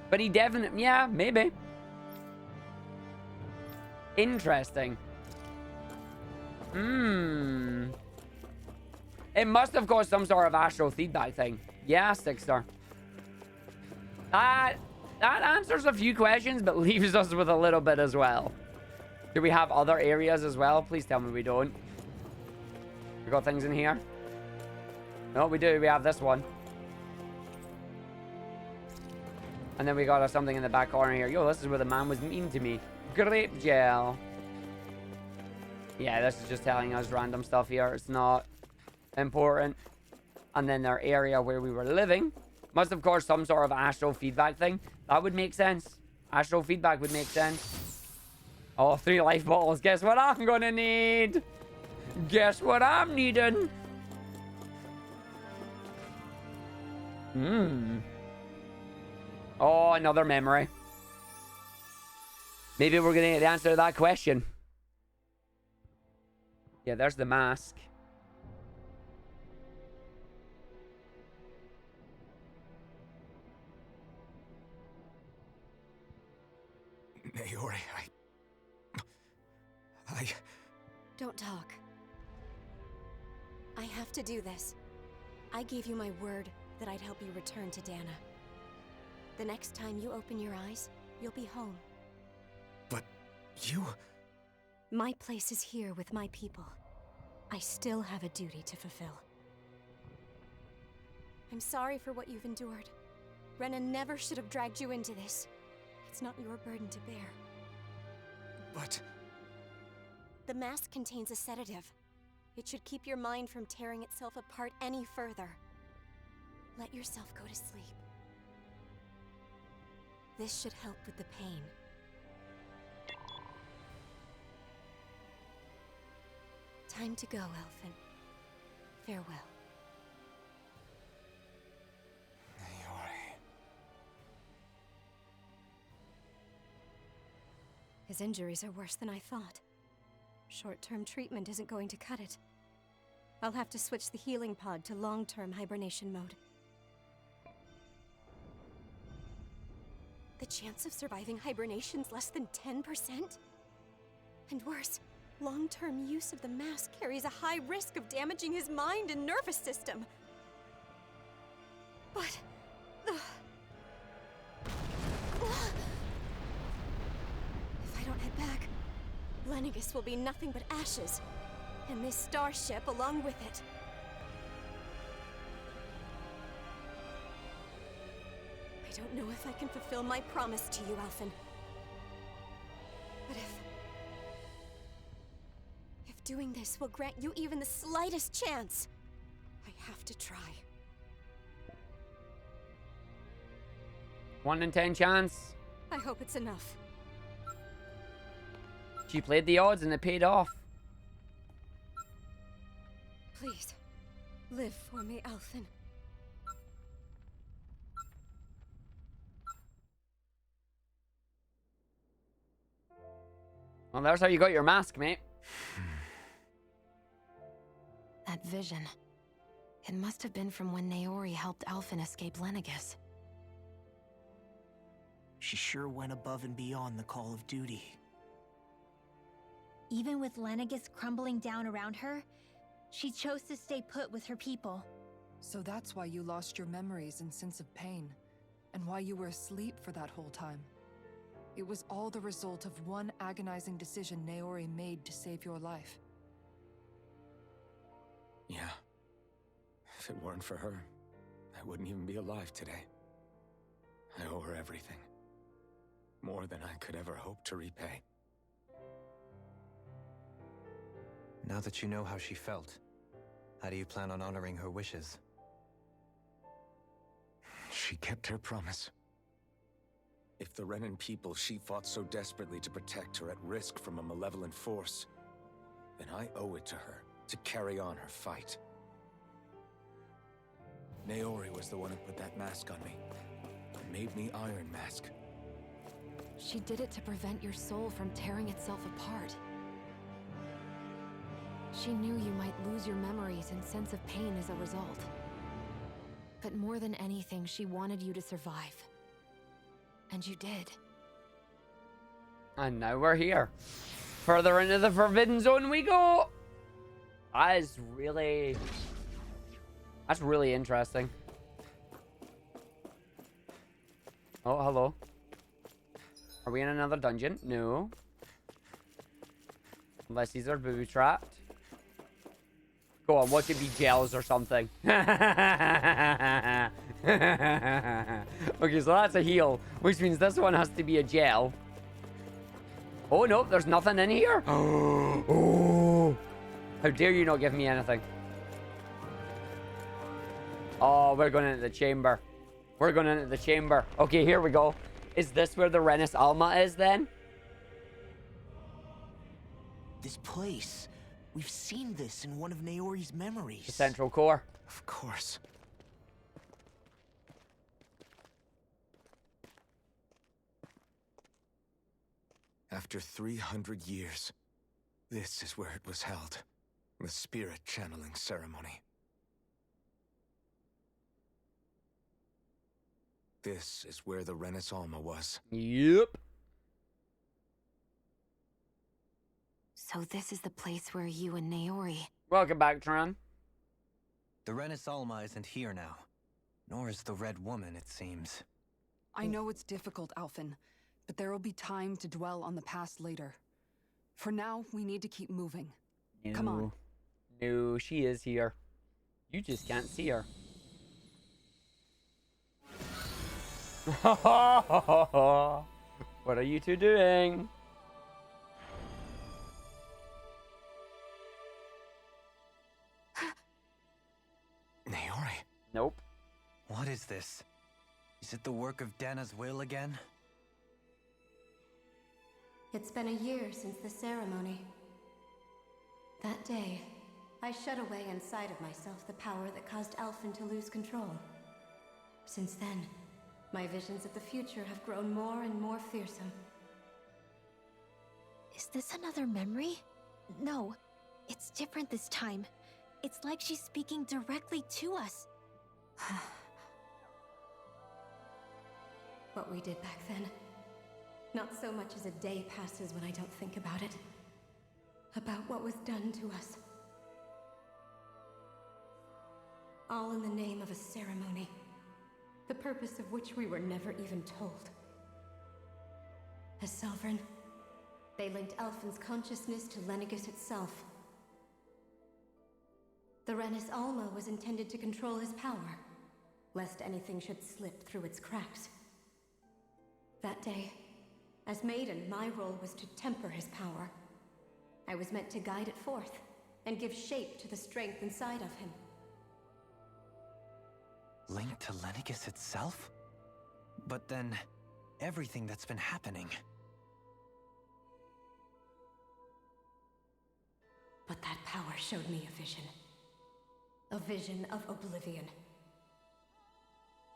But he definitely... Yeah, maybe. Interesting. It must have caused some sort of astral feedback thing. Yeah, 6-star. That answers a few questions, but leaves us with a little bit as well. Do we have other areas as well? Please tell me we don't. We got things in here? No, we do. We have this one. And then we got something in the back corner here. Yo, this is where the man was mean to me. Grape gel. Yeah, this is just telling us random stuff here. It's not important. And then their area where we were living must have caused some sort of astral feedback thing. That would make sense. Astral feedback would make sense. Oh, 3 life bottles. Guess what I'm gonna need? Guess what I'm needing? Oh, another memory. Maybe we're gonna get the answer to that question. Yeah, there's the mask. Naori, Don't talk. I have to do this. I gave you my word that I'd help you return to Dana. The next time you open your eyes, you'll be home. But you... My place is here with my people. I still have a duty to fulfill. I'm sorry for what you've endured. Rena never should have dragged you into this. It's not your burden to bear. But... The mask contains a sedative. It should keep your mind from tearing itself apart any further. Let yourself go to sleep. This should help with the pain. Time to go, Elfin. Farewell. Naori... His injuries are worse than I thought. Short-term treatment isn't going to cut it. I'll have to switch the healing pod to long-term hibernation mode. The chance of surviving hibernation's less than 10%? And worse, long-term use of the mask carries a high risk of damaging his mind and nervous system. But... if I don't head back, Lenegis will be nothing but ashes, and this starship along with it. I don't know if I can fulfill my promise to you, Alphen. But if doing this will grant you even the slightest chance, I have to try. 1 in 10 chance. I hope it's enough. She played the odds and it paid off. Please, live for me, Alphen. Well, there's how you got your mask, mate. That vision. It must have been from when Naori helped Alphen escape Lenegis. She sure went above and beyond the call of duty. Even with Lenegis crumbling down around her, she chose to stay put with her people. So that's why you lost your memories and sense of pain, and why you were asleep for that whole time. It was all the result of one agonizing decision Naori made to save your life. Yeah. If it weren't for her, I wouldn't even be alive today. I owe her everything. More than I could ever hope to repay. Now that you know how she felt, how do you plan on honoring her wishes? She kept her promise. If the Renan people she fought so desperately to protect are at risk from a malevolent force, then I owe it to her to carry on her fight. Naori was the one who put that mask on me, and made me Iron Mask. She did it to prevent your soul from tearing itself apart. She knew you might lose your memories and sense of pain as a result. But more than anything, she wanted you to survive. And you did. And now we're here. Further into the Forbidden Zone we go. That's really interesting. Oh, hello. Are we in another dungeon? No. Unless these are booby trapped. Go on, watch it be gels or something. Okay, so that's a heal, which means this one has to be a gel. Oh, no, there's nothing in here. Oh, how dare you not give me anything. Oh, we're going into the chamber. We're going into the chamber. Okay, here we go. Is this where the Renis Alma is then? This place. We've seen this in one of Naori's memories. The central core. Of course. After 300 years, this is where it was held. The spirit channeling ceremony. This is where the Renis Alma was. Yep. So this is the place where you and Naori... Welcome back, Tron. The Renis Alma isn't here now. Nor is the Red Woman, it seems. I know it's difficult, Alphen, but there will be time to dwell on the past later. For now, we need to keep moving. No. Come on. No, she is here. You just can't see her. What are you two doing? Naori? Nope. What is this? Is it the work of Dana's will again? It's been a year since the ceremony. That day, I shut away inside of myself the power that caused Alphen to lose control. Since then, my visions of the future have grown more and more fearsome. Is this another memory? No, it's different this time. It's like she's speaking directly to us. What what we did back then. Not so much as a day passes when I don't think about it. About what was done to us. All in the name of a ceremony, the purpose of which we were never even told. As Sovereign, they linked Elfin's consciousness to Lenegis itself. The Renis Alma was intended to control his power, lest anything should slip through its cracks. That day, as Maiden, my role was to temper his power. I was meant to guide it forth, and give shape to the strength inside of him. Linked to Lenegis itself? But then, everything that's been happening... But that power showed me a vision. A vision of oblivion.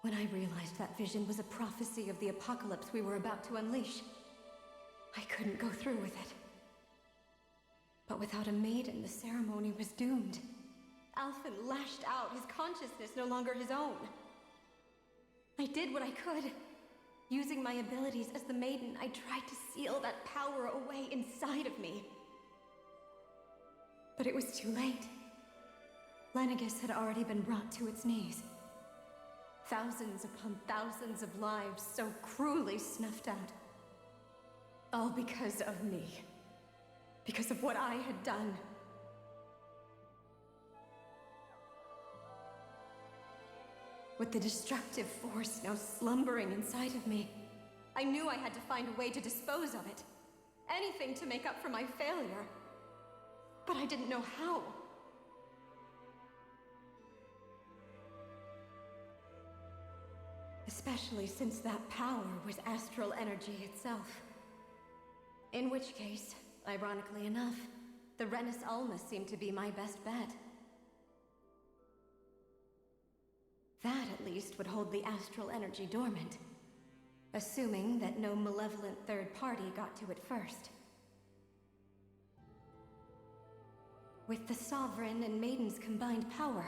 When I realized that vision was a prophecy of the apocalypse we were about to unleash, I couldn't go through with it. But without a maiden, the ceremony was doomed. Alphen lashed out, his consciousness no longer his own. I did what I could. Using my abilities as the maiden, I tried to seal that power away inside of me. But it was too late. Lenegis had already been brought to its knees. Thousands upon thousands of lives so cruelly snuffed out. All because of me. Because of what I had done. With the destructive force now slumbering inside of me, I knew I had to find a way to dispose of it. Anything to make up for my failure. But I didn't know how. Especially since that power was astral energy itself. In which case, ironically enough, the Renis Alma seemed to be my best bet. That, at least, would hold the astral energy dormant. Assuming that no malevolent third party got to it first. With the Sovereign and Maiden's combined power,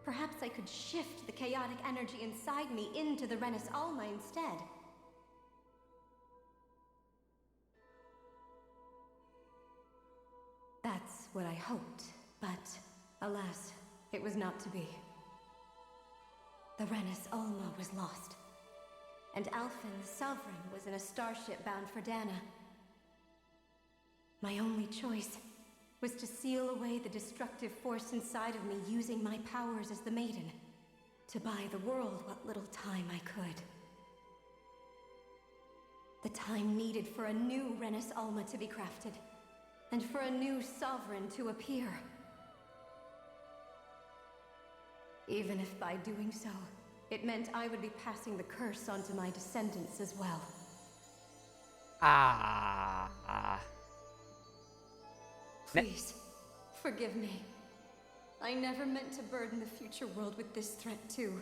perhaps I could shift the chaotic energy inside me into the Renis Alma instead. That's what I hoped, but alas, it was not to be. The Renis Alma was lost, and Alphen, the Sovereign, was in a starship bound for Dana. My only choice was to seal away the destructive force inside of me using my powers as the Maiden, to buy the world what little time I could. The time needed for a new Renis Alma to be crafted, and for a new Sovereign to appear. Even if by doing so, it meant I would be passing the curse onto my descendants as well. Please, forgive me. I never meant to burden the future world with this threat too.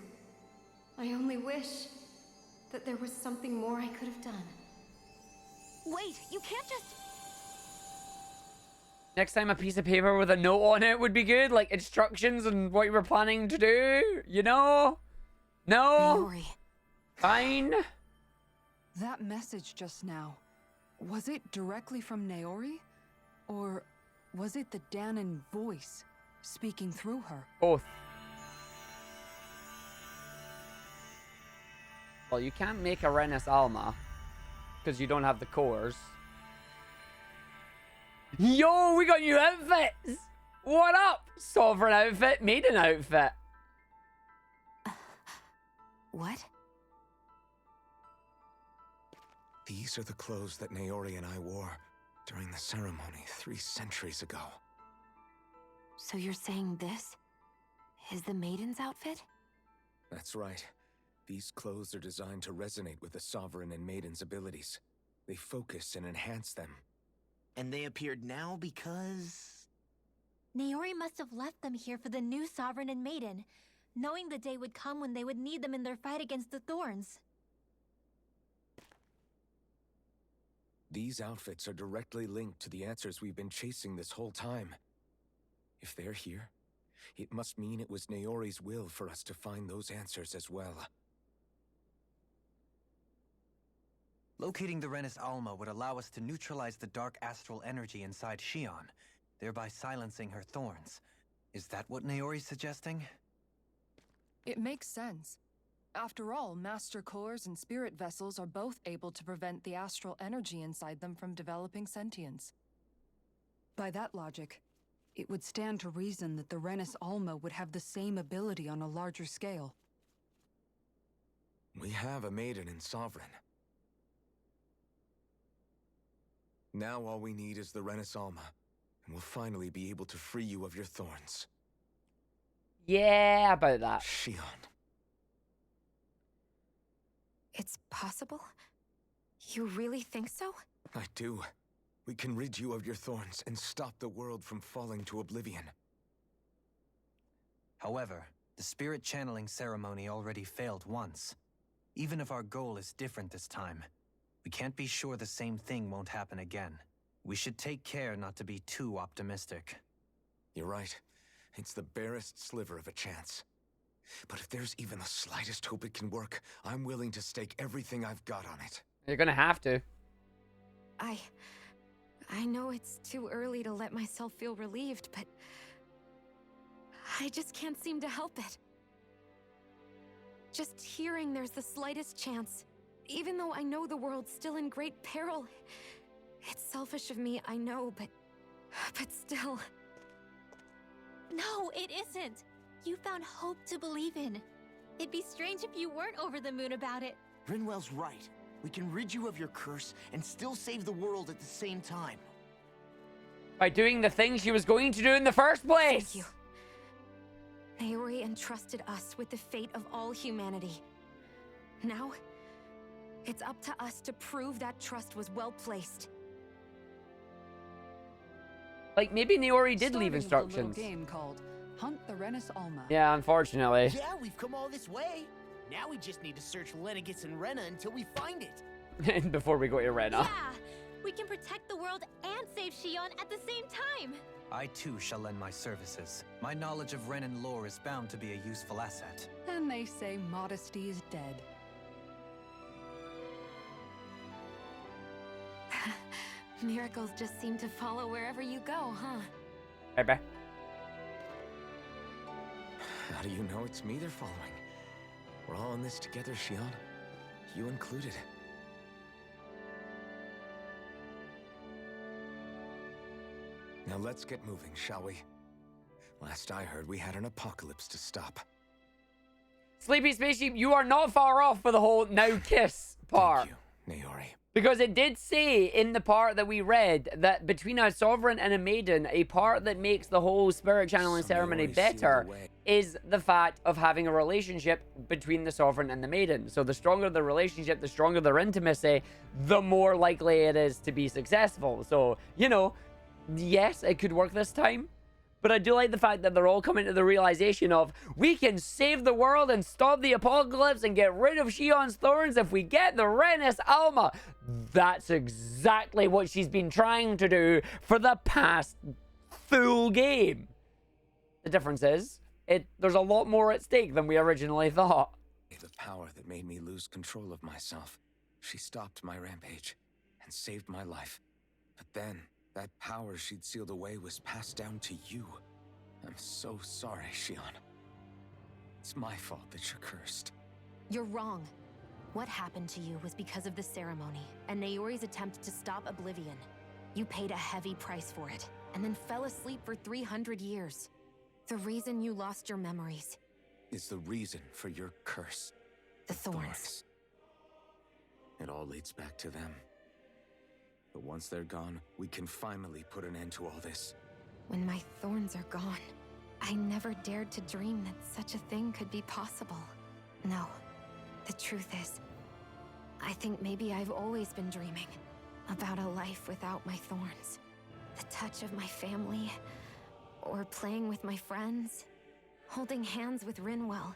I only wish that there was something more I could have done. Wait, you can't just... Next time a piece of paper with a note on it would be good, like instructions and what you were planning to do, you know? No? Naori. Fine. That message just now, was it directly from Naori? Or was it the Danon voice speaking through her? Both. Well, you can't make a Renis Alma because you don't have the cores. Yo, we got new outfits! What up? Sovereign outfit, Maiden outfit. What? These are the clothes that Naori and I wore during the ceremony 3 centuries ago. So you're saying this is the Maiden's outfit? That's right. These clothes are designed to resonate with the Sovereign and Maiden's abilities. They focus and enhance them. And they appeared now because... Naori must have left them here for the new Sovereign and Maiden, knowing the day would come when they would need them in their fight against the Thorns. These outfits are directly linked to the answers we've been chasing this whole time. If they're here, it must mean it was Naori's will for us to find those answers as well. Locating the Renis Alma would allow us to neutralize the dark astral energy inside Shion, thereby silencing her thorns. Is that what Naori's suggesting? It makes sense. After all, Master Cores and Spirit Vessels are both able to prevent the astral energy inside them from developing sentience. By that logic, it would stand to reason that the Renis Alma would have the same ability on a larger scale. We have a maiden in Sovereign. Now all we need is the Renis Alma, and we'll finally be able to free you of your thorns. Yeah, about that. Shion. It's possible? You really think so? I do. We can rid you of your thorns and stop the world from falling to oblivion. However, the spirit channeling ceremony already failed once. Even if our goal is different this time, we can't be sure the same thing won't happen again. We should take care not to be too optimistic. You're right. It's the barest sliver of a chance. But if there's even the slightest hope it can work, I'm willing to stake everything I've got on it. You're gonna have to. I know it's too early to let myself feel relieved, but I just can't seem to help it. Just hearing there's the slightest chance, even though I know the world's still in great peril. It's selfish of me, I know, but still. No, it isn't. You found hope to believe in. It'd be strange if you weren't over the moon about it. Rinwell's right. We can rid you of your curse and still save the world at the same time. By doing the thing she was going to do in the first place. Thank you. Naori entrusted us with the fate of all humanity. Now, it's up to us to prove that trust was well placed. Like, maybe Naori did leave instructions. With a little game called Hunt the Renis Alma. Yeah, unfortunately. Yeah, we've come all this way. Now we just need to search Lenegis and Rena until we find it. And before we go to Rena. Yeah, we can protect the world and save Shion at the same time. I too shall lend my services. My knowledge of Renan lore is bound to be a useful asset. And they say modesty is dead. Miracles just seem to follow wherever you go, huh? Bye-bye. How do you know it's me they're following? We're all in this together, Shion. You included. Now let's get moving, shall we? Last I heard, we had an apocalypse to stop. Sleepy Spaceship, you are not far off for the whole now kiss part. Thank you, Naori. Because it did say in the part that we read that between a sovereign and a maiden, a part that makes the whole spirit channeling ceremony better is the fact of having a relationship between the sovereign and the maiden. So the stronger the relationship, the stronger their intimacy, the more likely it is to be successful. So, you know, yes, it could work this time. But I do like the fact that they're all coming to the realization of, we can save the world and stop the apocalypse and get rid of Shion's thorns if we get the Renis Alma. That's exactly what she's been trying to do for the past full game. The difference is, there's a lot more at stake than we originally thought. The power that made me lose control of myself. She stopped my rampage and saved my life. But then, that power she'd sealed away was passed down to you. I'm so sorry, Shion. It's my fault that you're cursed. You're wrong. What happened to you was because of the ceremony and Naori's attempt to stop Oblivion. You paid a heavy price for it, and then fell asleep for 300 years. The reason you lost your memories is the reason for your curse. The thorns. It all leads back to them. But once they're gone, we can finally put an end to all this. When my thorns are gone, I never dared to dream that such a thing could be possible. No, the truth is, I think maybe I've always been dreaming about a life without my thorns. The touch of my family, or playing with my friends, holding hands with Rinwell,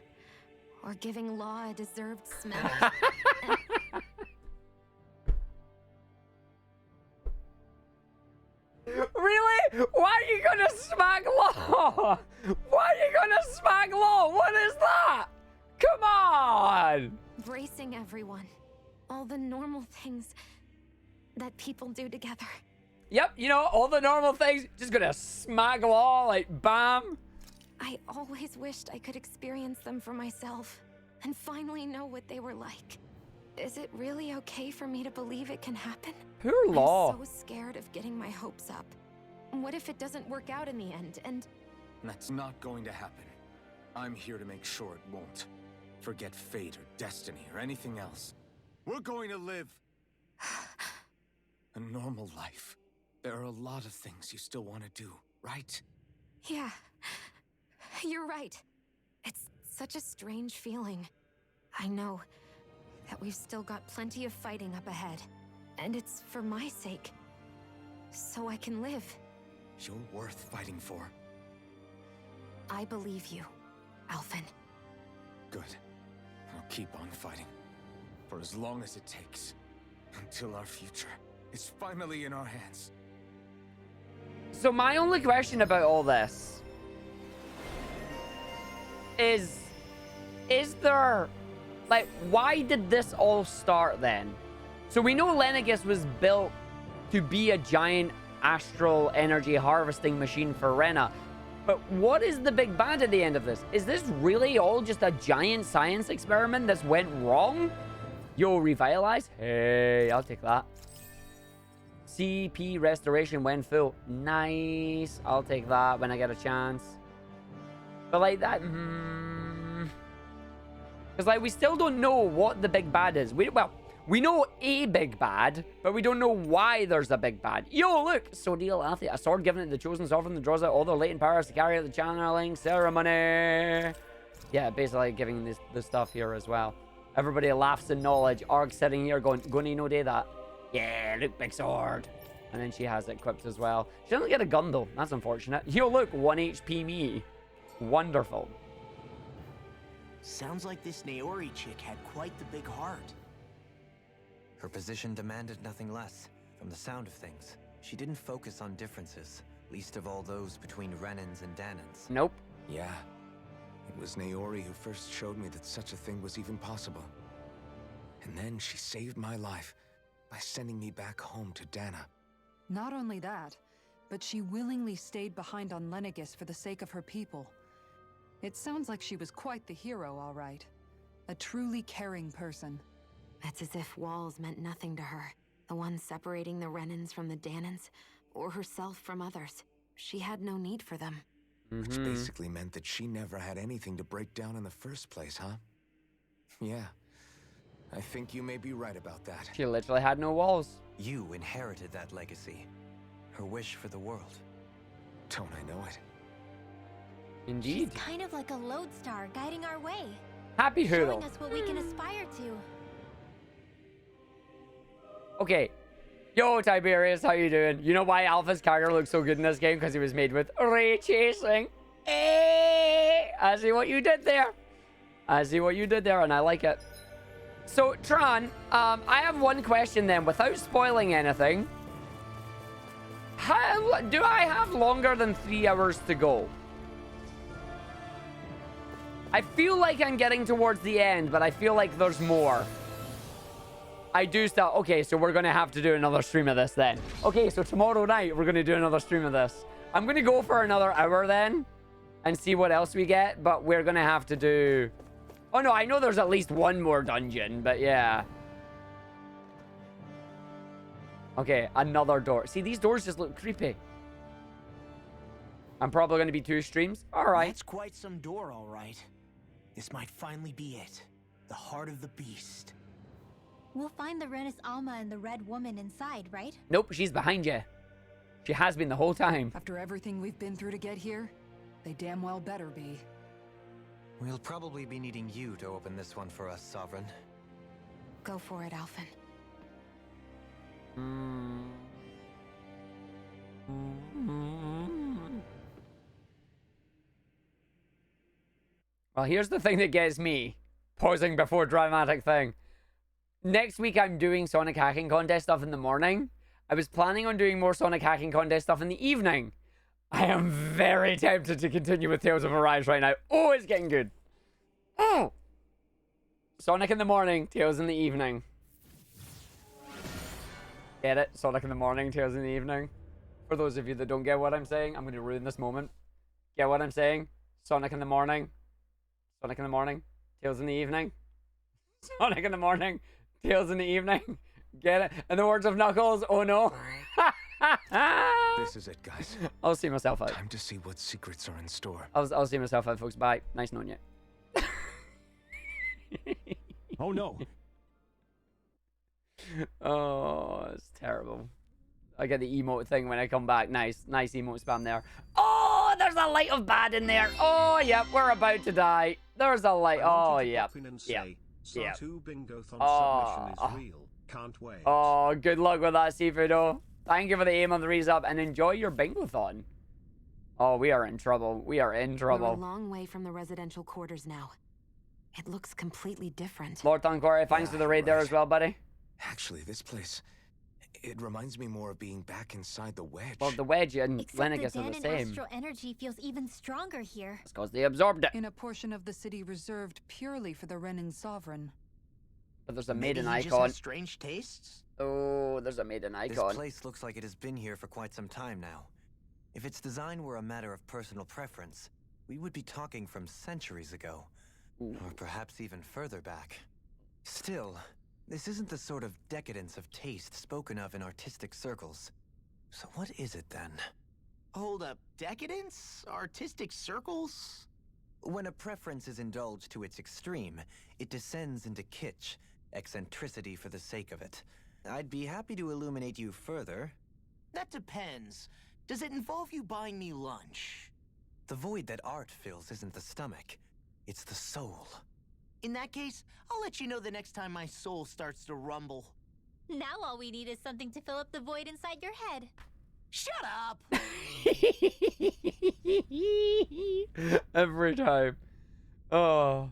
or giving Law a deserved smack. Really? Why are you gonna smack Law? Why are you gonna smack Law? What is that? Come on! Bracing everyone. all the normal things that people do together. Yep, you know, all the normal things, just gonna smack them all, like, bam. I always wished I could experience them for myself and finally know what they were like. Is it really okay for me to believe it can happen? Poor Law. I'm so scared of getting my hopes up. What if it doesn't work out in the end, and... That's not going to happen. I'm here to make sure it won't. Forget fate or destiny or anything else. We're going to live a normal life. There are a lot of things you still want to do, right? Yeah, you're right. It's such a strange feeling. I know that we've still got plenty of fighting up ahead. And it's for my sake. So I can live. You're worth fighting for. I believe you, Alphen. Good. I'll keep on fighting. For as long as it takes. Until our future is finally in our hands. So my only question about all this is there, like, why did this all start then? So we know Lenegis was built to be a giant astral energy harvesting machine for Rena. But what is the big bad at the end of this? Is this really all just a giant science experiment that's went wrong? Yo, revitalize? Hey, I'll take that. CP restoration when full. Nice. I'll take that when I get a chance. But like that... Because like we still don't know what the big bad is. We know a big bad, but we don't know why there's a big bad. Yo, look! Sodiel Athlete. A sword given to the chosen sovereign that draws out all their latent powers to carry out the channeling ceremony. Yeah, basically giving this stuff here as well. Everybody laughs in knowledge. Arg sitting here going, gonna no day that. Yeah, look, big sword. And then she has it equipped as well. She doesn't get a gun though. That's unfortunate. Yo, look, 1 HP me. Wonderful. Sounds like this Naori chick had quite the big heart. Her position demanded nothing less. From the sound of things, she didn't focus on differences, least of all those between Renans and Danans. Nope. Yeah. It was Naori who first showed me that such a thing was even possible. And then she saved my life by sending me back home to Dana. Not only that, but she willingly stayed behind on Lenegis for the sake of her people. It sounds like she was quite the hero, all right. A truly caring person. It's as if walls meant nothing to her. The ones separating the Renans from the Danans, or herself from others. She had no need for them. Which basically meant that she never had anything to break down in the first place, huh? Yeah. I think you may be right about that. She literally had no walls. You inherited that legacy. Her wish for the world. Don't I know it? Indeed. She's kind of like a lodestar guiding our way. Happy Hoodle. Showing us what we can aspire to. Okay. Yo, Tiberius, how you doing? You know why Alpha's character looks so good in this game? Because he was made with ray tracing. I see what you did there. I see what you did there, and I like it. So, Tron, I have one question then, without spoiling anything. How do I have longer than 3 hours to go? I feel like I'm getting towards the end, but I feel like there's more. I do still... Okay, so we're going to have to do another stream of this then. Okay, so tomorrow night, we're going to do another stream of this. I'm going to go for another hour then and see what else we get, but we're going to have to do... Oh, no, I know there's at least one more dungeon, but yeah. Okay, another door. See, these doors just look creepy. I'm probably going to be 2 streams. All right. That's quite some door, all right. This might finally be it. The heart of the beast. We'll find the Renis Alma and the Red Woman inside, right? Nope, she's behind you. She has been the whole time. After everything we've been through to get here, they damn well better be. We'll probably be needing you to open this one for us, Sovereign. Go for it, Alphen. Well, here's the thing that gets me. Pausing before dramatic thing. Next week, I'm doing Sonic Hacking Contest stuff in the morning. I was planning on doing more Sonic Hacking Contest stuff in the evening. I am very tempted to continue with Tales of Arise right now. Oh, it's getting good. Oh! Sonic in the morning, Tales in the evening. Get it? Sonic in the morning, Tails in the evening. For those of you that don't get what I'm saying, I'm going to ruin this moment. Get what I'm saying? Sonic in the morning. Sonic in the morning. Tails in the evening. Sonic in the morning. Tails in the evening. Get it? In the words of Knuckles, oh no. This is it, guys. I'll see myself out. Time to see what secrets are in store. I'll see myself out, folks. Bye. Nice knowing you. Oh no. Oh, it's terrible. I get the emote thing when I come back. Nice emote spam there. Oh, there's a light of bad in there. Oh, yep, we're about to die. There's a light. Oh, yep. Yep. Yep. Oh, Can't wait. Oh, good luck with that, Seafood. Thank you for the aim on the resub and enjoy your bingo-thon. Oh, we are in trouble. We are in trouble. We're a long way from the residential quarters now. It looks completely different. Lord Toncore, thanks for the raid there as well, buddy. Actually, this place, it reminds me more of being back inside the wedge. Well, the wedge and Except Lenegis the are the Dan same. and astral energy feels even stronger here. It's because they absorbed it. In a portion of the city reserved purely for the Renin Sovereign. But there's a Maybe maiden he just icon. has strange tastes? Oh, there's a maiden This icon. place looks like it has been here for quite some time now. If its design were a matter of personal preference, we would be talking from centuries ago. Ooh. Or perhaps even further back. Still, this isn't the sort of decadence of taste spoken of in artistic circles. So what is it then? Hold up, decadence? Artistic circles? When a preference is indulged to its extreme, it descends into kitsch, eccentricity for the sake of it. I'd be happy to illuminate you further. That depends. Does it involve you buying me lunch? The void that art fills isn't the stomach, it's the soul. In that case, I'll let you know the next time my soul starts to rumble. Now all we need is something to fill up the void inside your head. Shut up! Every time. Oh.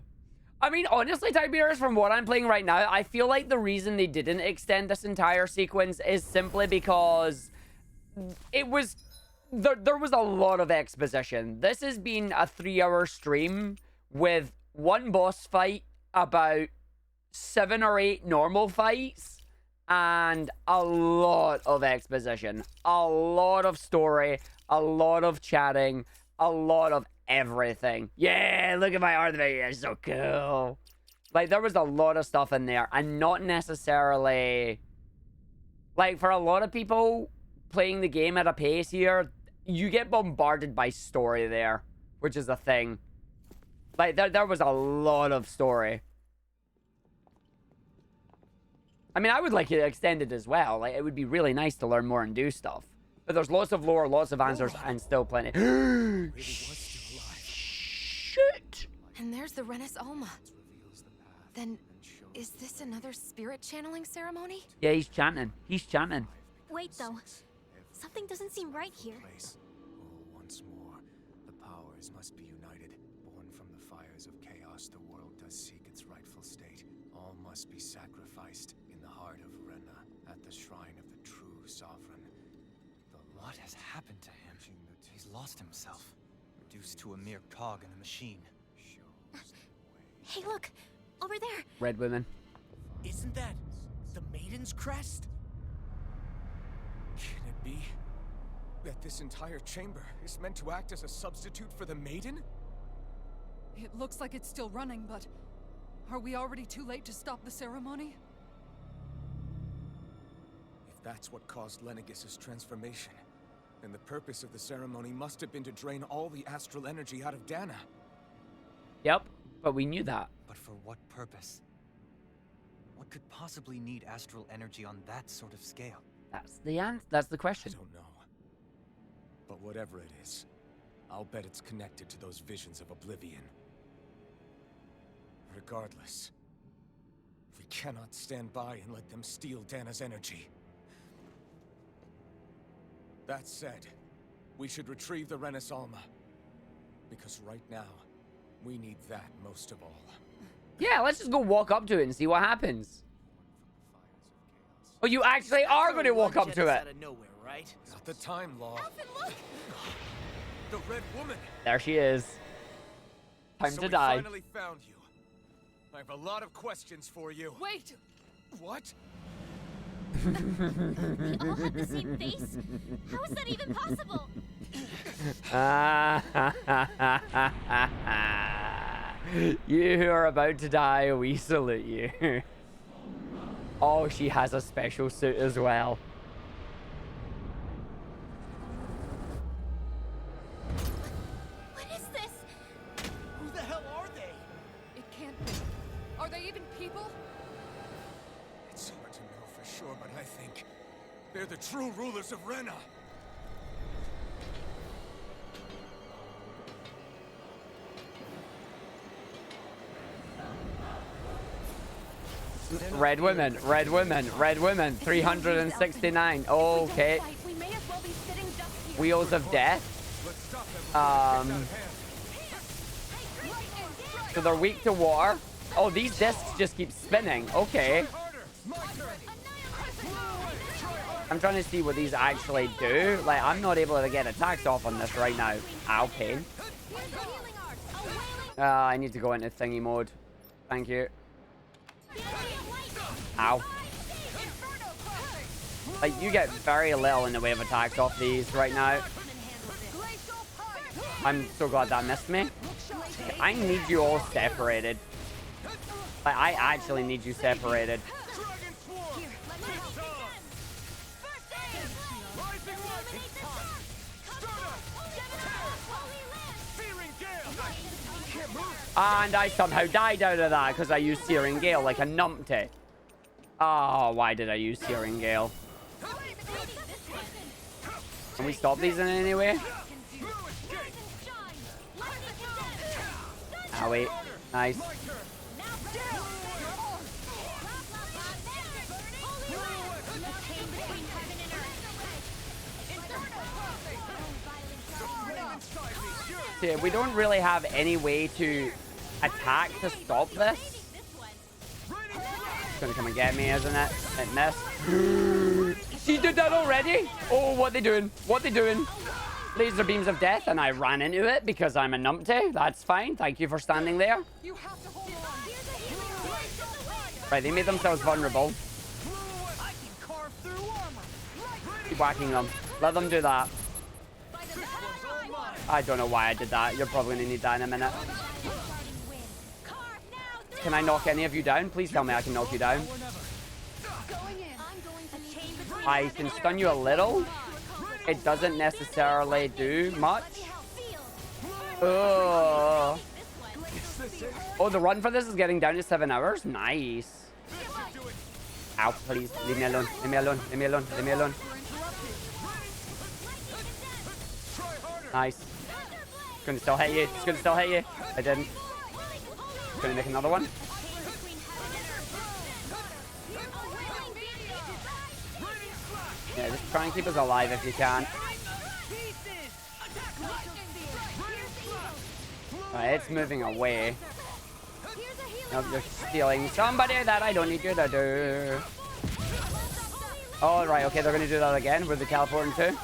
I mean, honestly, Tiberius, from what I'm playing right now, I feel like the reason they didn't extend this entire sequence is simply because it was... There was a lot of exposition. This has been a 3-hour stream with one boss fight, about 7 or 8 normal fights, and a lot of exposition, a lot of story, a lot of chatting, a lot of everything. Yeah, look at my art video, it's so cool. Like, there was a lot of stuff in there, and not necessarily... Like, for a lot of people playing the game at a pace here, you get bombarded by story there, which is a thing. Like, there was a lot of story. I mean, I would like it extended as well. Like, it would be really nice to learn more and do stuff. But there's lots of lore, lots of answers, and still plenty. Shit! And there's the Renis Alma. Then, is this another spirit channeling ceremony? Yeah, he's chanting. He's chanting. Wait, though. Something doesn't seem right here. Once more, the powers must be united. Born from the fires of chaos, the world does seek its rightful state. All must be sacrificed in the heart of Rena, at the shrine of the true sovereign. What has happened to him? He's lost himself, reduced to a mere cog in the machine. Hey, look! Over there! Red women. Isn't that the Maiden's crest? Can it be that this entire chamber is meant to act as a substitute for the Maiden? It looks like it's still running, but are we already too late to stop the ceremony? If that's what caused Lenegis' transformation, then the purpose of the ceremony must have been to drain all the astral energy out of Dana. Yep, but we knew that. But for what purpose? What could possibly need astral energy on that sort of scale? That's the answer. That's the question. I don't know. But whatever it is, I'll bet it's connected to those visions of oblivion. Regardless, we cannot stand by and let them steal Dana's energy. That said, we should retrieve the Renis Alma. Because right now, we need that most of all. Yeah, let's just go walk up to it and see what happens. Oh, you actually are going to walk up to it. Out of nowhere, right? Not the time, Law. The Red Woman. There she is. Time to die. We finally found you. I have a lot of questions for you. Wait! What? We all have the same face? How is that even possible? You who are about to die, we salute you. Oh, she has a special suit as well. What is this? Who the hell are they? It can't be. Are they even people? It's hard to know for sure, but I think they're the true rulers of Rena. Red women, red women, red women. 369. Okay. Wheels of death. So they're weak to water. Oh, these discs just keep spinning. Okay. I'm trying to see what these actually do. Like, I'm not able to get attacks off on this right now. Ow, pain. I need to go into thingy mode. Thank you. Ow. Like, you get very little in the way of attacks off these right now. I'm so glad that missed me. I need you all separated. Like, I actually need you separated. And I somehow died out of that because I used Searing Gale like a numpty. Oh, why did I use Searing Gale? Can we stop these in any way? Ah, wait. Nice. See, we don't really have any way to attack to stop this. It's gonna come and get me, isn't it? It missed. She did that already? Oh, what they doing? What they doing? Laser beams of death, and I ran into it because I'm a numpty. That's fine. Thank you for standing there. Right, they made themselves vulnerable. Keep whacking them. Let them do that. I don't know why I did that. You're probably gonna need that in a minute. Can I knock any of you down? Please tell me I can knock you down. I can stun you a little. It doesn't necessarily do much. Oh, the run for this is getting down to 7 hours. Nice. Ow, please. Leave me alone. Leave me alone. Leave me alone. Leave me alone. Nice. It's gonna still hit you. It's gonna still hit you. I didn't. It's gonna make another one. Yeah, just try and keep us alive if you can. Alright, it's moving away. Nope, you're stealing somebody that I don't need you to do. Oh, right, okay, they're gonna do that again. Where they teleporting to?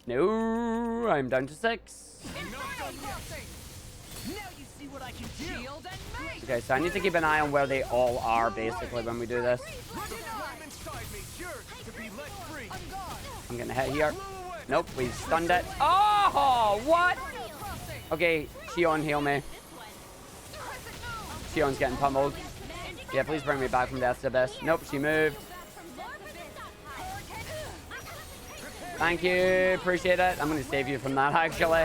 No, I'm down to 6. Okay, so I need to keep an eye on where they all are, basically, when we do this. I'm gonna hit here. Nope, we've stunned it. Oh, what? Okay, Shion, heal me. Shion's getting pummeled. Yeah, please bring me back from Death's Abyss. Nope, she moved. Thank you, appreciate it. I'm gonna save you from that, actually.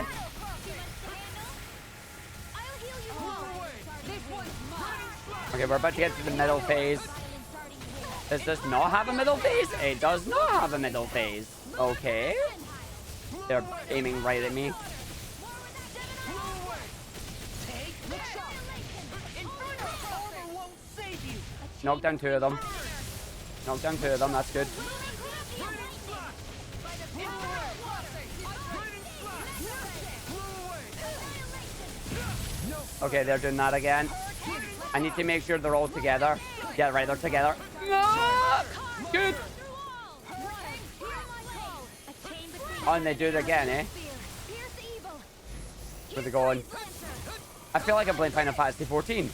Okay, we're about to get to the middle phase. Does this not have a middle phase? It does not have a middle phase. Okay. They're aiming right at me. Knock down 2 of them. Knock down 2 of them, that's good. Okay, they're doing that again. I need to make sure they're all together. Yeah, right, they're together. Ah! Good. Oh, and they do it again, eh? Where they going? I feel like I'm playing Final Fantasy 14.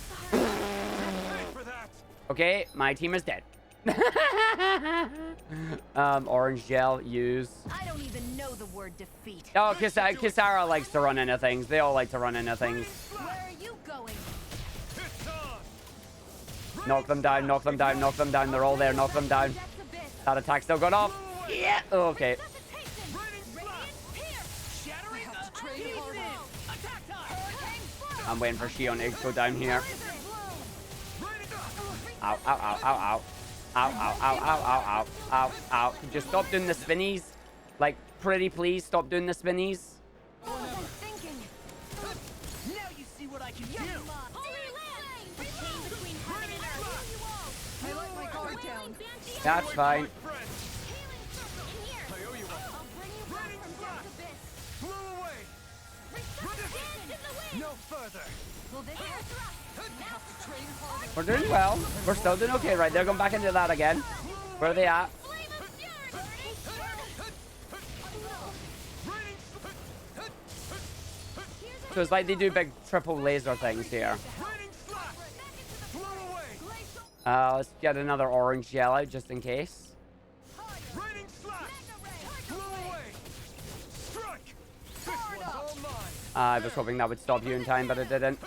Okay, my team is dead. Orange gel, use. I don't even know the word defeat. Oh, Kisara likes to run into things. They all like to run into things. Where are you going? Knock them down, knock them down, knock them down. They're all there, knock them down. That attack still got off. Yeah, okay. I'm waiting for Shion to go down here. Ow, ow, ow, ow, ow. Ow, ow, ow, ow, ow, ow, ow, ow. Just stop doing the spinnies. Like, pretty please, stop doing the spinnies. Now you see what I can do. I let my guard down. That's fine. No further. We're doing well. We're still doing okay, right? They're going back into that again. Where are they at? So it's like they do big triple laser things here. Let's get another orange gel out just in case. I was hoping that would stop you in time, but it didn't.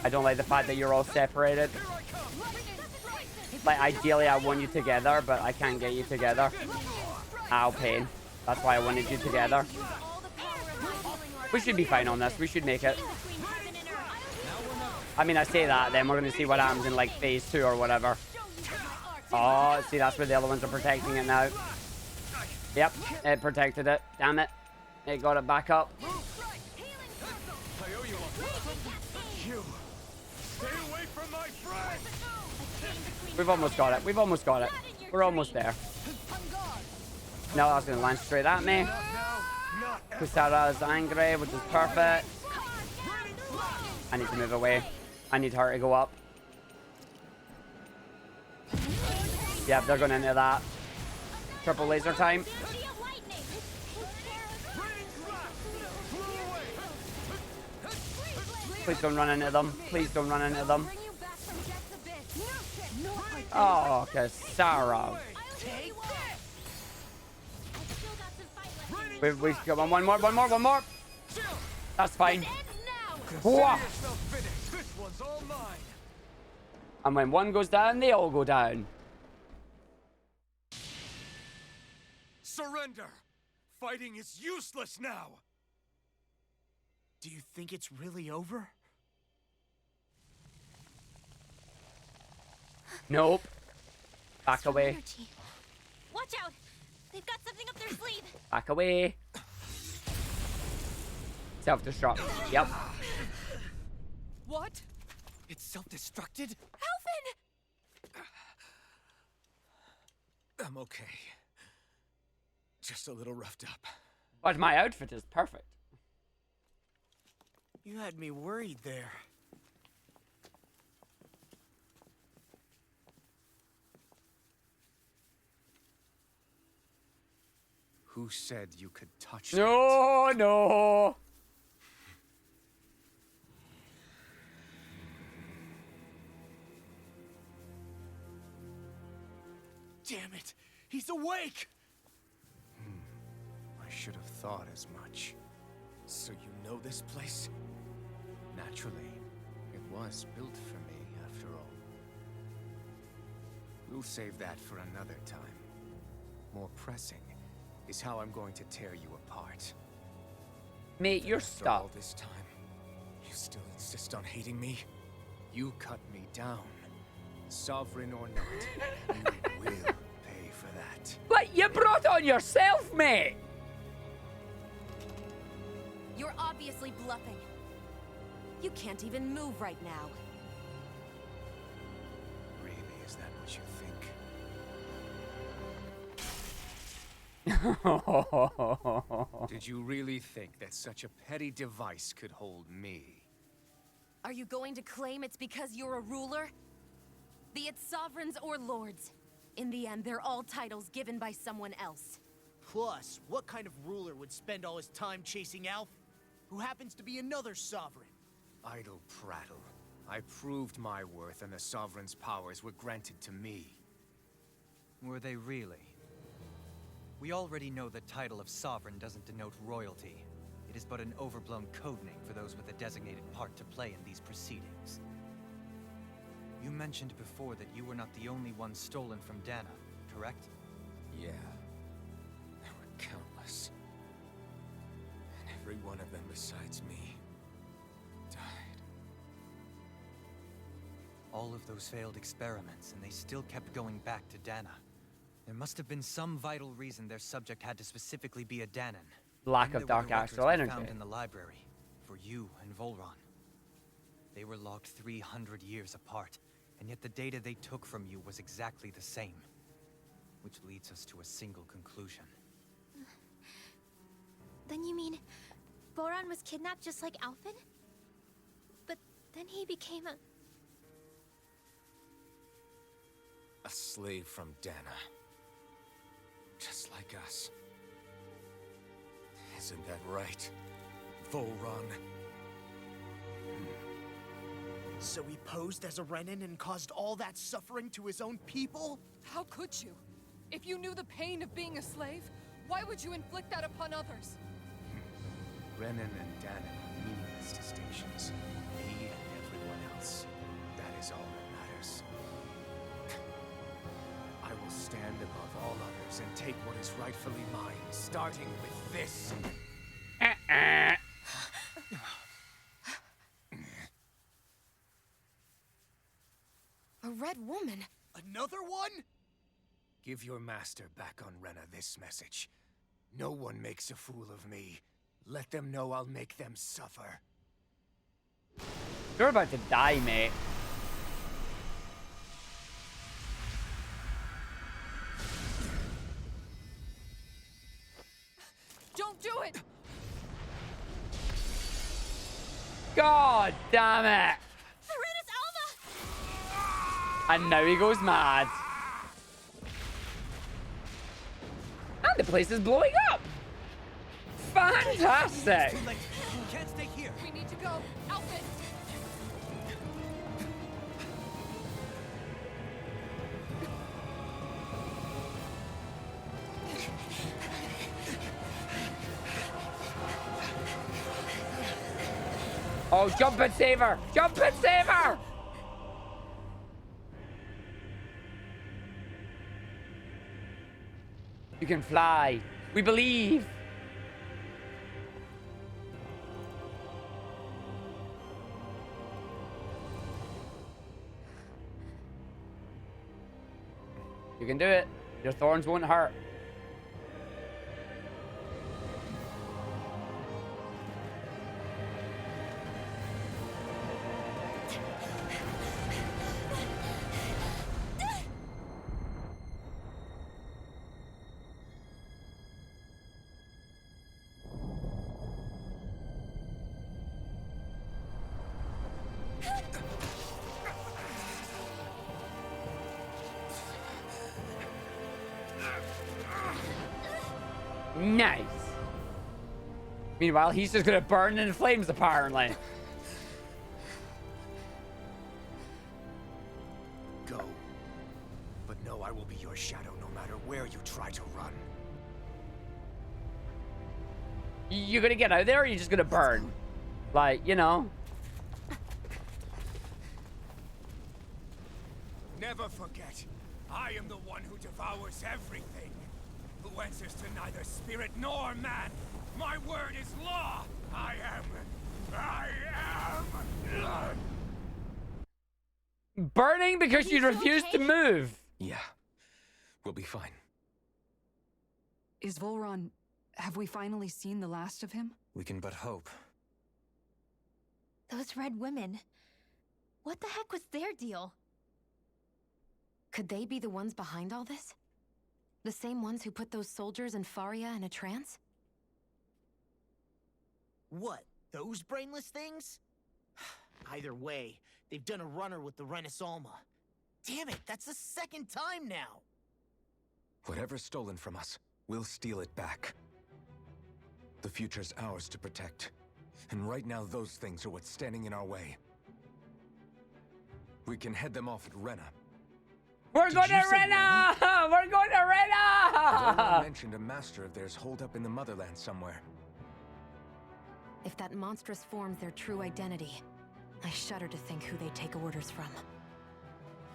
I don't like the fact that you're all separated. Like, ideally, I want you together, but I can't get you together. Ow, pain. That's why I wanted you together. We should be fine on this. We should make it. I mean, I say that, then we're going to see what happens in, like, phase 2 or whatever. Oh, see, that's where the other ones are protecting it now. Yep, it protected it. Damn it. It got it back up. We've almost got it. We've almost got it. We're almost there. No, that's going to land straight at me. Kusara is angry, which is perfect. I need to move away. I need her to go up. Yep, they're going into that. Triple laser time. Please don't run into them. Please don't run into them. Oh, Kisara. We've got one more. That's fine. Whoa. And when one goes down, they all go down. Surrender! Fighting is useless now! Do you think it's really over? Nope. Back away. Watch out! They've got something up their sleeve. Back away. Self-destruct. Yep. What? It's self-destructed? Alphen! I'm okay. Just a little roughed up. But my outfit is perfect. You had me worried there. Who said you could touch No, no. Damn it! He's awake! I should have thought as much. So you know this place? Naturally, it was built for me, after all. We'll save that for another time. More pressing is how I'm going to tear you apart. Mate, you're After stuck. all this time, you still insist on hating me? You cut me down. Sovereign or not, you will pay for that. But you brought on yourself, mate. You're obviously bluffing. You can't even move right now. Really, is that what you think? Did you really think that such a petty device could hold me? Are you going to claim it's because you're a ruler? Be it sovereigns or lords. In the end, they're all titles given by someone else. Plus, what kind of ruler would spend all his time chasing Alf, who happens to be another sovereign? Idle prattle. I proved my worth and the Sovereign's powers were granted to me. Were they really? We already know the title of Sovereign doesn't denote royalty. It is but an overblown codename for those with a designated part to play in these proceedings. You mentioned before that you were not the only one stolen from Dana, correct? Yeah. There were countless. And every one of them besides me died. All of those failed experiments, and they still kept going back to Dana. There must have been some vital reason their subject had to specifically be a Danan. Lack of dark astral energy. Found in the library for you and Volron. They were locked 300 years apart, and yet the data they took from you was exactly the same. Which leads us to a single conclusion. Then you mean Voron was kidnapped just like Alphen? But then he became a slave from Dana. Just like us. Isn't that right, Volron? So he posed as a Renan and caused all that suffering to his own people? How could you? If you knew the pain of being a slave, why would you inflict that upon others? Renan and Danan are meaningless distinctions. Me and everyone else. That is all that matters. I will stand above all others and take what is rightfully mine, starting with this. A red woman? Another one? Give your master back on Rena this message. No one makes a fool of me. Let them know I'll make them suffer. You're about to die, mate. Don't do it! God damn it! And now he goes mad. And the place is blowing up! Fantastic! Too late. You can't stay here. We need to go. Alphen! Oh, jump and save her! Jump and save her! You can fly. We believe. You can do it. Your thorns won't hurt. Nice. Meanwhile, he's just gonna burn in flames, apparently. Go. But know I will be your shadow no matter where you try to run. You gonna get out there, or are you just gonna burn? Like, you know. Never forget, I am the one who devours everything. Who answers to neither spirit nor man. My word is law. I am. Burning because you refuse to move. Yeah. We'll be fine. Is Volron... Have we finally seen the last of him? We can but hope. those red women. What the heck was their deal? Could they be the ones behind all this? The same ones who put those soldiers and Faria in a trance? What? Those brainless things? Either way, they've done a runner with the Renaissalma. Damn it, that's the second time now! Whatever's stolen from us, we'll steal it back. The future's ours to protect. And right now, those things are what's standing in our way. We can head them off at Rena. We're going to Rena! We're going to Voron Rena! mentioned a master of theirs holed up in the motherland somewhere. If that monstrous form's their true identity, I shudder to think who they take orders from.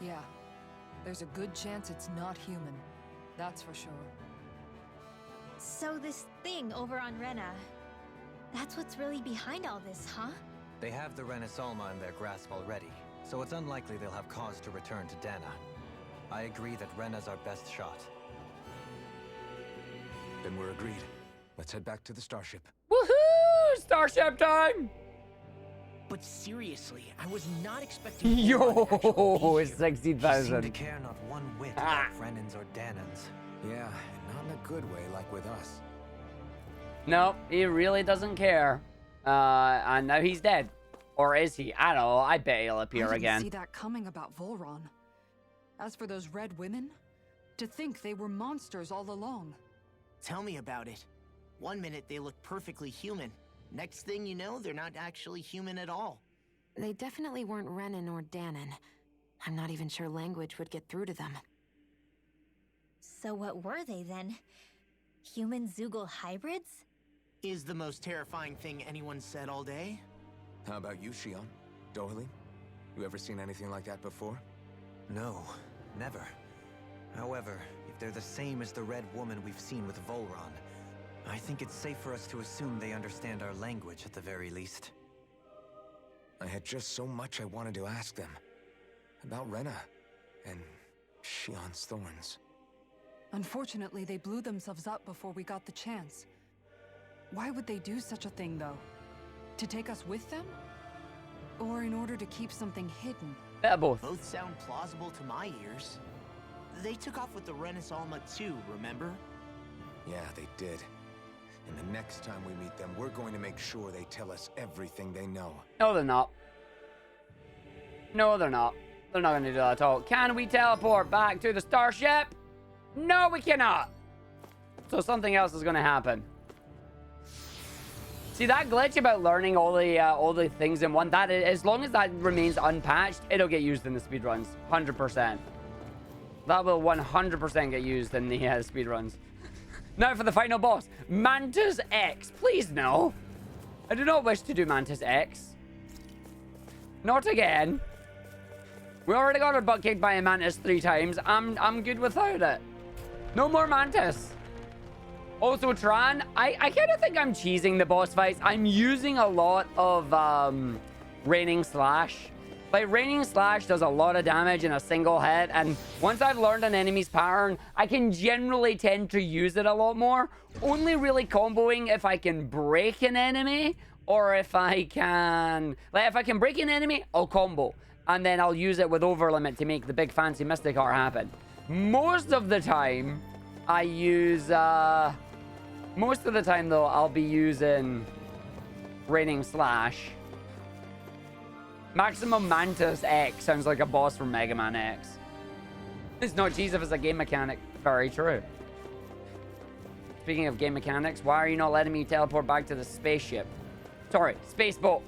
Yeah. There's a good chance it's not human. That's for sure. So this thing over on Rena, that's what's really behind all this, huh? They have the Renis Alma in their grasp already, so it's unlikely they'll have cause to return to Dana. I agree that Rena's our best shot. Then we're agreed. Let's head back to the starship. Woohoo! Starship time! But seriously, I was not expecting. Yo, He 60,000. seemed to care not one whit about Renans or Danans. Yeah, and not in a good way like with us. No, he really doesn't care. And now he's dead. Or is he? I don't know. I bet he'll appear I didn't again. see that coming about Voron. As for those red women, to think they were monsters all along. Tell me about it. One minute they look perfectly human. Next thing you know, they're not actually human at all. They definitely weren't Renan or Danan. I'm not even sure language would get through to them. So what were they then? Human Zoogle hybrids? Is the most terrifying thing anyone said all day. How about you, Shion? Dohalim? You ever seen anything like that before? No, never. However, if they're the same as the Red Woman we've seen with Volron, I think it's safe for us to assume they understand our language at the very least. I had just so much I wanted to ask them. About Rena and Shion's thorns. Unfortunately, they blew themselves up before we got the chance. Why would they do such a thing, though? To take us with them? Or in order to keep something hidden? Both. Both sound plausible to my ears. They took off with the Renis Alma too, remember? Yeah, they did. And the next time we meet them, we're going to make sure they tell us everything they know. No, they're not. No, they're not. They're not going to do that at all. Can we teleport back to the starship? No, we cannot. So something else is going to happen. See, that glitch about learning all the things in one, that as long as that remains unpatched, it'll get used in the speedruns. 100%. That will 100% get used in the speedruns. Now for the final boss, Mantis X. Please no. I do not wish to do Mantis X. Not again. We already got our butt kicked by a Mantis 3 times. I'm good without it. No more Mantis. Also, Tran, I kind of think I'm cheesing the boss fights. I'm using a lot of Raining Slash. Like, Raining Slash does a lot of damage in a single hit, and once I've learned an enemy's pattern, I can generally tend to use it a lot more. Only really comboing if I can break an enemy, or if I can... Like, if I can break an enemy, I'll combo. And then I'll use it with Overlimit to make the big fancy Mystic Heart happen. Most of the time, I use... Most of the time, though, I'll be using Raining Slash. Maximum Mantis X sounds like a boss from Mega Man X. It's not cheese if it's a game mechanic. Very true. Speaking of game mechanics, why are you not letting me teleport back to the spaceship? Sorry, space boat.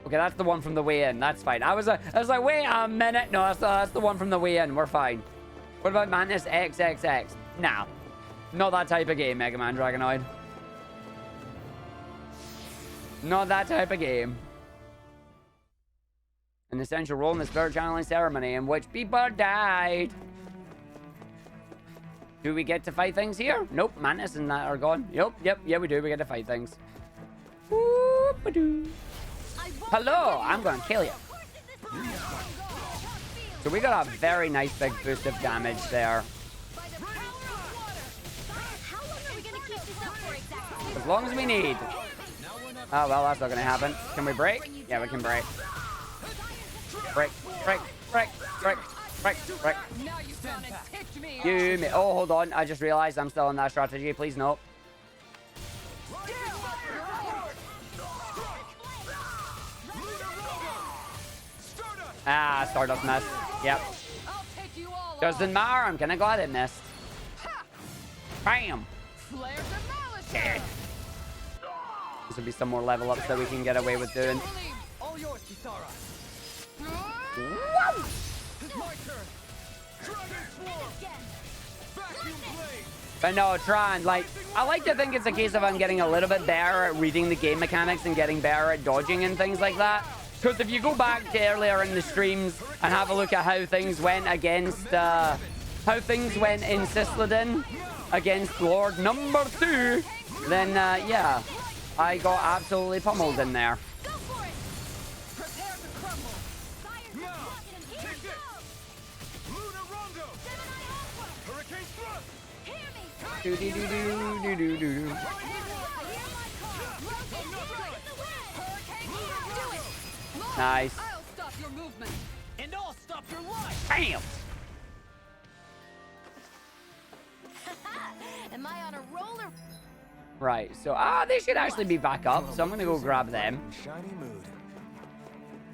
Okay, that's the one from the way in. That's fine. I was like, wait a minute. No, that's the one from the way in. We're fine. What about Mantis XXX? Nah. Not that type of game, Mega Man Dragonoid. Not that type of game. An essential role in the spirit channeling ceremony in which people died. Do we get to fight things here? Nope, Mantis and that are gone. Yep, yeah, we do. We get to fight things. Hello, I'm gonna kill you. So we got a very nice big boost of damage there. As long as we need. Oh, well, that's not gonna happen. Can we break? Yeah, we can break. Break. You me. Oh, hold on. I just realized I'm still in that strategy. Please no. Ah, Stardust missed. Yep. Doesn't matter. I'm kind of glad it missed. Bam. Yeah. This will be some more level ups that we can get away with doing. Whoa! My turn. Dragon Swarm. Vacuum Blade. But no, Tron, like, I like to think it's a case of I'm getting a little bit better at reading the game mechanics and getting better at dodging and things like that. Because if you go back to earlier in the streams and have a look at how things went against, how things went in Cisladin against Lord Number 2, then, yeah, I got absolutely pummeled in there. Do do do do do do do. Nice. I'll stop your movement. And I'll stop your life. Bam. Am I on a roller? Right. So they should actually be back up. So I'm gonna go grab them. Shiny mood.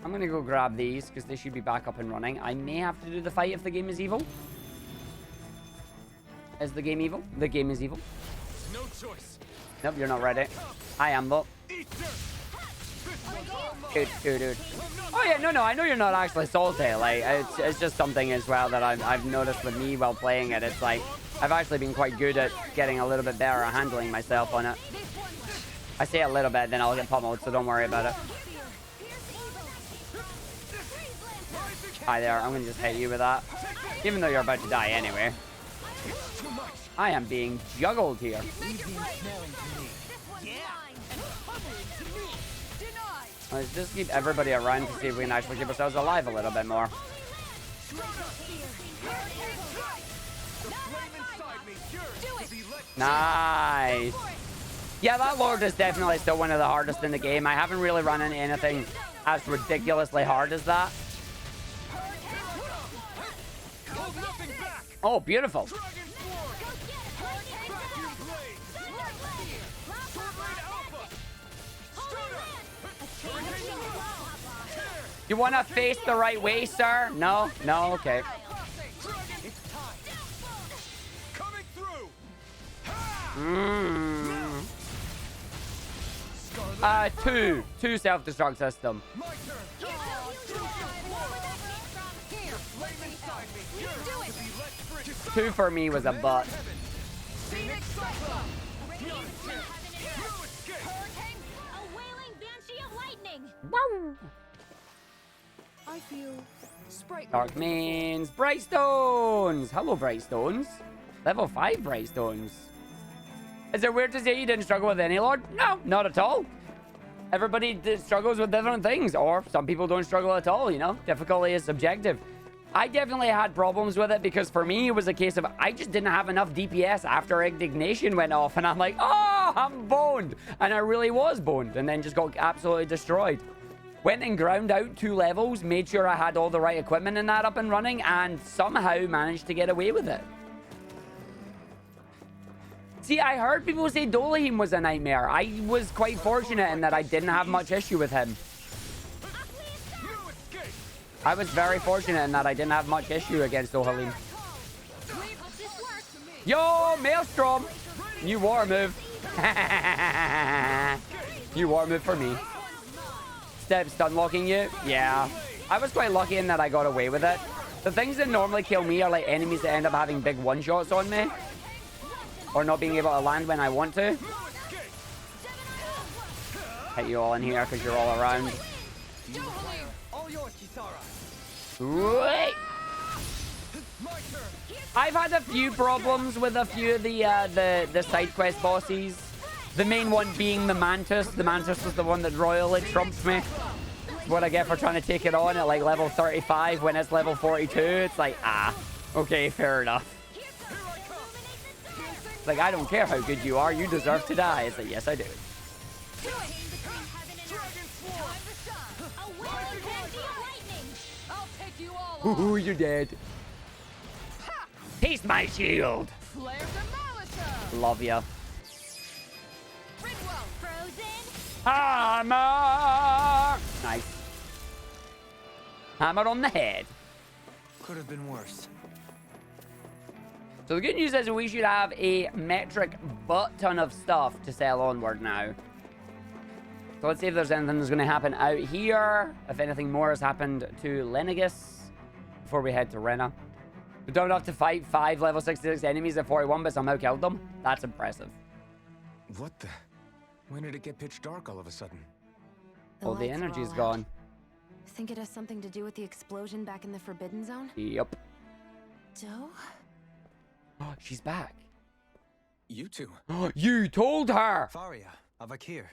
I'm gonna go grab these because they should be back up and running. I may have to do the fight if the game is evil. Is the game evil? The game is evil. No choice. Nope, you're not ready. I am, though. Dude. Oh, yeah, no, I know you're not actually salty. Like, it's just something as well that I've noticed with me while playing it. It's like, I've actually been quite good at getting a little bit better at handling myself on it. I say a little bit, then I'll get pummeled, so don't worry about it. Hi there, I'm going to just hit you with that. Even though you're about to die anyway. I am being juggled here. Let's just keep everybody around to see if we can actually keep ourselves alive a little bit more. Nice. Yeah, that Lord is definitely still one of the hardest in the game. I haven't really run into anything as ridiculously hard as that. Oh, beautiful. You want to face the right way, sir? No? No? Okay. Two self-destruct system. 2 for me was a butt. Wow. I feel sprightly. Dark means Brightstones. Hello, Brightstones. Level 5 Brightstones. Is it weird to say you didn't struggle with any Lord? No, not at all. Everybody struggles with different things, or some people don't struggle at all, you know? Difficulty is subjective. I definitely had problems with it because for me, it was a case of I just didn't have enough DPS after Indignation went off, and I'm like, oh, I'm boned. And I really was boned, and then just got absolutely destroyed. Went and ground out 2 levels, made sure I had all the right equipment and that up and running, and somehow managed to get away with it. See, I heard people say Dolahim was a nightmare. I was quite fortunate in that I didn't have much issue with him. I was very fortunate in that I didn't have much issue against Dolahim. Yo, Maelstrom! New war move. New war move for me. Step stun locking you? Yeah. I was quite lucky in that I got away with it. The things that normally kill me are like enemies that end up having big one-shots on me. Or not being able to land when I want to. Hit you all in here because you're all around. Wait. I've had a few problems with a few of the side quest bosses. The main one being the Mantis. The Mantis was the one that royally trumped me. It's what I get for trying to take it on at like level 35 when it's level 42. It's like, okay, fair enough. It's like, I don't care how good you are. You deserve to die. It's like, yes, I do. Ooh, you're dead. Taste my shield. Love ya. Hammer! Nice. Hammer on the head. Could have been worse. So the good news is we should have a metric butt ton of stuff to sell onward now. So let's see if there's anything that's going to happen out here. If anything more has happened to Lenegis before we head to Rena. We don't have to fight 5 level 66 enemies at 41, but somehow killed them. That's impressive. What the? When did it get pitch dark all of a sudden? Oh, the energy's gone. Think it has something to do with the explosion back in the Forbidden Zone? Yep. Doe? Oh, she's back. You two. You told her! Faria, Avakir.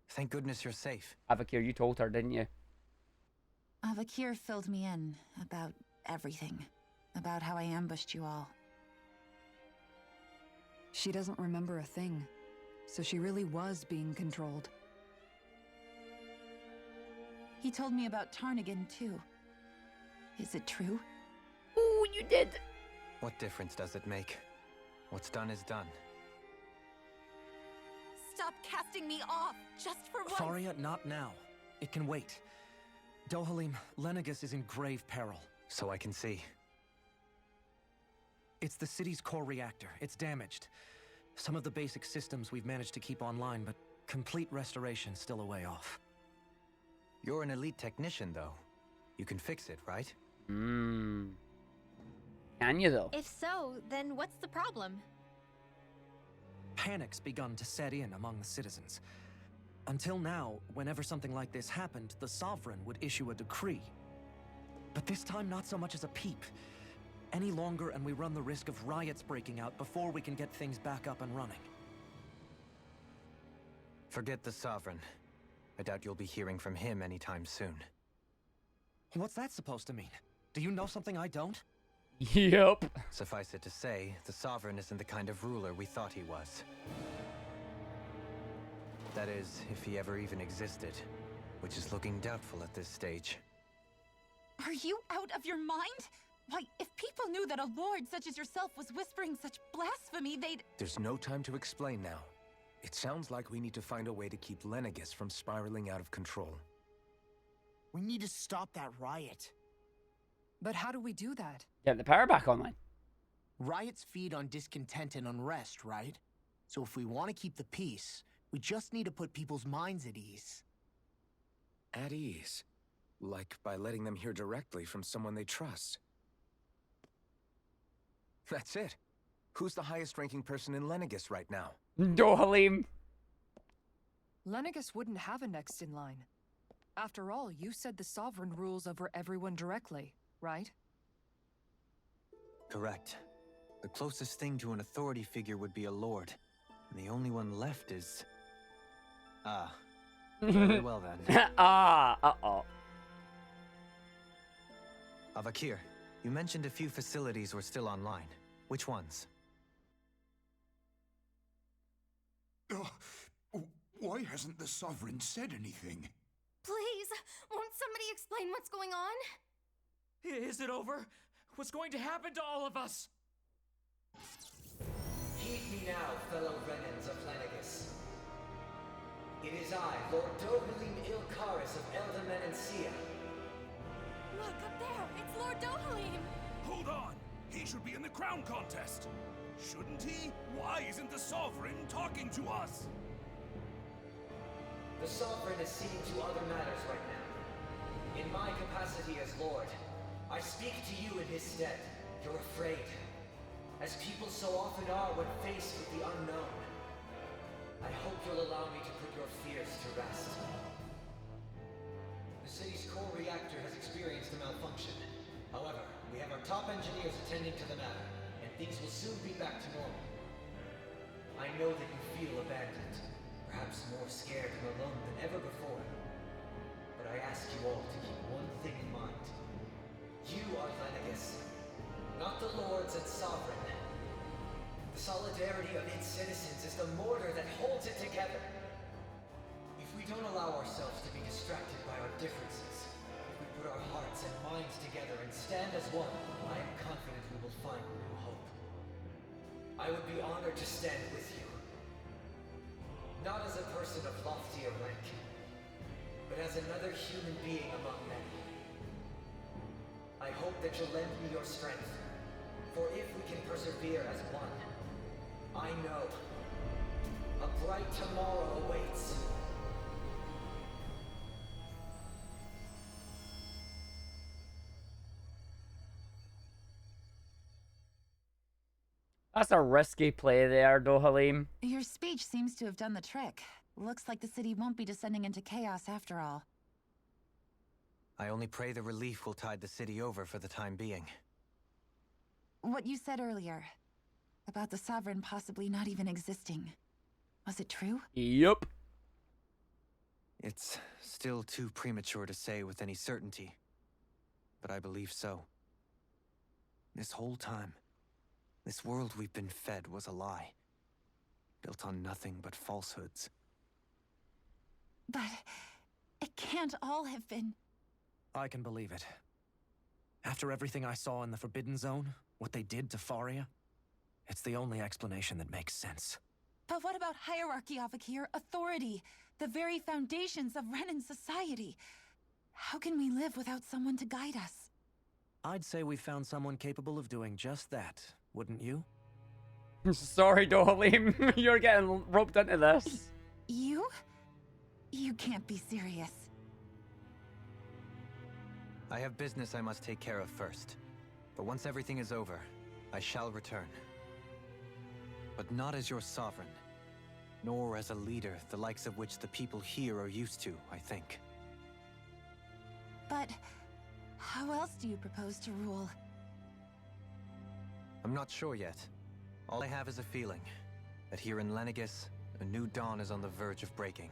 Thank goodness you're safe. Avakir, you told her, didn't you? Avakir filled me in about everything. About how I ambushed you all. She doesn't remember a thing, so she really was being controlled. He told me about Tarnigan, too. Is it true? Ooh, you did! What difference does it make? What's done is done. Stop casting me off, just for once! Faria, not now. It can wait. Dohalim, Lenegis is in grave peril. So I can see. It's the city's core reactor. It's damaged. Some of the basic systems we've managed to keep online, but complete restoration's still a way off. You're an elite technician, though. You can fix it, right? Can you, though? If so, then what's the problem? Panic's begun to set in among the citizens. Until now, whenever something like this happened, the Sovereign would issue a decree. But this time, not so much as a peep. Any longer, and we run the risk of riots breaking out before we can get things back up and running. Forget the Sovereign. I doubt you'll be hearing from him anytime soon. What's that supposed to mean? Do you know something I don't? Yep. Suffice it to say, the Sovereign isn't the kind of ruler we thought he was. That is, if he ever even existed, which is looking doubtful at this stage. Are you out of your mind? Why, if people knew that a lord such as yourself was whispering such blasphemy, they'd... There's no time to explain now. It sounds like we need to find a way to keep Lenegis from spiraling out of control. We need to stop that riot. But how do we do that? Get the power back online. Riots feed on discontent and unrest, right? So if we want to keep the peace, we just need to put people's minds at ease. At ease? Like by letting them hear directly from someone they trust. That's it. Who's the highest-ranking person in Lenegis right now? Dohalim. Lenegis wouldn't have a next in line. After all, you said the Sovereign rules over everyone directly, right? Correct. The closest thing to an authority figure would be a lord. And the only one left is... Ah. Very well then. Uh-oh. Avakir, you mentioned a few facilities were still online. Which ones? Why hasn't the Sovereign said anything? Please, won't somebody explain what's going on? Is it over? What's going to happen to all of us? Heed me now, fellow Renans of Lenegis. It is I, Lord Dohalim Ilkaris of Eldaman and Sia. Look, up there! It's Lord Dohalim! Hold on! He should be in the crown contest! Shouldn't he? Why isn't the Sovereign talking to us? The Sovereign is seeing to other matters right now. In my capacity as Lord, I speak to you in his stead. You're afraid. As people so often are when faced with the unknown. I hope you'll allow me to put your fears to rest. The city's core reactor has experienced a malfunction. However, we have our top engineers attending to the matter, and things will soon be back to normal. I know that you feel abandoned, perhaps more scared and alone than ever before. But I ask you all to keep one thing in mind. You are Lenegis, not the lords and sovereign. The solidarity of its citizens is the mortar that holds it together. If we don't allow ourselves to be distracted by our differences, if we put our hearts and minds together and stand as one, I am confident we will find new hope. I would be honored to stand with you. Not as a person of loftier rank, but as another human being among many. I hope that you'll lend me your strength, for if we can persevere as one, I know a bright tomorrow awaits. That's a risky play there, Dohalim. Your speech seems to have done the trick. Looks like the city won't be descending into chaos after all. I only pray the relief will tide the city over for the time being. What you said earlier, about the Sovereign possibly not even existing, was it true? Yup. It's still too premature to say with any certainty, but I believe so. This whole time, this world we've been fed was a lie, built on nothing but falsehoods. But it can't all have been... I can believe it. After everything I saw in the Forbidden Zone, what they did to Faria, it's the only explanation that makes sense. But what about hierarchy, Avakir? Authority? The very foundations of Renan society? How can we live without someone to guide us? I'd say we found someone capable of doing just that, wouldn't you? Sorry, Dohalim. You're getting roped into this. You? You can't be serious. I have business I must take care of first. But once everything is over, I shall return. But not as your sovereign, nor as a leader the likes of which the people here are used to, I think. But how else do you propose to rule? I'm not sure yet. All I have is a feeling that here in Lenegis, a new dawn is on the verge of breaking.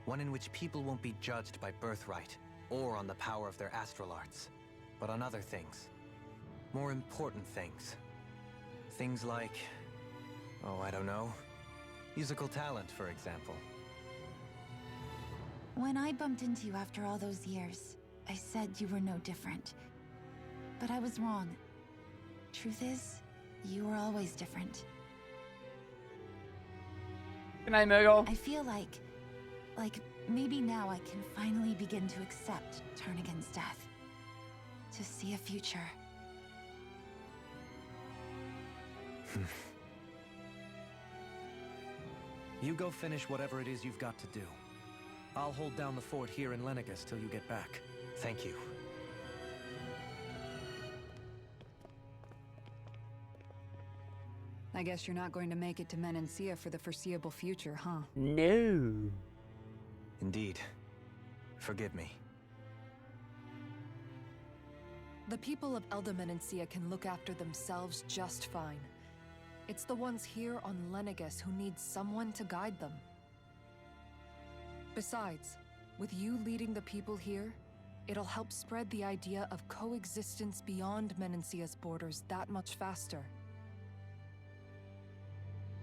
One in which people won't be judged by birthright or on the power of their astral arts, but on other things. More important things. Things like, oh, I don't know, musical talent, for example. When I bumped into you after all those years, I said you were no different. But I was wrong. Truth is, you were always different. Good night, Moogle. I feel like maybe now I can finally begin to accept Turnagain's death. To see a future. You go finish whatever it is you've got to do. I'll hold down the fort here in Lenegis till you get back. Thank you. I guess you're not going to make it to Menancia for the foreseeable future, huh? No. Indeed. Forgive me. The people of Elda Menancia can look after themselves just fine. It's the ones here on Lenegis who need someone to guide them. Besides, with you leading the people here, it'll help spread the idea of coexistence beyond Menancia's borders that much faster.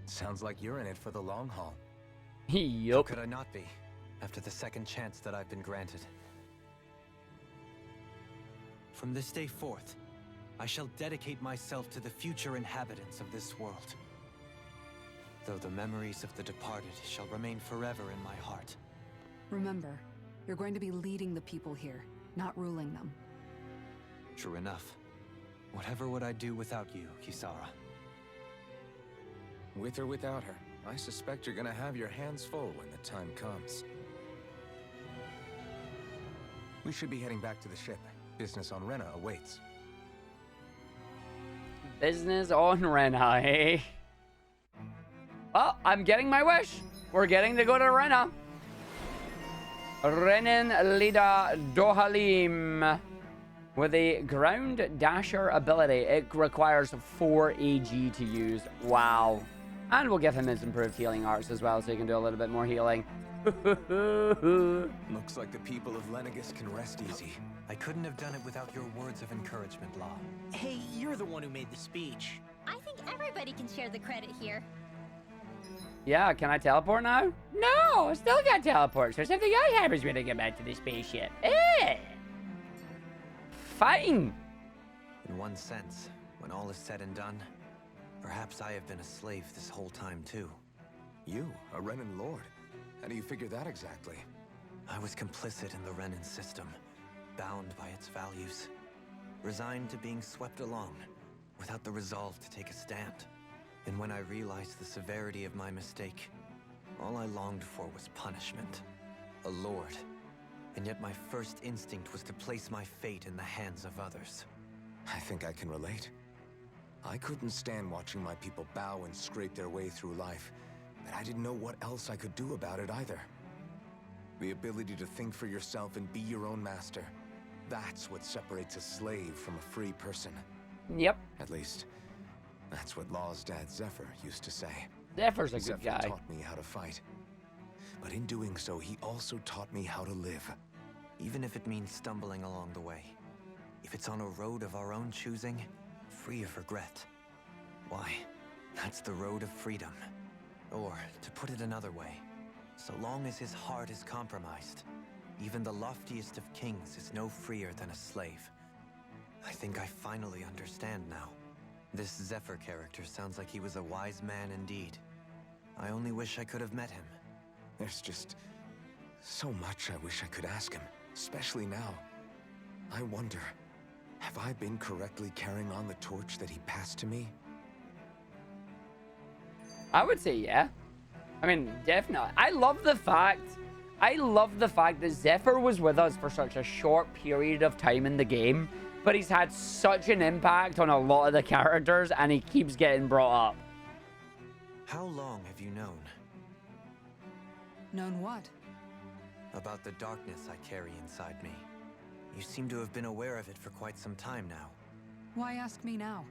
Sounds like you're in it for the long haul. Yup. How could I not be, after the second chance that I've been granted? From this day forth, I shall dedicate myself to the future inhabitants of this world. Though the memories of the departed shall remain forever in my heart. Remember, you're going to be leading the people here, not ruling them. True enough. Whatever would I do without you, Kisara? With or without her, I suspect you're gonna have your hands full when the time comes. We should be heading back to the ship. Business on Rena awaits. Business on Rena, eh? Well, I'm getting my wish. We're getting to go to Rena. Renan Lida Dohalim. With a Ground Dasher ability, it requires 4 AG to use. Wow. And we'll give him his improved healing arts as well, so he can do a little bit more healing. Looks like the people of Lenegis can rest easy. I couldn't have done it without your words of encouragement, Law. Hey, you're the one who made the speech. I think everybody can share the credit here. Yeah, can I teleport now? No, I still can't teleport, so something else happens when I get back to the spaceship. Fine. In one sense, when all is said and done, perhaps I have been a slave this whole time too. You, a Renan Lord? How do you figure that exactly? I was complicit in the Renan system, bound by its values, resigned to being swept along, without the resolve to take a stand. And when I realized the severity of my mistake, all I longed for was punishment. A lord. And yet my first instinct was to place my fate in the hands of others. I think I can relate. I couldn't stand watching my people bow and scrape their way through life, but I didn't know what else I could do about it either. The ability to think for yourself and be your own master. That's what separates a slave from a free person. Yep. At least, that's what Law's dad Zephyr used to say. Zephyr's a good guy. Zephyr taught me how to fight. But in doing so, he also taught me how to live. Even if it means stumbling along the way. If it's on a road of our own choosing, free of regret. Why, that's the road of freedom. Or, to put it another way, so long as his heart is compromised, even the loftiest of kings is no freer than a slave. I think I finally understand now. This Zephyr character sounds like he was a wise man indeed. I only wish I could have met him. There's just so much I wish I could ask him, especially now. I wonder, have I been correctly carrying on the torch that he passed to me? I would say yeah. I mean, definitely. I love the fact that Zephyr was with us for such a short period of time in the game, but he's had such an impact on a lot of the characters, and he keeps getting brought up. How long have you known? Known what? About the darkness I carry inside me. You seem to have been aware of it for quite some time now. Why ask me now?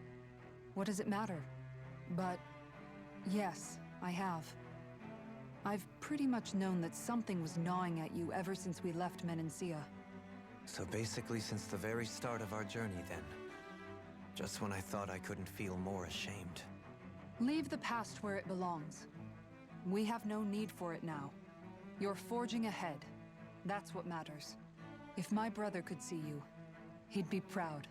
What does it matter? But yes, I have. I've pretty much known that something was gnawing at you ever since we left Menancia. So basically since the very start of our journey then. Just when I thought I couldn't feel more ashamed. Leave the past where it belongs. We have no need for it now. You're forging ahead. That's what matters. If my brother could see you, he'd be proud.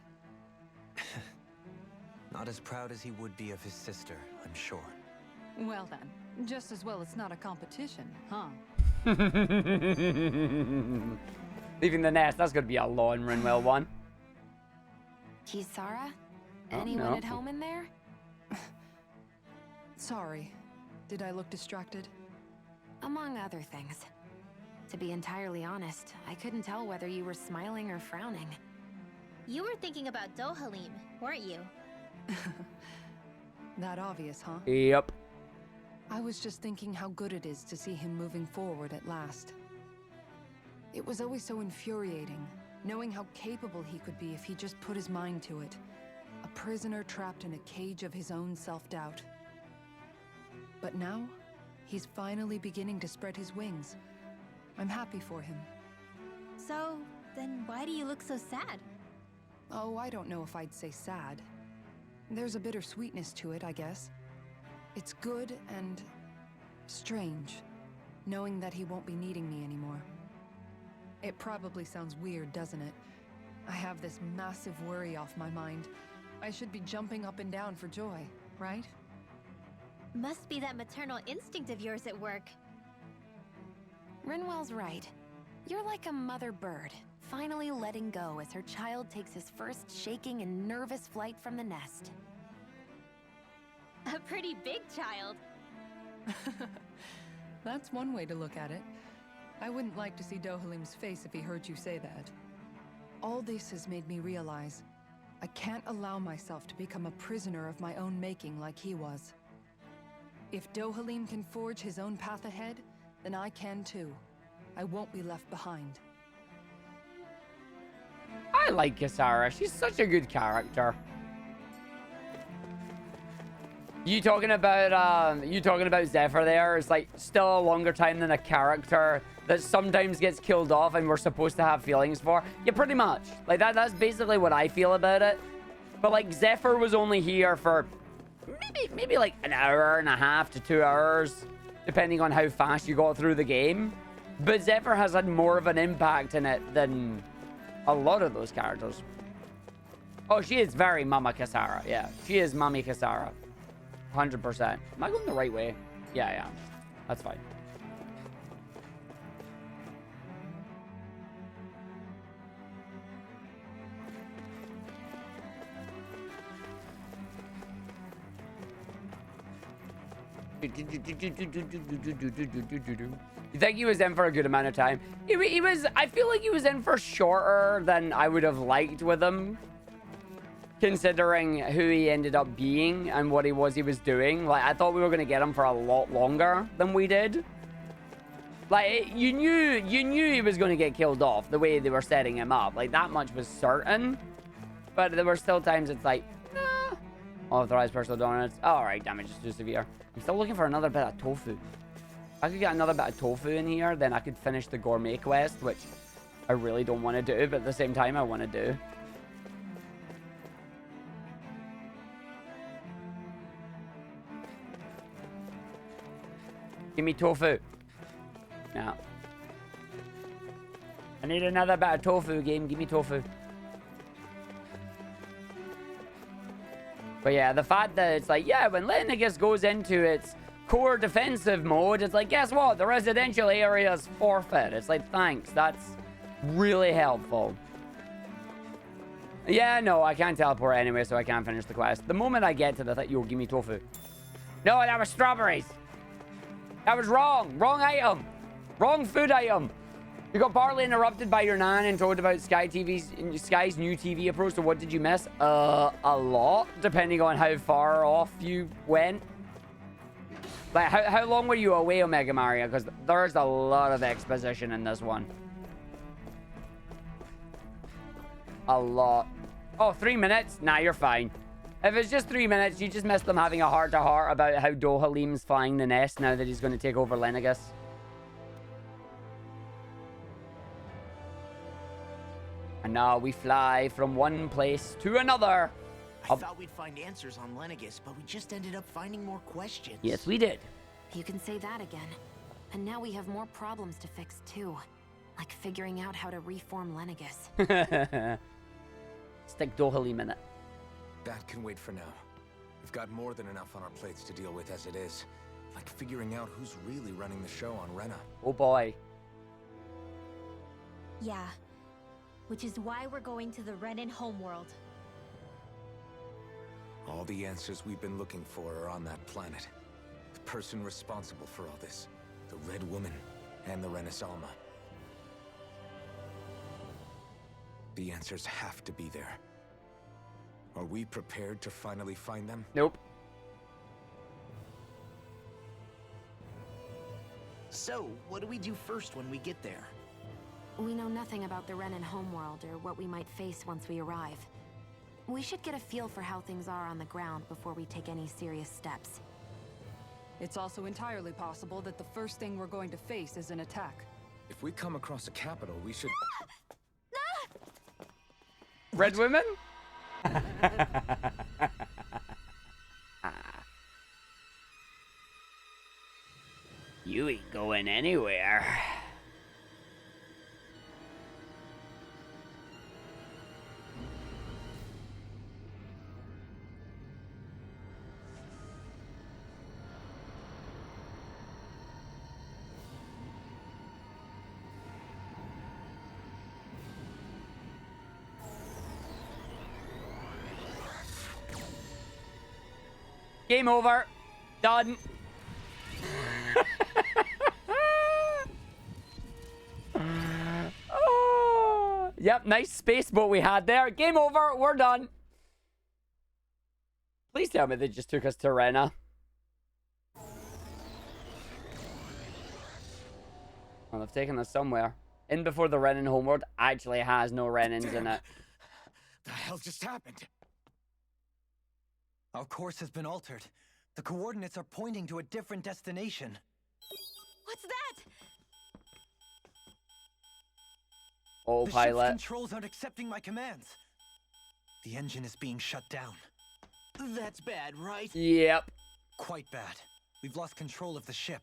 Not as proud as he would be of his sister, I'm sure. Well then, just as well it's not a competition, huh? Leaving the nest, that's gonna be a long Rinwell one. Kisara? Oh, Anyone no. at home in there? Sorry. Did I look distracted? Among other things. To be entirely honest, I couldn't tell whether you were smiling or frowning. You were thinking about Dohalim, weren't you? That obvious, huh? Yep. I was just thinking how good it is to see him moving forward at last. It was always so infuriating, knowing how capable he could be if he just put his mind to it. A prisoner trapped in a cage of his own self-doubt. But now, he's finally beginning to spread his wings. I'm happy for him. So, then why do you look so sad? Oh, I don't know if I'd say sad. There's a bittersweetness to it, I guess. It's good and strange, knowing that he won't be needing me anymore. It probably sounds weird, doesn't it? I have this massive worry off my mind. I should be jumping up and down for joy, right? Must be that maternal instinct of yours at work. Rinwell's right. You're like a mother bird, finally letting go as her child takes his first shaking and nervous flight from the nest. A pretty big child. That's one way to look at it. I wouldn't like to see Dohalim's face if he heard you say that. All this has made me realize I can't allow myself to become a prisoner of my own making like he was. If Dohalim can forge his own path ahead, then I can too. I won't be left behind. I like Kisara. She's such a good character. You talking about Zephyr there? It's like still a longer time than a character that sometimes gets killed off and we're supposed to have feelings for. Yeah, pretty much. Like that's basically what I feel about it. But like Zephyr was only here for maybe like an hour and a half to 2 hours, depending on how fast you got through the game. But Zephyr has had more of an impact in it than a lot of those characters. Oh, she is very Mama Kisara. Yeah, she is Mommy Kisara. 100%. Am I going the right way? Yeah. That's fine. You think he was in for a good amount of time? He was. I feel like he was in for shorter than I would have liked with him. considering who he ended up being and what he was doing. Like, I thought we were going to get him for a lot longer than we did. Like, you knew he was going to get killed off the way they were setting him up. Like, that much was certain. But there were still times it's like, nah. Authorized personal donuts. Alright, damage is too severe. I'm still looking for another bit of tofu. If I could get another bit of tofu in here, then I could finish the gourmet quest, which I really don't want to do, but at the same time, I want to do. Give me tofu. No. I need another bit of tofu, game. Give me tofu. But yeah, the fact that it's like, yeah, when Lennigus goes into its core defensive mode, it's like, guess what? The residential area is forfeit. It's like, thanks. That's really helpful. Yeah, no, I can't teleport anyway, so I can't finish the quest. The moment I get to the thing, yo, give me tofu. No, that was strawberries. That was wrong. Wrong item. Wrong food item. You got partly interrupted by your nan and told about Sky's new TV approach. So what did you miss? A lot, depending on how far off you went. Like, how long were you away, Omega Mario? Because there's a lot of exposition in this one. A lot. Oh, 3 minutes? Nah, you're fine. If it's just 3 minutes, you just missed them having a heart-to-heart about how Dohalim's flying the nest now that he's going to take over Lennigus. And now we fly from one place to another. I thought we'd find answers on Lennigus, but we just ended up finding more questions. Yes, we did. You can say that again. And now we have more problems to fix, too. Like figuring out how to reform Lennigus. Stick Dohalim in it. That can wait for now. We've got more than enough on our plates to deal with as it is. Like figuring out who's really running the show on Rena. Oh boy. Yeah. Which is why we're going to the Renan homeworld. All the answers we've been looking for are on that planet. The person responsible for all this. The Red Woman and the Renaissance. The answers have to be there. Are we prepared to finally find them? Nope. So, what do we do first when we get there? We know nothing about the Renan homeworld or what we might face once we arrive. We should get a feel for how things are on the ground before we take any serious steps. It's also entirely possible that the first thing we're going to face is an attack. If we come across a capital, we should... Red women? You ain't going anywhere. Game over. Done. Oh. Yep, nice space boat we had there. Game over. We're done. Please tell me they just took us to Rena. Well, they've taken us somewhere. In before the Renan homeworld actually has no Renans in it. The hell just happened? Our course has been altered. The coordinates are pointing to a different destination. What's that? Oh, the pilot. ship's controls aren't accepting my commands. The engine is being shut down. That's bad, right? Yep. Quite bad. We've lost control of the ship.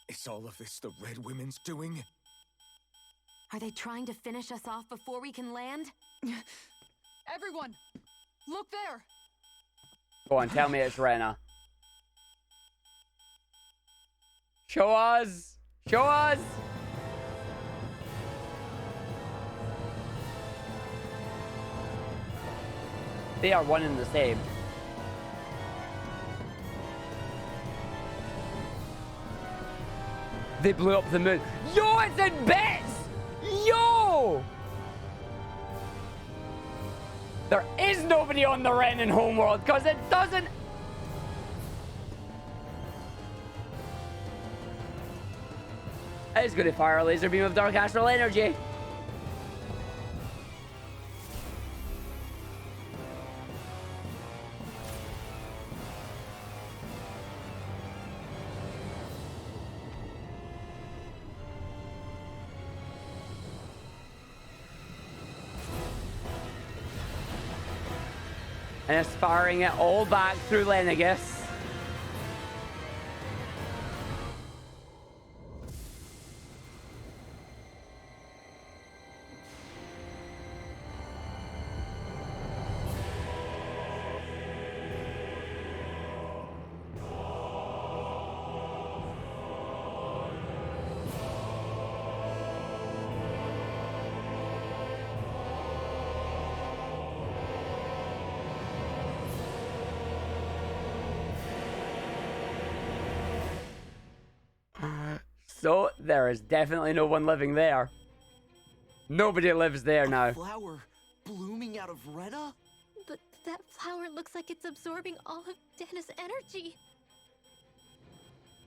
Is all of this the Red Women's doing? Are they trying to finish us off before we can land? Everyone, look there! Go on, tell me it's Rena. Show us! Show us! They are one and the same. They blew up the moon. Yo, it's in bits! Yo! There is nobody on the Ren in Homeworld because it doesn't. It's going to fire a laser beam of dark astral energy. And it's firing it all back through Lenegis. So there is definitely no one living there. Nobody lives there now. Flower blooming out of Rena? But that flower looks like it's absorbing all of Dana's energy.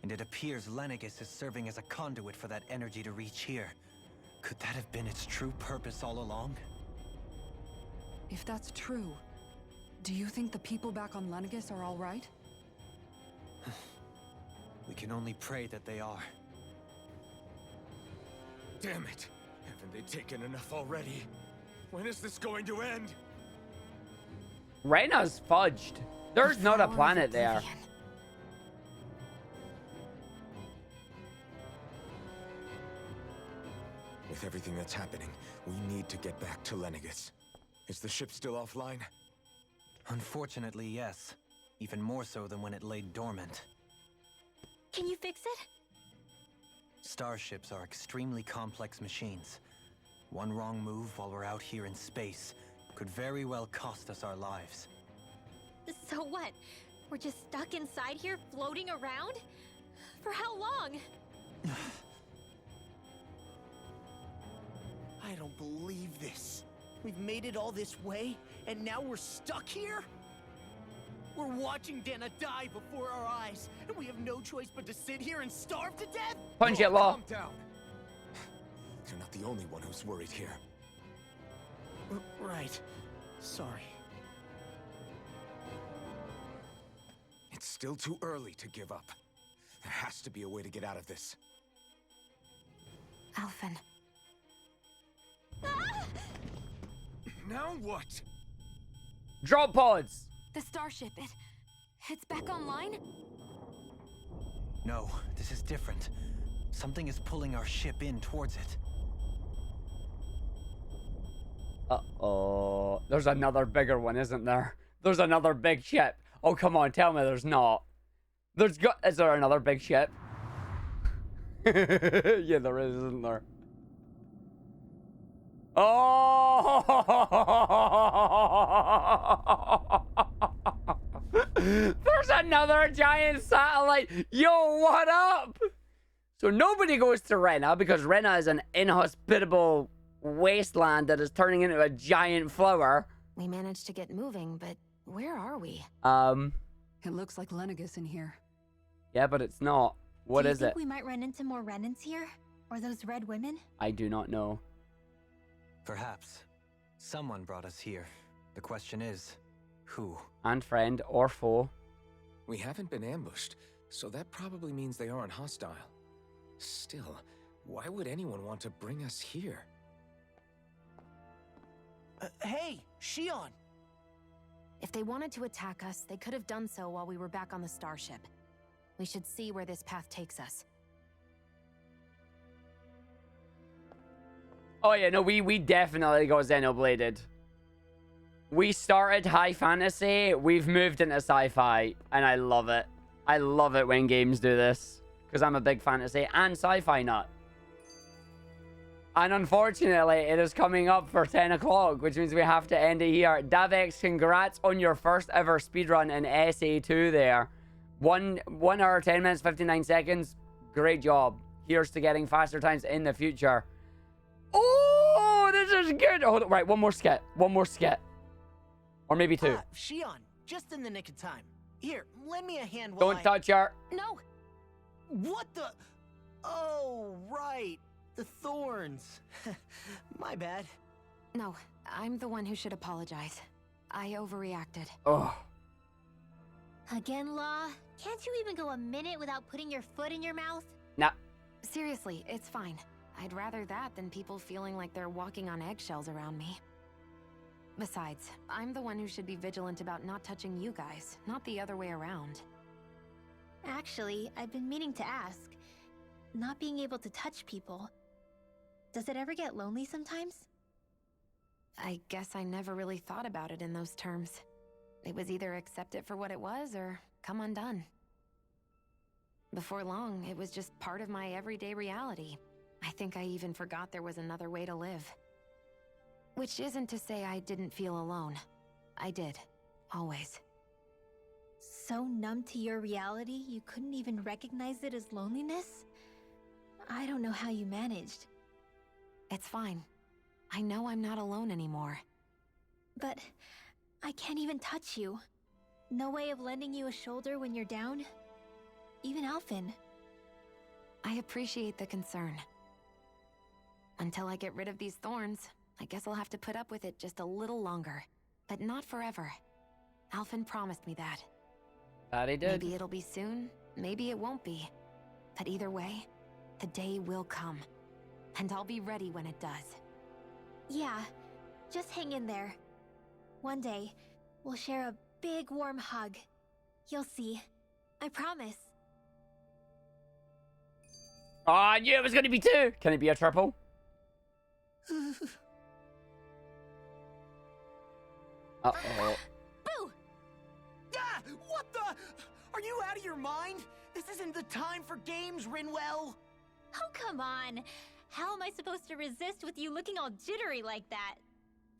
And it appears Lenegis is serving as a conduit for that energy to reach here. Could that have been its true purpose all along? If that's true, do you think the people back on Lenegis are all right? We can only pray that they are. Damn it! Haven't they taken enough already? When is this going to end? Rena's fudged. There's not a planet there. With everything that's happening, we need to get back to Lenegis. Is the ship still offline? Unfortunately, yes. Even more so than when it lay dormant. Can you fix it? Starships are extremely complex machines. One wrong move while we're out here in space could very well cost us our lives. So what? We're just stuck inside here, floating around? For how long? I don't believe this. We've made it all this way, and now we're stuck here? We're watching Dana die before our eyes, and we have no choice but to sit here and starve to death? Punch it, Law. Calm down. You're not the only one who's worried here. Right. Sorry. It's still too early to give up. There has to be a way to get out of this. Alphen. Now what? Drop pods! The starship, it's back online? No, this is different. Something is pulling our ship in towards it. Uh-oh. There's another bigger one, isn't there? There's another big ship. Oh, come on, tell me there's not. Is there another big ship? Yeah, there is, isn't there? Oh! There's another giant satellite. Yo, what up? So nobody goes to Rena because Rena is an inhospitable wasteland that is turning into a giant flower. We managed to get moving, but where are we? It looks like Lenegis in here. Yeah, but it's not. What is it? Do you think we might run into more Renans here? Or those red women? I do not know. Perhaps. Someone brought us here. The question is, who? And friend or foe. We haven't been ambushed, so that probably means they aren't hostile. Still, why would anyone want to bring us here? Hey, Shion! If they wanted to attack us, they could have done so while we were back on the starship. We should see where this path takes us. Oh yeah, no, we definitely got Xenobladed. We started high fantasy, we've moved into sci-fi, and I love it. I love it when games do this, because I'm a big fantasy and sci-fi nut. And unfortunately, it is coming up for 10 o'clock, which means we have to end it here. Davex, congrats on your first ever speedrun in SA2 there. 1 hour, 10 minutes, 59 seconds. Great job. Here's to getting faster times in the future. Oh, this is good. Hold on. Right, one more skit. One more skit. Or maybe 2. Shion, just in the nick of time. Here, lend me a hand while Don't touch her. No! What the... Oh, right. The thorns. My bad. No, I'm the one who should apologize. I overreacted. Oh. Again, Law? Can't you even go a minute without putting your foot in your mouth? Nah. Seriously, it's fine. I'd rather that than people feeling like they're walking on eggshells around me. Besides, I'm the one who should be vigilant about not touching you guys, not the other way around. Actually, I've been meaning to ask. Not being able to touch people, does it ever get lonely sometimes? I guess I never really thought about it in those terms. It was either accept it for what it was or come undone. Before long, it was just part of my everyday reality. I think I even forgot there was another way to live. Which isn't to say I didn't feel alone. I did. Always. So numb to your reality, you couldn't even recognize it as loneliness? I don't know how you managed. It's fine. I know I'm not alone anymore. But I can't even touch you. No way of lending you a shoulder when you're down? Even Alphen. I appreciate the concern. Until I get rid of these thorns, I guess I'll have to put up with it just a little longer. But not forever. Alphen promised me that. That he did. Maybe it'll be soon, maybe it won't be. But either way, the day will come. And I'll be ready when it does. Yeah, just hang in there. One day, we'll share a big warm hug. You'll see. I promise. Oh, I knew it was going to be 2. Can it be a triple? Uh-oh. Boo! Ah! What the? Are you out of your mind? This isn't the time for games, Rinwell. Oh, come on. How am I supposed to resist with you looking all jittery like that?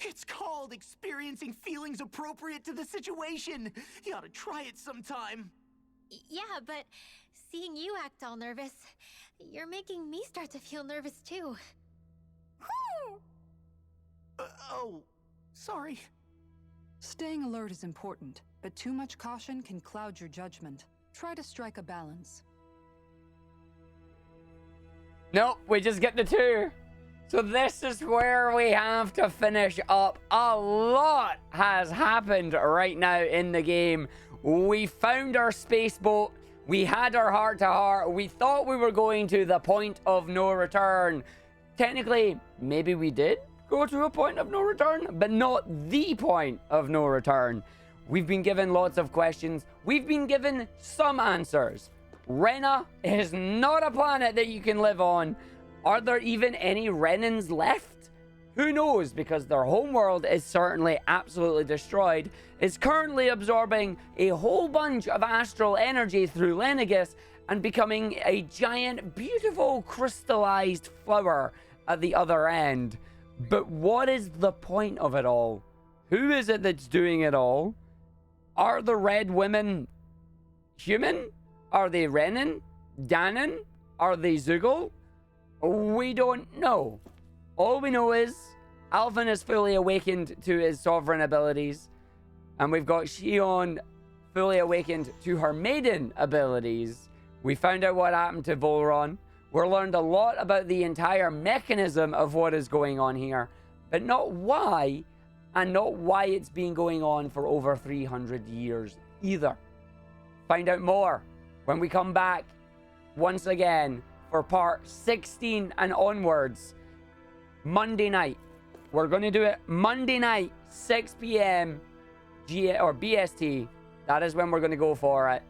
It's called experiencing feelings appropriate to the situation. You ought to try it sometime. Yeah, but seeing you act all nervous, you're making me start to feel nervous too. Oh, sorry. Staying alert is important, but too much caution can cloud your judgment. Try to strike a balance. Nope, we just get the 2. So this is where we have to finish up. A lot has happened right now in the game. We found our space boat. We had our heart-to-heart. We thought we were going to the point of no return. Technically, maybe we did go to a point of no return, but not the point of no return. We've been given lots of questions. We've been given some answers. Rena is not a planet that you can live on. Are there even any Renans left? Who knows, because their homeworld is certainly absolutely destroyed. It's currently absorbing a whole bunch of astral energy through Lenegis and becoming a giant, beautiful, crystallized flower at the other end. But what is the point of it all? Who is it that's doing it all? Are the red women human? Are they Renan? Danon? Are they Zoogle? We don't know. All we know is Alphen is fully awakened to his sovereign abilities. And we've got Shion fully awakened to her maiden abilities. We found out what happened to Volron. We learned a lot about the entire mechanism of what is going on here. But not why, and not why it's been going on for over 300 years either. Find out more when we come back once again for part 16 and onwards. Monday night. We're going to do it Monday night, 6 p.m. BST. That is when we're going to go for it.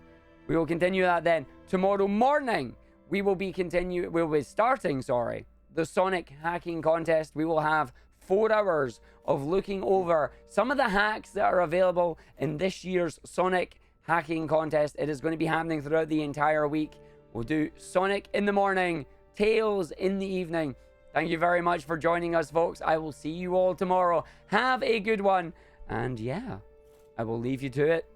We will continue that then. Tomorrow morning, we will be starting the Sonic hacking contest. We will have 4 hours of looking over some of the hacks that are available in this year's Sonic hacking contest. It is going to be happening throughout the entire week. We'll do Sonic in the morning, Tails in the evening. Thank you very much for joining us, folks. I will see you all tomorrow. Have a good one. And yeah, I will leave you to it.